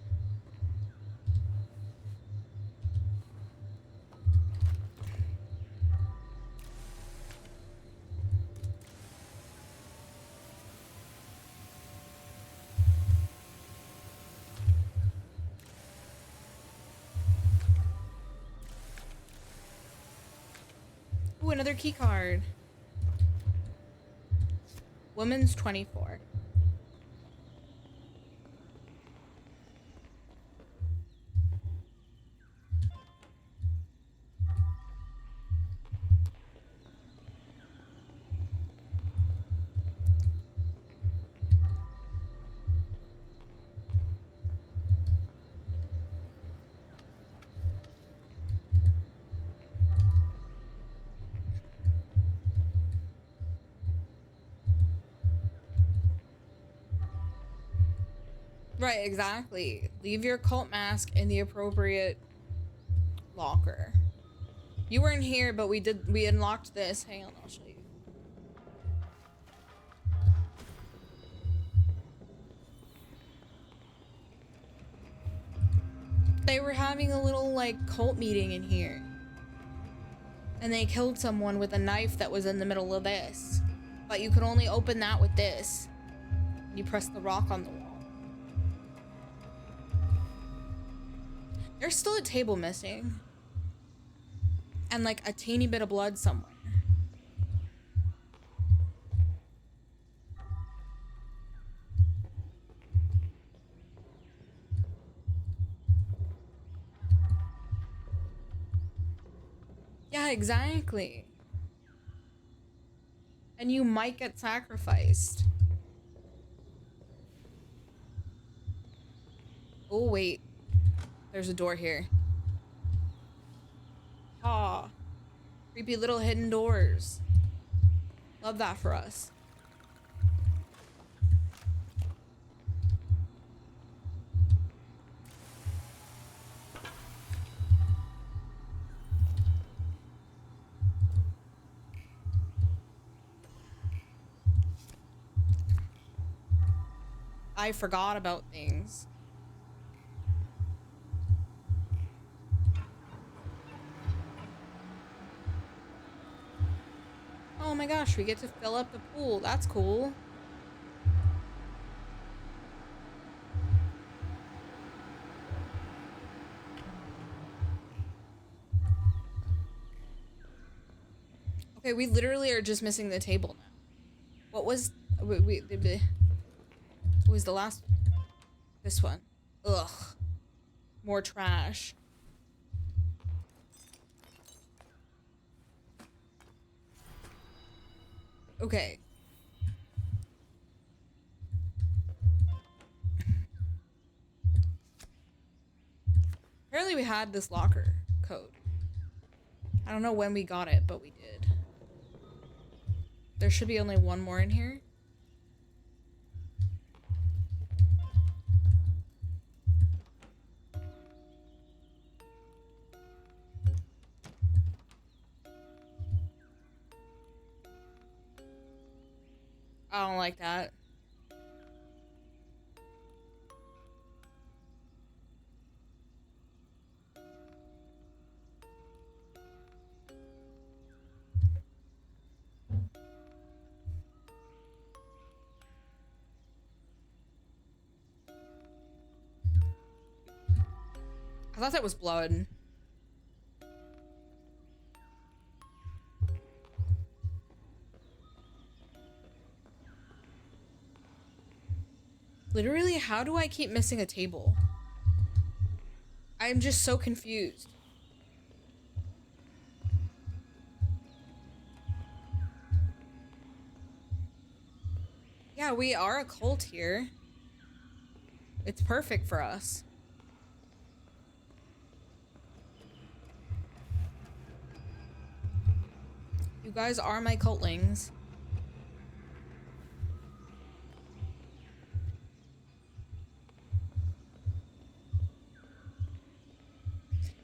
Ooh, another key card. Woman's 24. Right, exactly. Leave your cult mask in the appropriate locker. You weren't here, but we unlocked this. Hang on, I'll show you. They were having a little like cult meeting in here. And they killed someone with a knife that was in the middle of this. But you could only open that with this. You press the rock on the wall. There's still a table missing. And like a teeny bit of blood somewhere. Yeah, exactly. And you might get sacrificed. Oh, wait. There's a door here. Aw. Creepy little hidden doors. Love that for us. I forgot about things. Oh my gosh, we get to fill up the pool. That's cool. Okay, we literally are just missing the table now. What was what was the last? This one. Ugh. More trash. Okay. Apparently we had this locker code. I don't know when we got it, but we did. There should be only one more in here. I don't like that. I thought that was blood. Literally, how do I keep missing a table? I'm just so confused. Yeah, we are a cult here. It's perfect for us. You guys are my cultlings.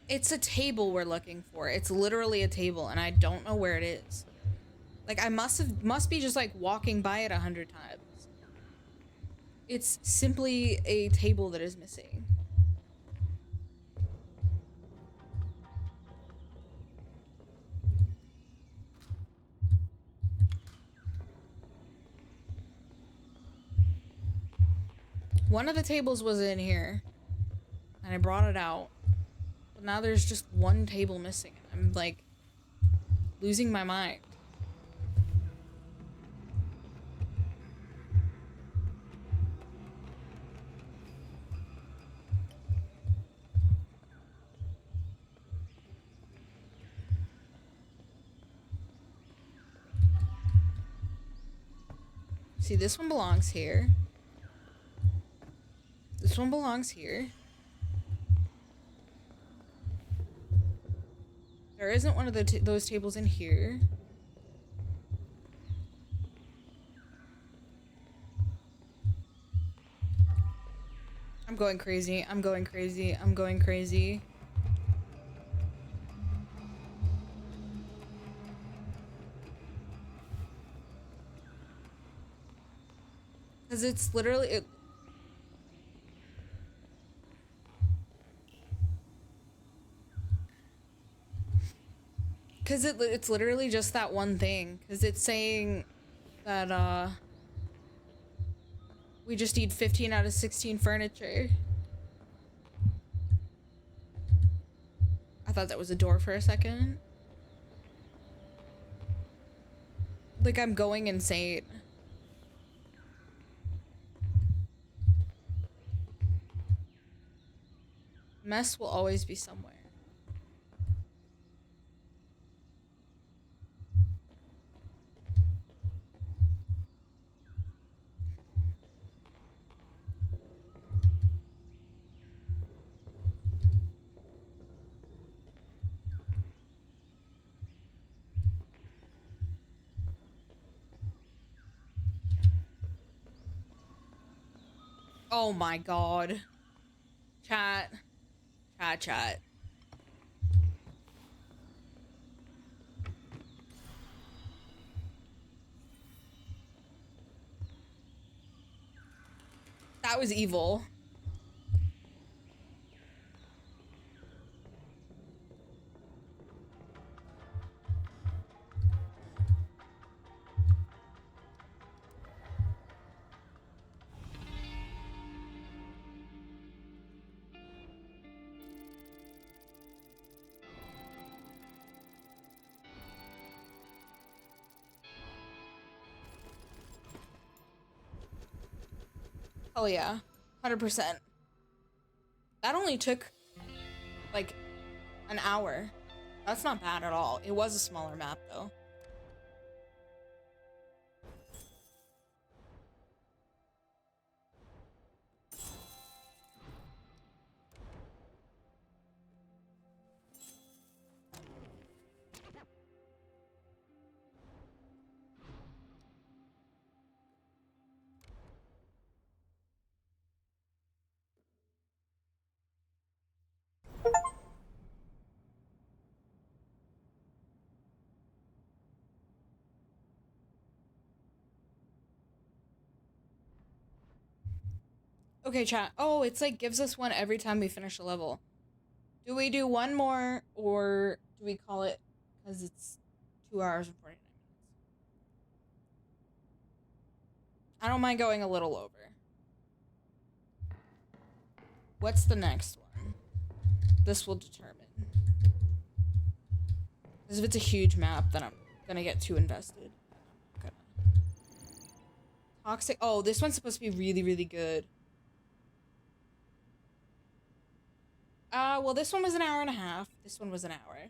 It's a table we're looking for. It's literally a table, and I don't know where it is. Like, I must be just like walking by it 100 times. It's simply a table that is missing. One of the tables was in here, and I brought it out. But now there's just one table missing. I'm like losing my mind. See, this one belongs here. This one belongs here. There isn't one of those tables in here. I'm going crazy. I'm going crazy. I'm going crazy. Because it's literally... Because it's literally just that one thing. Because it's saying that, we just need 15 out of 16 furniture. I thought that was a door for a second. Like, I'm going insane. Mess will always be somewhere. Oh my god. Chat. Chat. That was evil. Oh yeah. 100%. That only took like an hour. That's not bad at all. It was a smaller map though. Okay, chat. Oh, it's like gives us one every time we finish a level. Do we do one more or do we call it because it's 2 hours and 49 minutes? I don't mind going a little over. What's the next one? This will determine. Because if it's a huge map, then I'm gonna get too invested. Okay. Toxic. Oh, this one's supposed to be really, really good. Well, this one was an hour and a half. This one was an hour.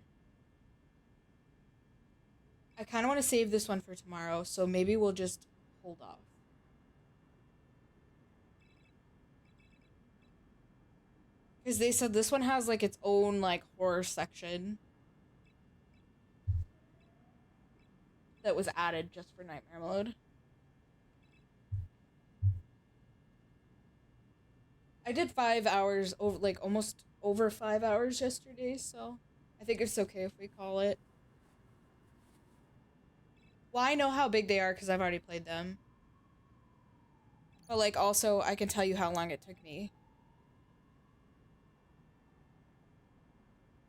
I kind of want to save this one for tomorrow, so maybe we'll just hold off. Because they said this one has, like, its own, like, horror section that was added just for Nightmare Mode. I did 5 hours, over, like, almost over 5 hours yesterday, so I think it's okay if we call it. Well, I know how big they are because I've already played them. But, like, also, I can tell you how long it took me.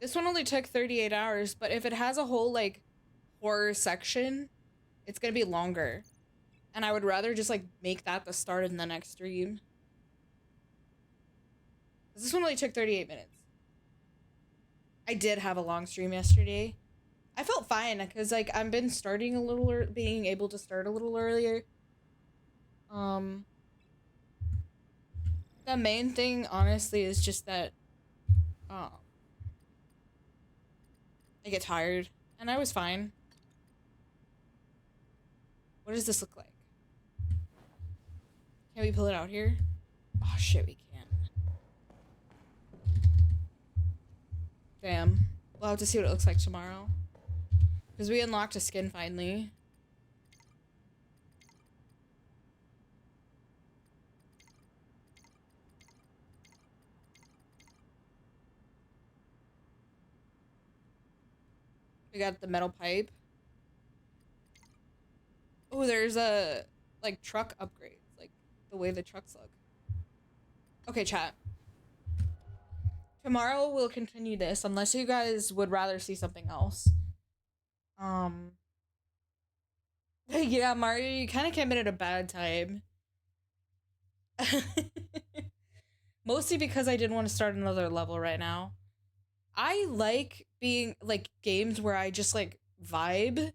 This one only took 38 hours, but if it has a whole, like, horror section, it's gonna be longer. And I would rather just, like, make that the start of the next stream. This one only took 38 minutes. I did have a long stream yesterday. I felt fine, because, like, I've been starting a little, being able to start a little earlier. The main thing, honestly, is just that, I get tired, and I was fine. What does this look like? Can we pull it out here? Oh, shit, we can't. Damn. We'll have to see what it looks like tomorrow. Because we unlocked a skin finally. We got the metal pipe. Oh, there's a, like, truck upgrades. Like, the way the trucks look. Okay, chat. Tomorrow we'll continue this, unless you guys would rather see something else. Yeah, Mario, you kind of came in at a bad time. Mostly because I didn't want to start another level right now. I like being, like, games where I just, like, vibe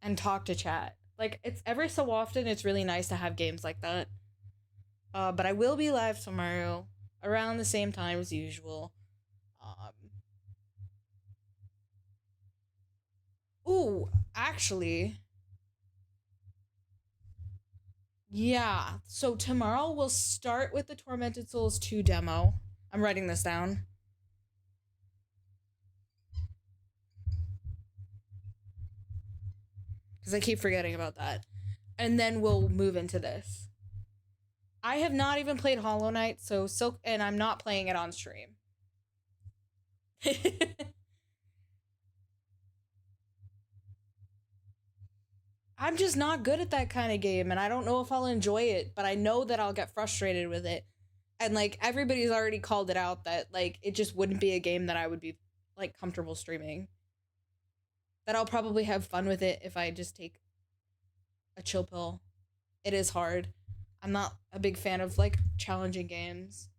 and talk to chat. Like, it's every so often, it's really nice to have games like that. But I will be live tomorrow around the same time as usual. Ooh, actually, yeah. So tomorrow we'll start with the Tormented Souls 2 demo. I'm writing this down. Because I keep forgetting about that. And then we'll move into this. I have not even played Hollow Knight, so Silk, and I'm not playing it on stream. I'm just not good at that kind of game, and I don't know if I'll enjoy it, but I know that I'll get frustrated with it. And like everybody's already called it out that like it just wouldn't be a game that I would be like comfortable streaming. That I'll probably have fun with it if I just take a chill pill. It is hard. I'm not a big fan of like challenging games.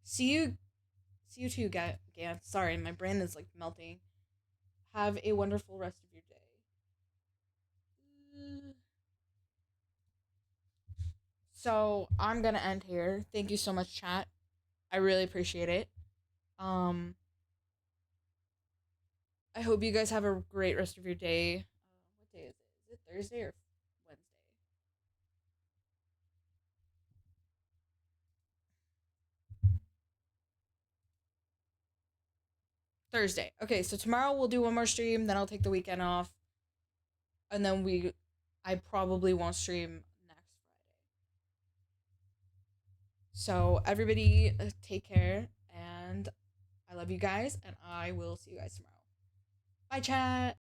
See you too, Gant. Sorry, my brain is like melting. Have a wonderful rest of your day. So I'm gonna end here. Thank you so much, chat. I really appreciate it. I hope you guys have a great rest of your day. What day is it? Is it Thursday or Wednesday? Thursday. Okay, so tomorrow we'll do one more stream, then I'll take the weekend off. And then I probably won't stream next Friday. So everybody take care, and I love you guys, and I will see you guys tomorrow. Bye, chat.